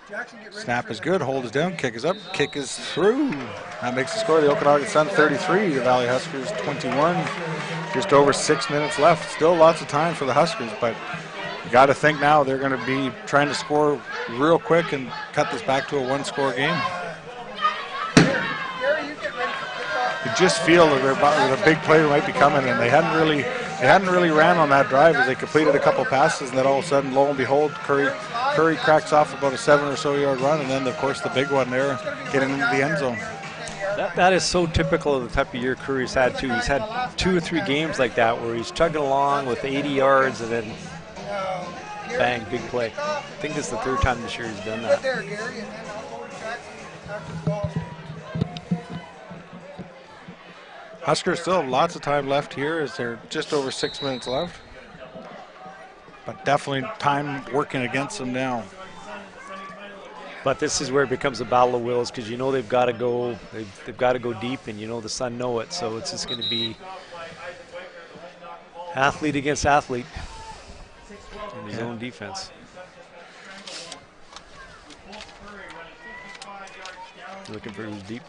Jackson, get ready. Snap is good, hold is down, kick is up, kick is through. That makes the score of the Okanagan Sun 33, the Valley Huskers 21. Just over 6 minutes left. Still lots of time for the Huskers, but you got to think now they're going to be trying to score real quick and cut this back to a 1-score game. You just feel that a big play might be coming, and they hadn't really ran on that drive as they completed a couple passes, and then all of a sudden, lo and behold, Curry cracks off about a 7 or so yard run, and then of course the big one there, getting into the end zone. That is so typical of the type of year Curry's had too. He's had 2 or 3 games like that where he's chugging along with 80 yards and then bang, big play. I think this is the 3rd time this year he's done that. Huskers still have lots of time left here as they're just over 6 minutes left. But definitely time working against them now. But this is where it becomes a battle of wills because they've got to go. They've got to go deep, and the Sun know it. So it's just going to be athlete against athlete in his own defense. Looking for who's deep.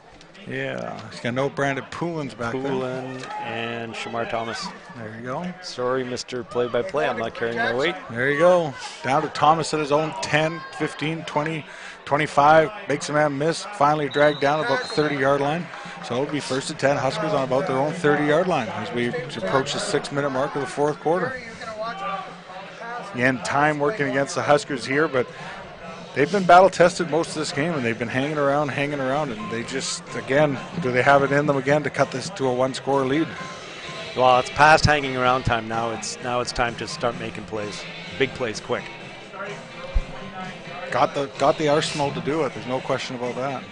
Yeah, he's got no Brandon Poulin's back there. Poulin and Shamar Thomas. There you go. Sorry, Mr. Play-by-Play, I'm not carrying my weight. There you go. Down to Thomas at his own 10, 15, 20, 25. Makes a man miss. Finally dragged down about the 30-yard line. So it'll be first and 10 Huskers on about their own 30-yard line as we approach the 6-minute mark of the fourth quarter. Again, time working against the Huskers here, but they've been battle-tested most of this game, and they've been hanging around, and they just, again, do they have it in them again to cut this to a one-score lead? Well, it's past hanging around time now. It's time to start making plays, big plays, quick. Got the arsenal to do it. There's no question about that.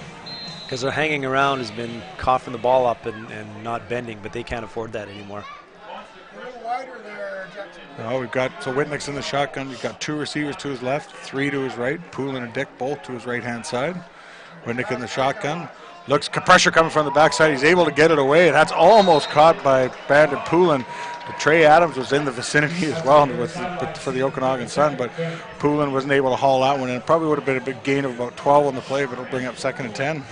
Because their hanging around has been coughing the ball up and not bending, but they can't afford that anymore. A little wider there, Jackson. Oh, so Whitnick's in the shotgun. You've got 2 receivers to his left, 3 to his right. Poulin and Dick both to his right-hand side. Whitnick in the shotgun. Looks pressure coming from the backside. He's able to get it away, and that's almost caught by Brandon Poulin. Trey Adams was in the vicinity as well for the Okanagan Sun, but Poulin wasn't able to haul that one, and it probably would have been a big gain of about 12 on the play, but it'll bring up 2nd and 10.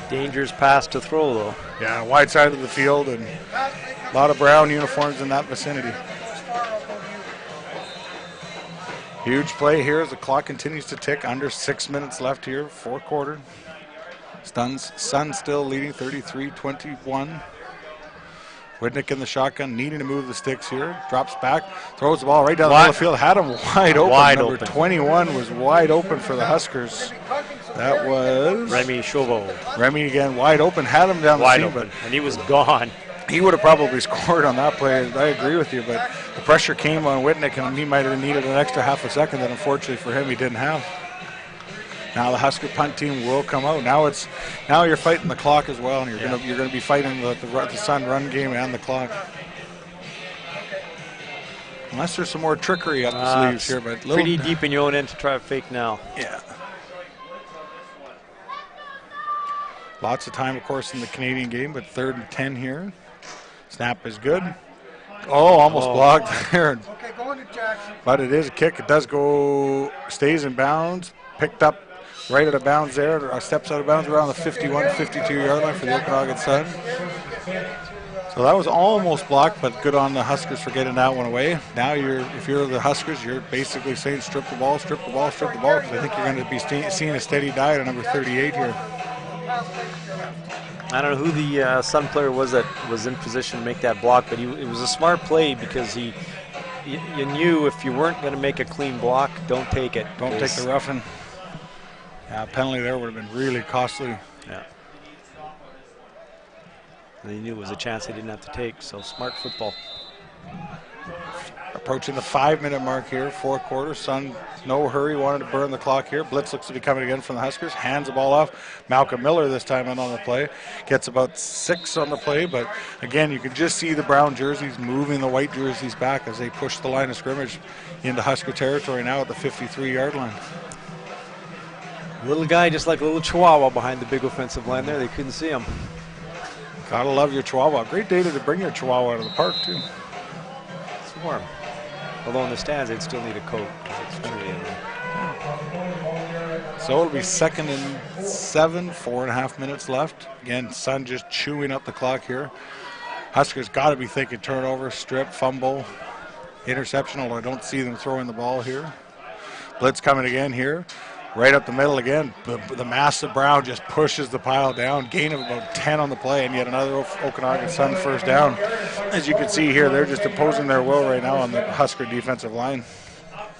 Dangerous pass to throw, though. Yeah, wide side of the field, and a lot of brown uniforms in that vicinity. Huge play here as the clock continues to tick. Under 6 minutes left here, fourth quarter. Sun still leading 33-21. Whitnick in the shotgun, needing to move the sticks here. Drops back, throws the ball right down the middle of the field. Had him wide open. Number 21 was wide open for the Huskers. That was Remy Chauveau. Remy again, wide open. Had him down the wide seam, open, and he was gone. He would have probably scored on that play. I agree with you, but the pressure came on Whitnick, and he might have needed an extra half a second that unfortunately for him he didn't have. Now the Husker punt team will come out. Now you're fighting the clock as well, and you're going to be fighting the Sun run game and the clock. Unless there's some more trickery up the sleeves here, but pretty deep in your own end to try to fake now. Yeah. Lots of time, of course, in the Canadian game, but 3rd and 10 here. Snap is good. Oh, almost blocked there. Okay, going to Jackson. But it is a kick. It does go, stays in bounds, picked up right out of bounds there, steps out of bounds around the 51, 52-yard line for the Okanagan Sun. So that was almost blocked, but good on the Huskers for getting that one away. Now if you're the Huskers, you're basically saying strip the ball, strip the ball, strip the ball, because I think you're going to be seeing a steady diet at number 38 here. I don't know who the Sun player was that was in position to make that block, but it was a smart play because you knew if you weren't going to make a clean block, don't take it. Don't take the roughing. Yeah, penalty there would have been really costly. Yeah. They knew it was a chance they didn't have to take, so smart football. Approaching the 5-minute mark here, fourth quarter. Sun, no hurry, wanted to burn the clock here. Blitz looks to be coming again from the Huskers. Hands the ball off. Malcolm Miller this time in on the play. Gets about 6 on the play, but again, you can just see the brown jerseys moving the white jerseys back as they push the line of scrimmage into Husker territory now at the 53-yard line. Little guy, just like a little chihuahua behind the big offensive line there. They couldn't see him. Gotta love your chihuahua. Great data to bring your chihuahua out of the park, too. It's warm. Although in the stands, they'd still need a coat. It's chilly in there. So it'll be 2nd and 7, 4.5 minutes left. Again, Sun just chewing up the clock here. Huskers got to be thinking turnover, strip, fumble, interception, although I don't see them throwing the ball here. Blitz coming again here. Right up the middle again. The massive Brown just pushes the pile down. Gain of about 10 on the play, and yet another Okanagan Sun first down. As you can see here, they're just imposing their will right now on the Husker defensive line.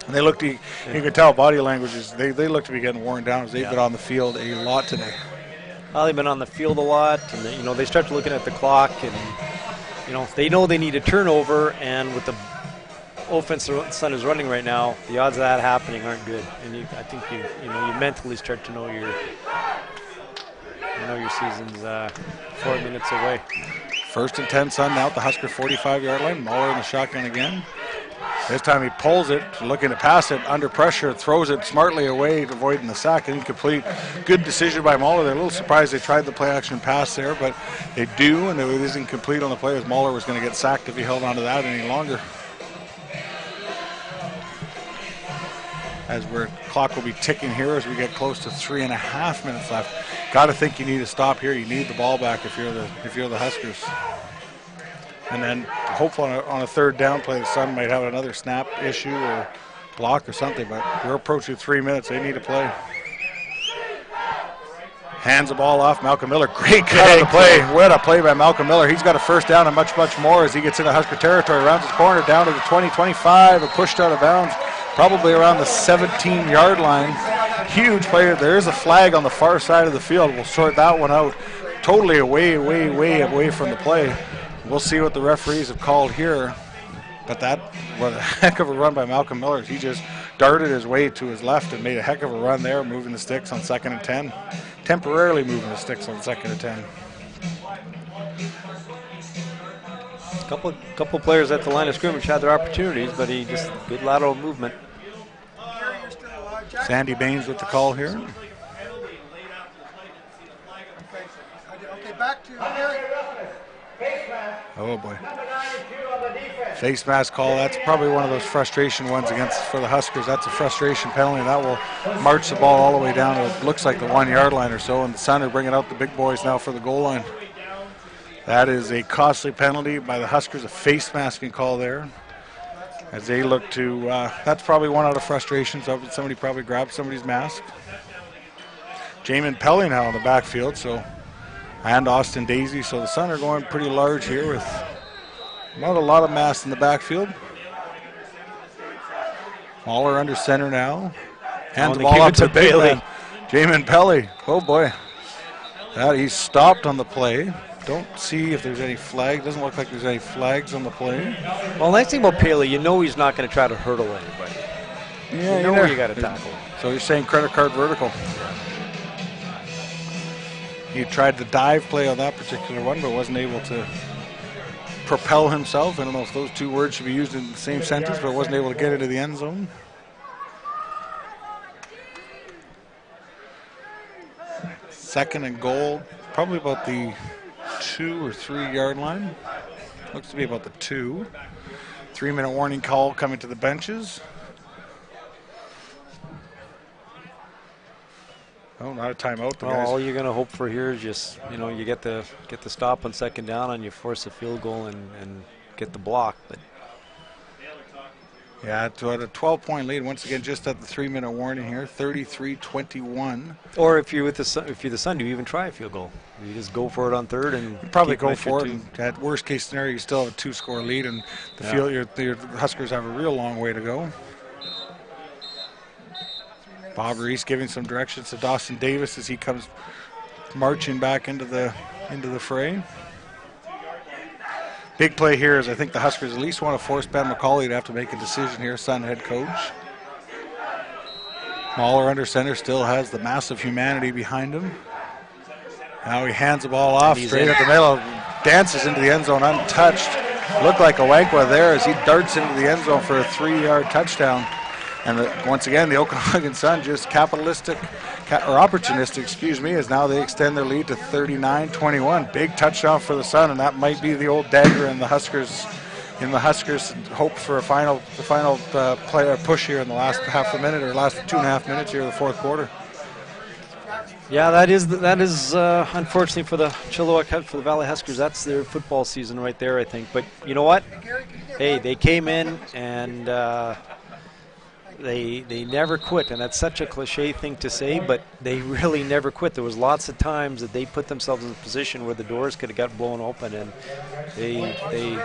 And they look to, you can tell body language is, they look to be getting worn down as they've been on the field a lot today. Well, they've been on the field a lot, and they start looking at the clock, and they know they need a turnover, and with the offense the Sun is running right now, the odds of that happening aren't good. And I think you mentally start to know your season's 4 minutes away. First and 10 Sun now at the Husker 45-yard line. Muller in the shotgun again. This time he pulls it, looking to pass it under pressure, throws it smartly away, avoiding the sack. Incomplete. Good decision by Muller. They're a little surprised they tried the play action pass there, but they do, and it is incomplete on the play as Muller was going to get sacked if he held on to that any longer. As clock will be ticking here as we get close to 3.5 minutes left. Got to think you need to stop here. You need the ball back if you're the Huskers. And then hopefully on a third down play, the Sun might have another snap issue or block or something, but we're approaching 3 minutes. They need to play. Hands the ball off. Malcolm Miller. Great cut of the play. What a play by Malcolm Miller. He's got a first down and much, much more as he gets into Husker territory. Rounds his corner down to the 20, 25, and pushed out of bounds, probably around the 17-yard line. Huge play. There is a flag on the far side of the field. We'll sort that one out. Totally way away from the play. We'll see what the referees have called here. But that was a heck of a run by Malcolm Miller. He just darted his way to his left and made a heck of a run there, moving the sticks on 2nd and 10. Temporarily moving the sticks on 2nd and 10. Couple players at the line of scrimmage had their opportunities, but he just good lateral movement. Sandy Baines with the call here. Okay, back to Gary. Oh boy. Face mask call. That's probably one of those frustration ones for the Huskers. That's a frustration penalty. That will march the ball all the way down to, it looks like, the 1-yard line or so. And the Sun are bringing out the big boys now for the goal line. That is a costly penalty by the Huskers. A face masking call there. As they look to, that's probably one out of frustrations. Somebody probably grabbed somebody's mask. Jamin Pelly now in the backfield, and Austin Daisy. So the Sun are going pretty large here with not a lot of mass in the backfield. Muller under center now. Hands the ball up to Bailey. Jamin Pelly. Oh boy. He's stopped on the play. Don't see if there's any flag. Doesn't look like there's any flags on the play. Well, the nice thing about Paley, you know he's not going to try to hurdle anybody. Yeah, you know where you got to tackle. So you're saying credit card vertical. He tried the dive play on that particular one, but wasn't able to propel himself. I don't know if those two words should be used in the same sentence, but wasn't able to get into the end zone. Second and goal, probably about the 2 or 3 yard line. Looks to be about the 2. 3-minute warning call coming to the benches. Oh, not a timeout. All you're going to hope for here is just, you get the stop on second down and you force a field goal and get the block. But yeah, to a 12-point lead once again, just at the 3-minute warning here, 33-21. Or if you're the Sun, do you even try a field goal? You just go for it on third and you probably go for it. And at worst case scenario, you still have a 2-score lead, and the field your Huskers have a real long way to go. Bob Reese giving some directions to Dawson Davis as he comes marching back into the fray. Big play here is I think the Huskers at least want to force Ben McCauley to have to make a decision here, Sun head coach. Mahler under center still has the massive humanity behind him. Now he hands the ball off straight at the middle, dances into the end zone untouched. Looked like a Wankwa there as he darts into the end zone for a 3-yard touchdown. And once again, the Okanagan Sun just opportunistic, as now they extend their lead to 39-21. Big touchdown for the Sun, and that might be the old dagger in the Huskers. Hope for the final play push here in the last half a minute or last 2.5 minutes here of the fourth quarter. Yeah, that is unfortunately for the Chilliwack, for the Valley Huskers, that's their football season right there, I think. But you know what? Hey, they came in and they never quit, and that's such a cliche thing to say, but they really never quit. There was lots of times that they put themselves in a position where the doors could have got blown open, and they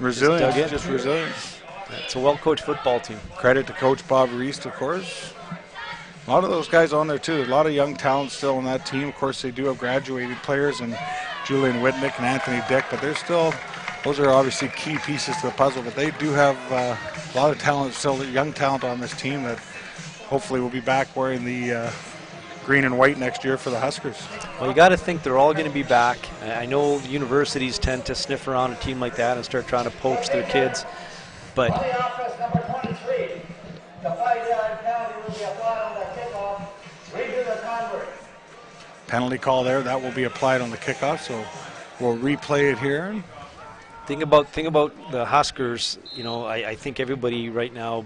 resilient, just resilient. It's a well-coached football team. Credit to Coach Bob Reese, of course. A lot of those guys on there too. There's a lot of young talent still on that team. Of course, they do have graduated players, and Julian Whitnick and Anthony Dick, but they're still. Those are obviously key pieces to the puzzle, but they do have a lot of talent, still young talent on this team that hopefully will be back wearing the green and white next year for the Huskers. Well, you got to think they're all going to be back. I know universities tend to sniff around a team like that and start trying to poach their kids, but On the offense, number 23. The 5-yard penalty will be applied on the kickoff. Redo the convert. Penalty call there, that will be applied on the kickoff, so we'll replay it here. Thing about the Huskers, you know, I think everybody right now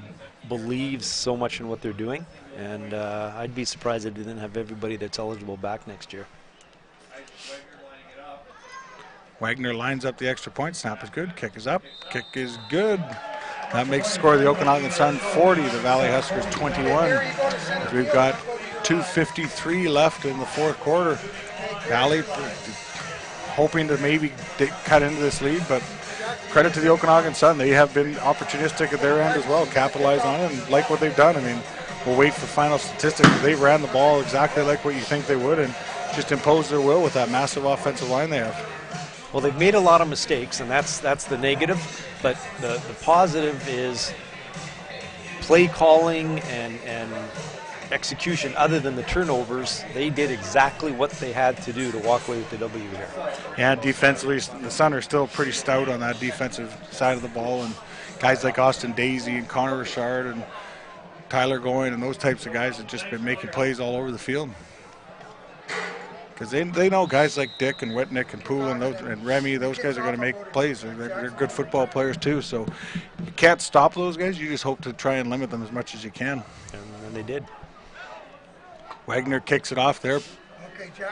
believes so much in what they're doing, and I'd be surprised if they didn't have everybody that's eligible back next year. Wagner lines up the extra point. Snap is good. Kick is up. Kick is good. That makes the score of the Okanagan Sun 40, the Valley Huskers 21. As we've got 2:53 left in the fourth quarter. Valley hoping to maybe cut into this lead, but credit to the Okanagan Sun. They have been opportunistic at their end as well, capitalize on it, and like what they've done. I mean, we'll wait for final statistics. They ran the ball exactly like what you think they would and just imposed their will with that massive offensive line they have. Well, they've made a lot of mistakes, and that's the negative, but the positive is play calling and execution. Other than the turnovers, they did exactly what they had to do to walk away with the W here. Yeah, defensively, the Sun are still pretty stout on that defensive side of the ball, and guys like Austin Daisy and Connor Richard and Tyler Goyne and those types of guys have just been making plays all over the field. Because they know guys like Dick and Whitnick and Poulin and Remy, those guys are going to make plays. They're good football players too, so you can't stop those guys. You just hope to try and limit them as much as you can. And they did. Wagner kicks it off there,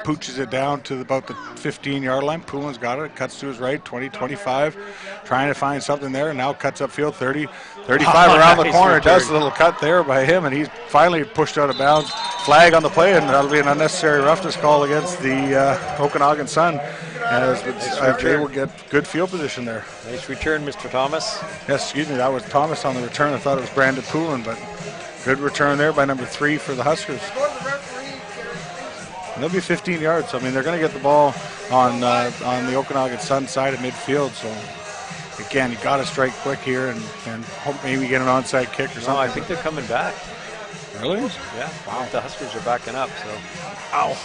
pooches it down to about the 15-yard line. Poulin's got it, cuts to his right, 20, 25, trying to find something there, and now cuts upfield, 30, 35 around the corner. Does a little cut there by him, and he's finally pushed out of bounds. Flag on the play, and that'll be an unnecessary roughness call against the Okanagan Sun, as they will get good field position there. Nice return, Mr. Thomas. Yes, excuse me, that was Thomas on the return. I thought it was Brandon Poulin, but good return there by number 3 for the Huskers. And they'll be 15 yards. So, I mean, they're going to get the ball on the Okanagan Sun side of midfield. So, again, you got to strike quick here and hope maybe get an onside kick or something. No, I think they're coming back. Really? Yeah. Wow. The Huskers are backing up. So, ow.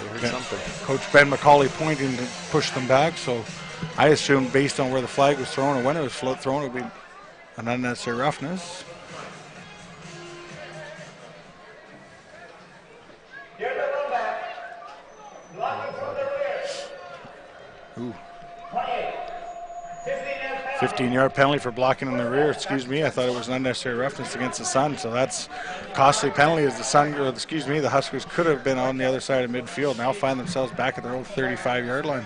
They heard something. Coach Ben McCauley pointing to push them back. So, I assumed based on where the flag was thrown and when it was thrown, it would be an unnecessary roughness. Here's the run back. Blocking from the rear. Ooh. 28. 15-yard penalty. 15-yard penalty for blocking in the rear. Excuse me, I thought it was an unnecessary roughness against the Sun. So that's a costly penalty as the Huskers could have been on the other side of midfield. Now find themselves back at their own 35-yard line.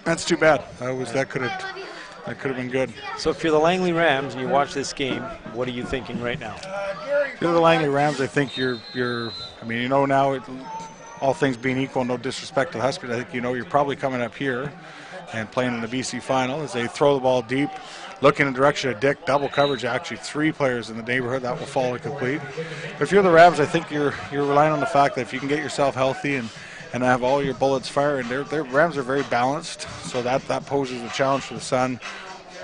That's too bad. That could have been good. So if you're the Langley Rams and you watch this game, what are you thinking right now? If you're the Langley Rams, I think now, all things being equal, no disrespect to the Huskers, I think you're probably coming up here and playing in the BC final as they throw the ball deep, look in the direction of Dick, double coverage, actually 3 players in the neighborhood, that will fall incomplete. But if you're the Rams, I think you're relying on the fact that if you can get yourself healthy and have all your bullets firing, their Rams are very balanced, so that poses a challenge for the Sun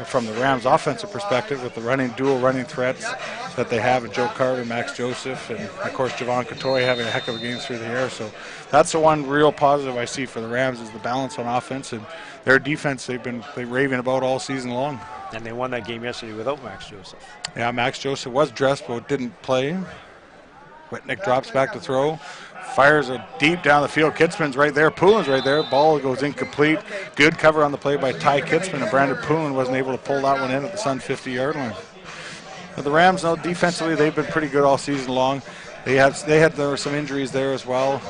from the Rams' offensive perspective with the dual running threats that they have in Joe Carter, Max Joseph, and of course Javon Katoy having a heck of a game through the air. So that's the one real positive I see for the Rams is the balance on offense, and their defense they've raving about all season long. And they won that game yesterday without Max Joseph. Yeah, Max Joseph was dressed but didn't play. Whitnick drops back to throw. Fires it deep down the field. Kitzman's right there. Poulin's right there. Ball goes incomplete. Good cover on the play by Ty Kitzman, and Brandon Poulin wasn't able to pull that one in at the Sun 50-yard line. But the Rams, defensively, they've been pretty good all season long. There were some injuries there as well,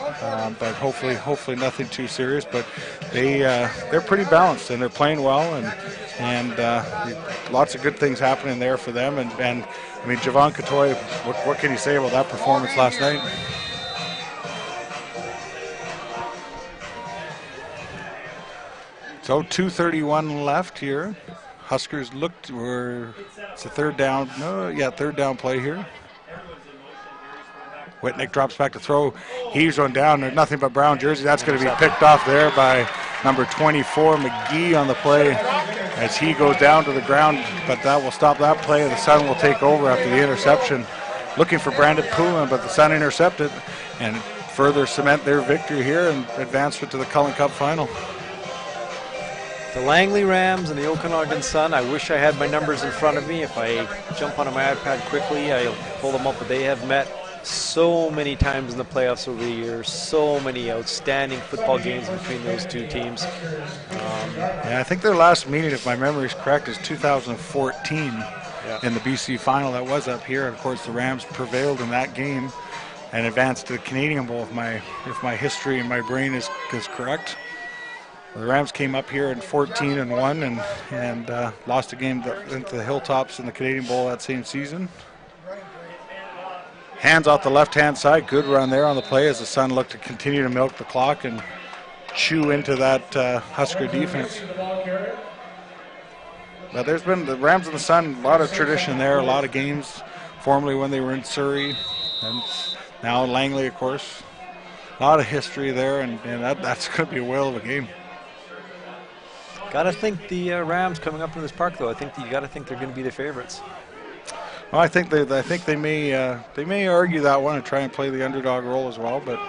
but hopefully nothing too serious. But they're pretty balanced and they're playing well, and lots of good things happening there for them. And I mean, Javon Katoy, what can you say about that performance last night? So 2:31 left here. Huskers it's a third down play here. Whitnick drops back to throw. Heaves one down. There's nothing but brown jersey. That's going to be picked off there by number 24, McGee, on the play as he goes down to the ground. But that will stop that play, and the Sun will take over after the interception looking for Brandon Poulin, but the Sun intercepted and further cement their victory here and advancement to the Cullen Cup final. The Langley Rams and the Okanagan Sun, I wish I had my numbers in front of me. If I jump onto my iPad quickly, I'll pull them up, but they have met so many times in the playoffs over the years, so many outstanding football games between those two teams. Yeah, I think their last meeting, if my memory is correct, is 2014 in the BC final that was up here. And of course, the Rams prevailed in that game and advanced to the Canadian Bowl, if my history and my brain is correct. The Rams came up here in 14-1 and lost a game into the Hilltops in the Canadian Bowl that same season. Hands off the left-hand side. Good run there on the play as the Sun looked to continue to milk the clock and chew into that Husker defense. But there's been the Rams and the Sun, a lot of tradition there, a lot of games, formerly when they were in Surrey, and now Langley, of course. A lot of history there, and that's going to be a whale of a game. Got to think the Rams coming up to this park, though. I think you got to think they're going to be the favorites. Well, I think they may argue that one and try and play the underdog role as well, but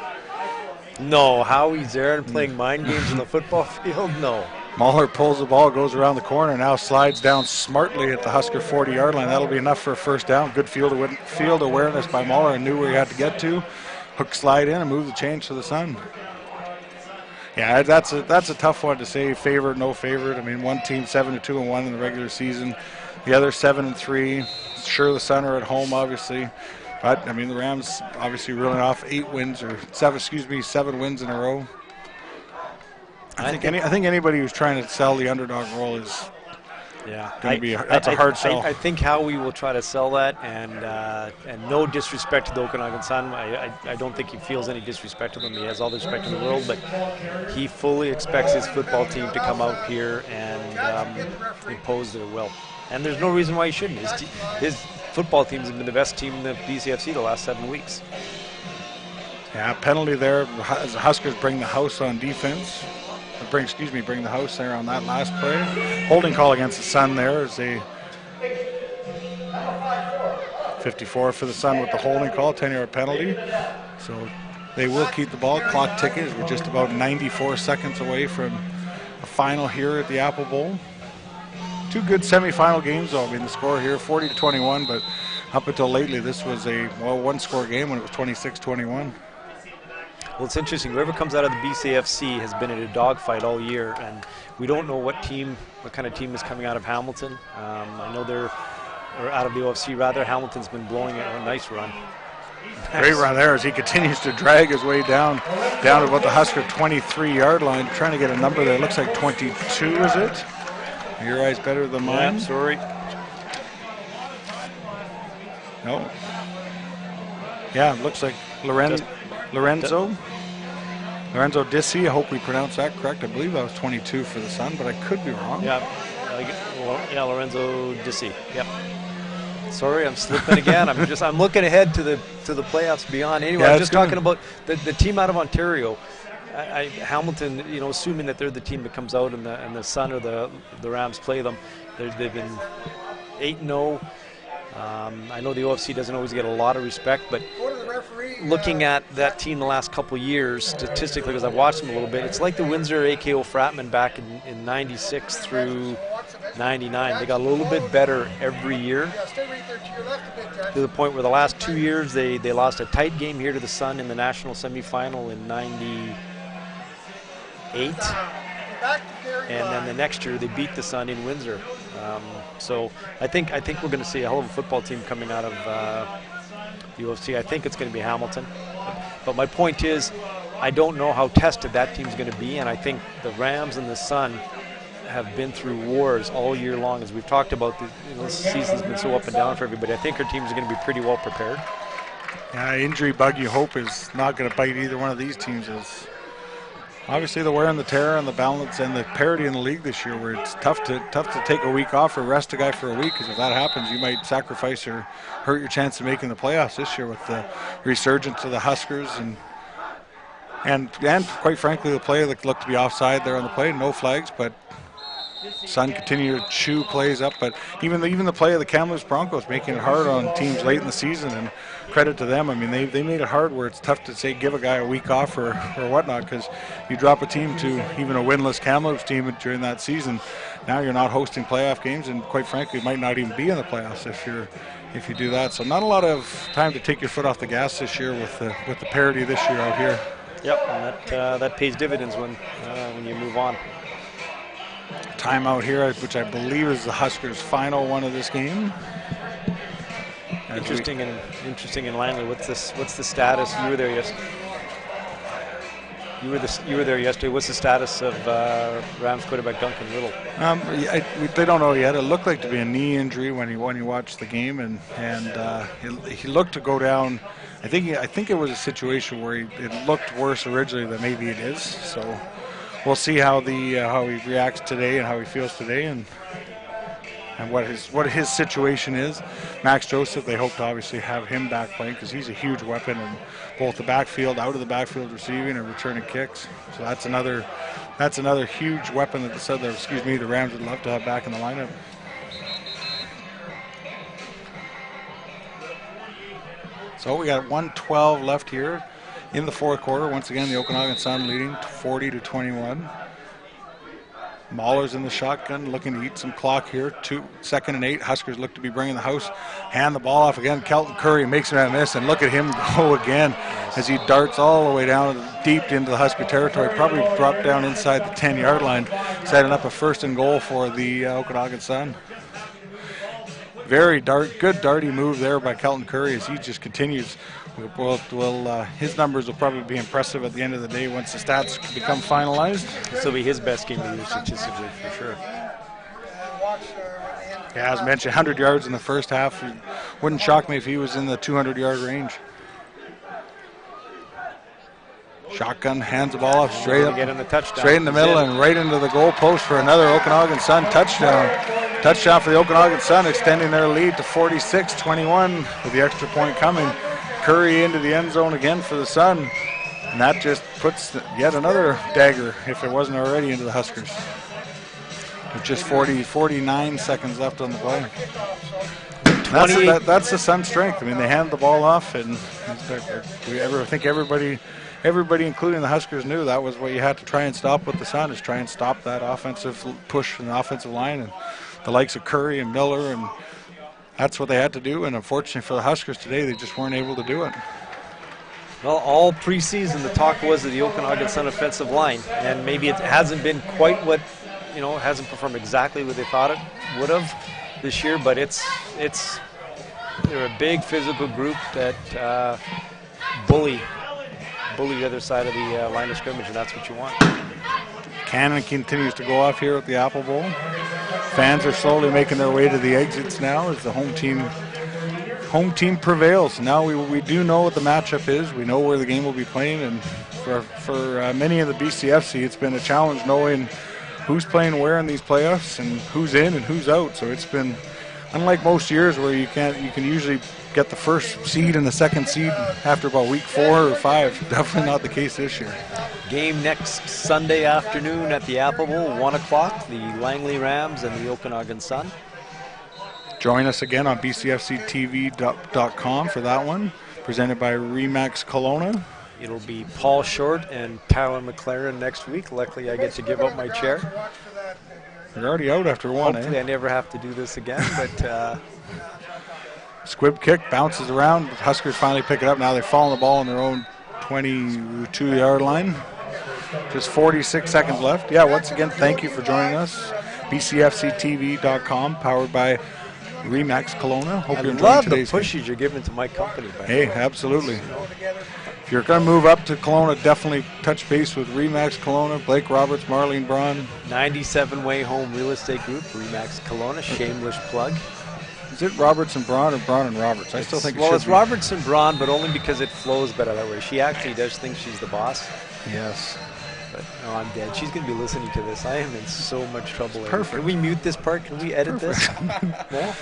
no, Howie's there and playing mind games in the football field. No. Mahler pulls the ball, goes around the corner, now slides down smartly at the Husker 40-yard line. That'll be enough for a first down. Good field awareness by Mahler and knew where he had to get to. Hook slide in and move the change to the Sun. Yeah, that's a tough one to say. Favorite, no favorite. I mean, one team 7-2-1 in the regular season, the other 7-3. Sure, the Sun are at home, obviously, but I mean the Rams obviously reeling off 7 wins in a row. I think anybody who's trying to sell the underdog role is going to be a hard sell. I think Howie will try to sell that, and no disrespect to the Okanagan Sun. I don't think he feels any disrespect to them. He has all the respect in the world, but he fully expects his football team to come out here and impose their will. And there's no reason why he shouldn't. His football teams have been the best team in the BCFC the last 7 weeks. Yeah, penalty there. The Huskers bring the house on defense. Bring the house there on that last play. Holding call against the Sun there is a 54 for the Sun with the holding call, 10-yard penalty. So they will keep the ball. Clock ticking. We're just about 94 seconds away from a final here at the Apple Bowl. Two good semifinal games, though. I mean, the score here, 40-21, but up until lately, this was a one-score game when it was 26-21. Well, it's interesting. Whoever comes out of the BCFC has been in a dogfight all year, and we don't know what kind of team is coming out of Hamilton. I know or out of the OFC rather. Hamilton's been blowing it a nice run. Great run there as he continues to drag his way down to about the Husker 23-yard line, trying to get a number there. It looks like 22, is it? Your eyes better than mine. Yeah, sorry. No. Yeah, it looks like Lorenzo Dissi. I hope we pronounced that correct. I believe that was 22 for the Sun, but I could be wrong. Yeah, Lorenzo Dissi. Yep. Sorry, I'm slipping again. I'm looking ahead to the playoffs beyond. Anyway, I'm just talking about the team out of Ontario. Hamilton, assuming that they're the team that comes out and the Sun or the Rams play them, they've been 8-0. I know the OFC doesn't always get a lot of respect, but looking at that team the last couple of years, statistically, because I've watched them a little bit, it's like the Windsor AKO Fratman back in 96 through 99. They got a little bit better every year, to the point where the last 2 years they lost a tight game here to the Sun in the national semifinal in 98. And then the next year they beat the Sun in Windsor. So I think we're going to see a hell of a football team coming out of the UFC. I think it's going to be Hamilton. But my point is, I don't know how tested that team's going to be, and I think the Rams and the Sun have been through wars all year long. As we've talked about, this season's been so up and down for everybody. I think our teams are going to be pretty well prepared. Injury bug, you hope, is not going to bite either one of these teams. Obviously, the wear and the tear and the balance and the parity in the league this year, where it's tough to take a week off or rest a guy for a week, because if that happens, you might sacrifice or hurt your chance of making the playoffs this year with the resurgence of the Huskers and quite frankly, the play that looked to be offside there on the play, no flags, but Sun continue to chew plays up, but even the play of the Kamloops Broncos making it hard on teams late in the season, and credit to them. I mean, they made it hard where it's tough to say give a guy a week off or whatnot, because you drop a team to even a winless Kamloops team during that season, now you're not hosting playoff games, and quite frankly, might not even be in the playoffs if you do that. So not a lot of time to take your foot off the gas this year with the parity this year out here. Yep, and that pays dividends when you move on. Timeout here, which I believe is the Huskers' final one of this game. Interesting in Langley. What's the status? You were there yesterday. You were there yesterday. What's the status of Rams quarterback Duncan Little? They don't know yet. It looked like to be a knee injury when he watched the game, and he looked to go down. I think it was a situation where it looked worse originally than maybe it is. So we'll see how he reacts today and how he feels today, and what his situation is. Max Joseph, they hope to obviously have him back playing, because he's a huge weapon in both the backfield, out of the backfield receiving and returning kicks. So that's another huge weapon that the Rams would love to have back in the lineup. So we got 1:12 left here in the fourth quarter. Once again, the Okanagan Sun leading 40-21. Mahler's in the shotgun, looking to eat some clock here. 2nd and 8. Huskers look to be bringing the house. Hand the ball off again. Kelton Curry makes him miss, and look at him go again as he darts all the way down deep into the Husker territory. Probably dropped down inside the 10-yard line, setting up a 1st and goal for the Okanagan Sun. Very good darty move there by Kelton Curry as he just continues. His numbers will probably be impressive at the end of the day once the stats become finalized. This will be his best game of the year statistically for sure. Yeah, as mentioned, 100 yards in the first half. It wouldn't shock me if he was in the 200-yard range. Shotgun, hands the ball off straight in the middle and right into the goal post for another Okanagan Sun touchdown. Touchdown for the Okanagan Sun, extending their lead to 46-21 with the extra point coming. Curry into the end zone again for the Sun, and that just puts yet another dagger, if it wasn't already, into the Huskers. With just 49 seconds left on the play. That's the Sun's strength. I mean, they hand the ball off, and I think everybody, including the Huskers, knew that was what you had to try and stop with the Sun, is try and stop that offensive push in the offensive line, and the likes of Curry and Miller, and that's what they had to do. And unfortunately for the Huskers today, they just weren't able to do it. Well, all preseason the talk was of the Okanagan Sun offensive line, and maybe it hasn't been quite what, hasn't performed exactly what they thought it would have this year, but they're a big physical group that bully the other side of the line of scrimmage, and that's what you want. Cannon continues to go off here at the Apple Bowl. Fans are slowly making their way to the exits now as the home team prevails. Now we do know what the matchup is. We know where the game will be playing, and for many of the BCFC, it's been a challenge knowing who's playing where in these playoffs and who's in and who's out. So it's been unlike most years where you can usually get the first seed and the second seed after about week 4 or 5. Definitely not the case this year. Game next Sunday afternoon at the Apple Bowl, 1 o'clock, the Langley Rams and the Okanagan Sun. Join us again on BCFCTV.com for that one, presented by Remax Kelowna. It'll be Paul Short and Tyler McLaren next week. Luckily, I get to give up my chair. You're already out after one, Hopefully I never have to do this again, but... Squib kick, bounces around. Huskers finally pick it up. Now they've fallen the ball on their own 22-yard line. Just 46 seconds left. Yeah, once again, thank you for joining us. BCFCTV.com, powered by Remax Kelowna. Hope you're enjoying today's the pushes you're giving to my company. Hey, absolutely. If you're going to move up to Kelowna, definitely touch base with Remax Kelowna, Blake Roberts, Marlene Braun. 97 Way Home Real Estate Group, Remax Kelowna, shameless plug. Is it Roberts and Braun or Braun and Roberts? I still think it's Roberts and Braun, but only because it flows better that way. She actually does think she's the boss. Yes. But no, I'm dead. She's going to be listening to this. I am in so much trouble. Perfect. Can we mute this part? Can we edit this? No?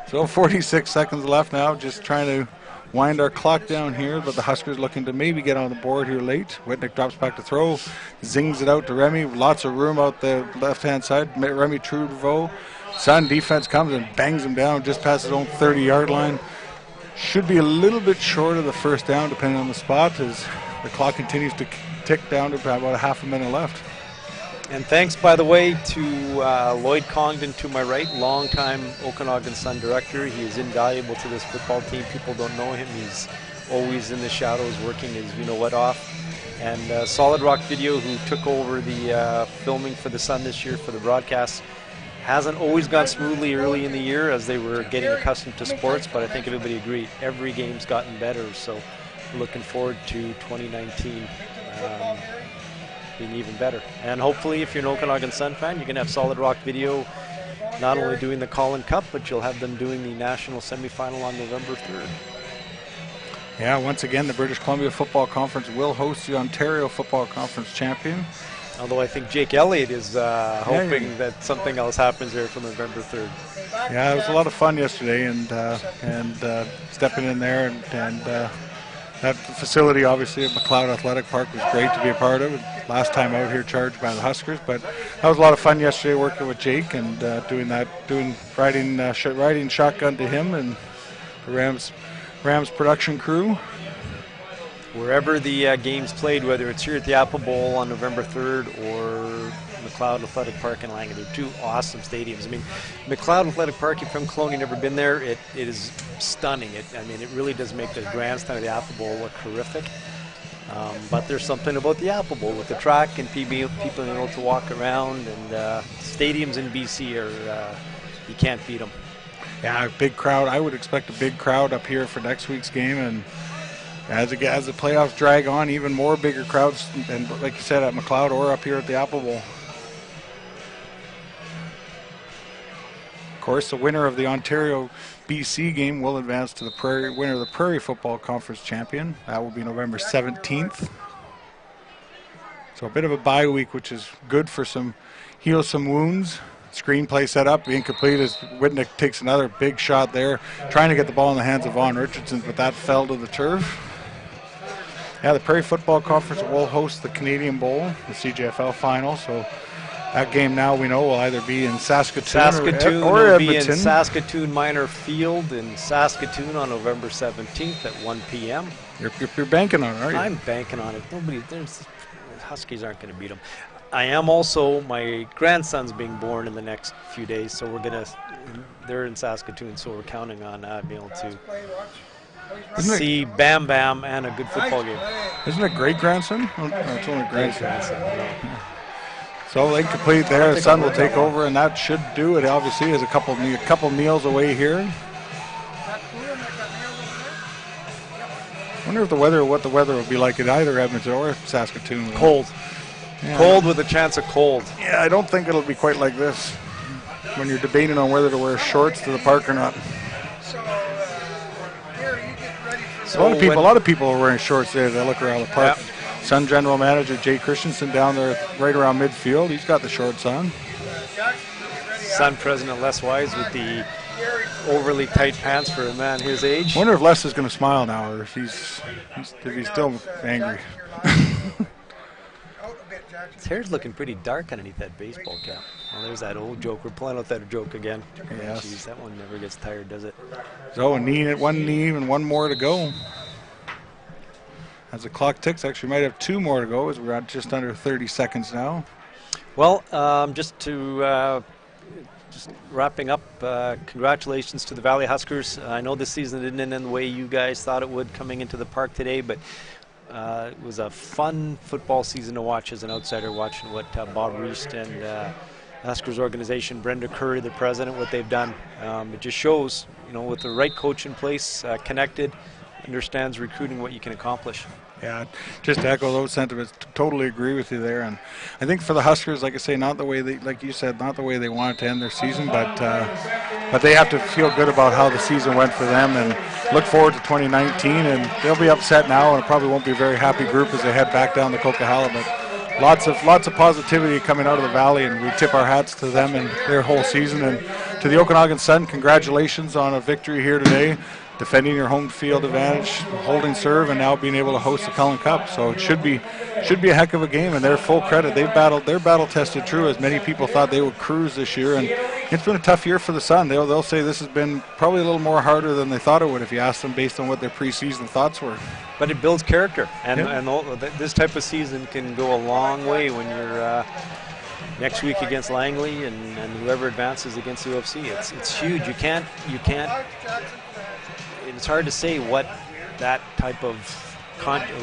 So 46 seconds left now, just trying to wind our clock down here, but the Huskers looking to maybe get on the board here late. Whitnick drops back to throw, zings it out to Remy. Lots of room out the left-hand side. Remy Trudeau. Sun defense comes and bangs him down just past his own 30-yard line. Should be a little bit short of the first down, depending on the spot, as the clock continues to tick down to about a half a minute left. And thanks, by the way, to Lloyd Congdon to my right, longtime Okanagan Sun director. He is invaluable to this football team. People don't know him. He's always in the shadows working his you-know-what off. And Solid Rock Video, who took over the filming for the Sun this year for the broadcast, hasn't always gone smoothly early in the year as they were getting accustomed to sports, but I think everybody agreed. Every game's gotten better, so we're looking forward to 2019. Being even better. And hopefully, if you're an Okanagan Sun fan, you can have Solid Rock Video not only doing the Collin Cup, but you'll have them doing the national semifinal on November 3rd. Yeah, once again, the British Columbia Football Conference will host the Ontario Football Conference champion. Although I think Jake Elliott is hoping that something else happens there for November 3rd. Yeah, it was a lot of fun yesterday, and stepping in there and that facility, obviously, at McLeod Athletic Park was great to be a part of. Last time out here charged by the Huskers, but that was a lot of fun yesterday working with Jake and riding shotgun to him and the Rams production crew. Wherever the game's played, whether it's here at the Apple Bowl on November 3rd or McLeod Athletic Park in Langley, they're two awesome stadiums. I mean, McLeod Athletic Park, if you're from Kelowna, you've never been there, it is stunning. It really does make the grandstand of the Apple Bowl look horrific. But there's something about the Apple Bowl with the track and people being able to walk around, and stadiums in BC are, you can't beat them. Yeah, a big crowd. I would expect a big crowd up here for next week's game, and as the playoffs drag on, even more bigger crowds, and like you said, at McLeod or up here at the Apple Bowl. Of course, the winner of the Ontario BC game will advance to the winner of the Prairie Football Conference champion. That will be November 17th. So a bit of a bye week, which is good for heal some wounds. Screenplay set up, incomplete as Whitnick takes another big shot there, trying to get the ball in the hands of Vaughn Richardson, but that fell to the turf. Yeah, the Prairie Football Conference will host the Canadian Bowl, the CJFL final, so that game now we know will either be in Saskatoon or will Edmonton. Be in Saskatoon Minor Field in Saskatoon on November 17th at 1 p.m. You're banking on it, aren't you? I'm banking on it. Huskies aren't going to beat them. I am also, my grandson's being born in the next few days, so they're in Saskatoon, so we're counting on being able to see Bam Bam and a good football game. Isn't it great grandson? Oh, no, it's only grandson. So incomplete there. The Sun will take over, and that should do it. Obviously, is a couple meals away here. I wonder if what the weather will be like at either Edmonton or Saskatoon. Cold. Yeah. Cold with a chance of cold. Yeah, I don't think it'll be quite like this when you're debating on whether to wear shorts to the park or not. A lot of people are wearing shorts there. They look around the park. Yep. Sun General Manager Jay Christensen down there right around midfield. He's got the shorts on. Sun President Les Wise with the overly tight pants for a man his age. I wonder if Les is going to smile now, or if he's still angry. His hair's looking pretty dark underneath that baseball cap. Well, there's that old joke. We're pulling out that joke again. Yes. Jeez, that one never gets tired, does it? So one knee and one more to go. As the clock ticks, actually might have two more to go as we're at just under 30 seconds now. Well, just wrapping up, congratulations to the Valley Huskers. I know this season didn't end the way you guys thought it would coming into the park today, but it was a fun football season to watch as an outsider, watching what Bob Reist and the Huskers organization, Brenda Curry, the president, what they've done. It just shows, with the right coach in place, connected, understands recruiting, what you can accomplish. Yeah, just to echo those sentiments, totally agree with you there. And I think for the Huskers, like I say, not the way like you said, not the way they wanted to end their season, but they have to feel good about how the season went for them and look forward to 2019. And they'll be upset now, and it probably won't be a very happy group as they head back down the Coquihalla. But lots of positivity coming out of the Valley, and we tip our hats to them and their whole season. And to the Okanagan Sun, congratulations on a victory here today. defending your home field advantage, holding serve, and now being able to host the Cullen Cup. So it should be a heck of a game, and they're full credit. They're battle tested true, as many people thought they would cruise this year, and it's been a tough year for the Sun. They'll say this has been probably a little more harder than they thought it would if you asked them based on what their preseason thoughts were. But it builds character, and Yeah. this type of season can go a long way when you're next week against Langley and whoever advances against the UFC. It's huge. You can't. It's hard to say what that type of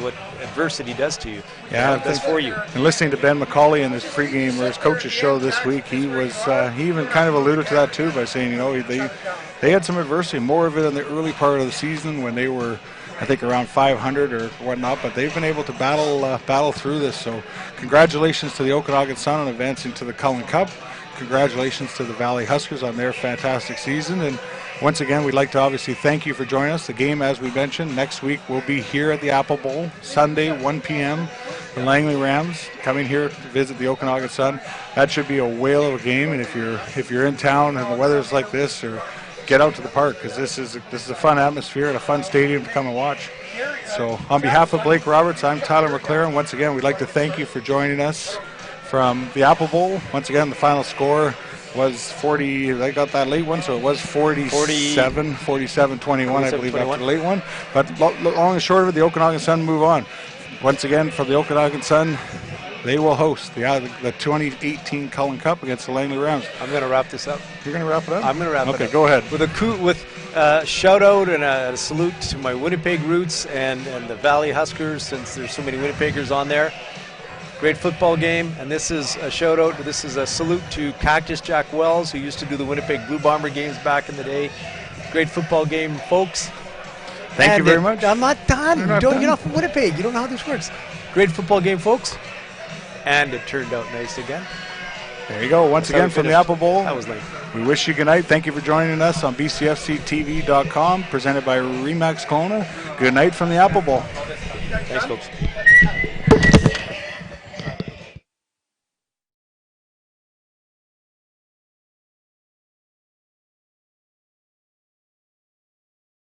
what adversity does to you. Yeah, What it does for you. And listening to Ben McCauley in his pregame or his coach's show this week, he even kind of alluded to that too by saying, they had some adversity, more of it in the early part of the season when they were, I think, around 500 or whatnot, but they've been able to battle through this. So congratulations to the Okanagan Sun on advancing to the Cullen Cup. Congratulations to the Valley Huskers on their fantastic season. And once again, we'd like to obviously thank you for joining us. The game, as we mentioned, next week will be here at the Apple Bowl, Sunday, 1 p.m. The Langley Rams coming here to visit the Okanagan Sun. That should be a whale of a game. And if you're in town and the weather's like this, or get out to the park, because this is a fun atmosphere and a fun stadium to come and watch. So on behalf of Blake Roberts, I'm Tyler McLaren. Once again, we'd like to thank you for joining us from the Apple Bowl. Once again, the final score was 40. They got that late one, so it was 47-21, I believe, after the late one. But long and short of it, the Okanagan Sun move on. Once again, for the Okanagan Sun, they will host the 2018 Cullen Cup against the Langley Rams. I'm going to wrap this up. You're going to wrap it up? I'm going to wrap it up. Okay, go ahead. With a shout out and a salute to my Winnipeg roots and the Valley Huskers, since there's so many Winnipeggers on there. Great football game, and this is a shout out. This is a salute to Cactus Jack Wells, who used to do the Winnipeg Blue Bomber games back in the day. Great football game, folks. Thank you very much. I'm not done. You're not You're done? not from Winnipeg. You don't know how this works. Great football game, folks. And it turned out nice again. There you go. Once That's how again we from the finished. Apple Bowl. That was late. We wish you good night. Thank you for joining us on BCFCTV.com, presented by Remax Kelowna. Good night from the Apple Bowl. Thanks, folks.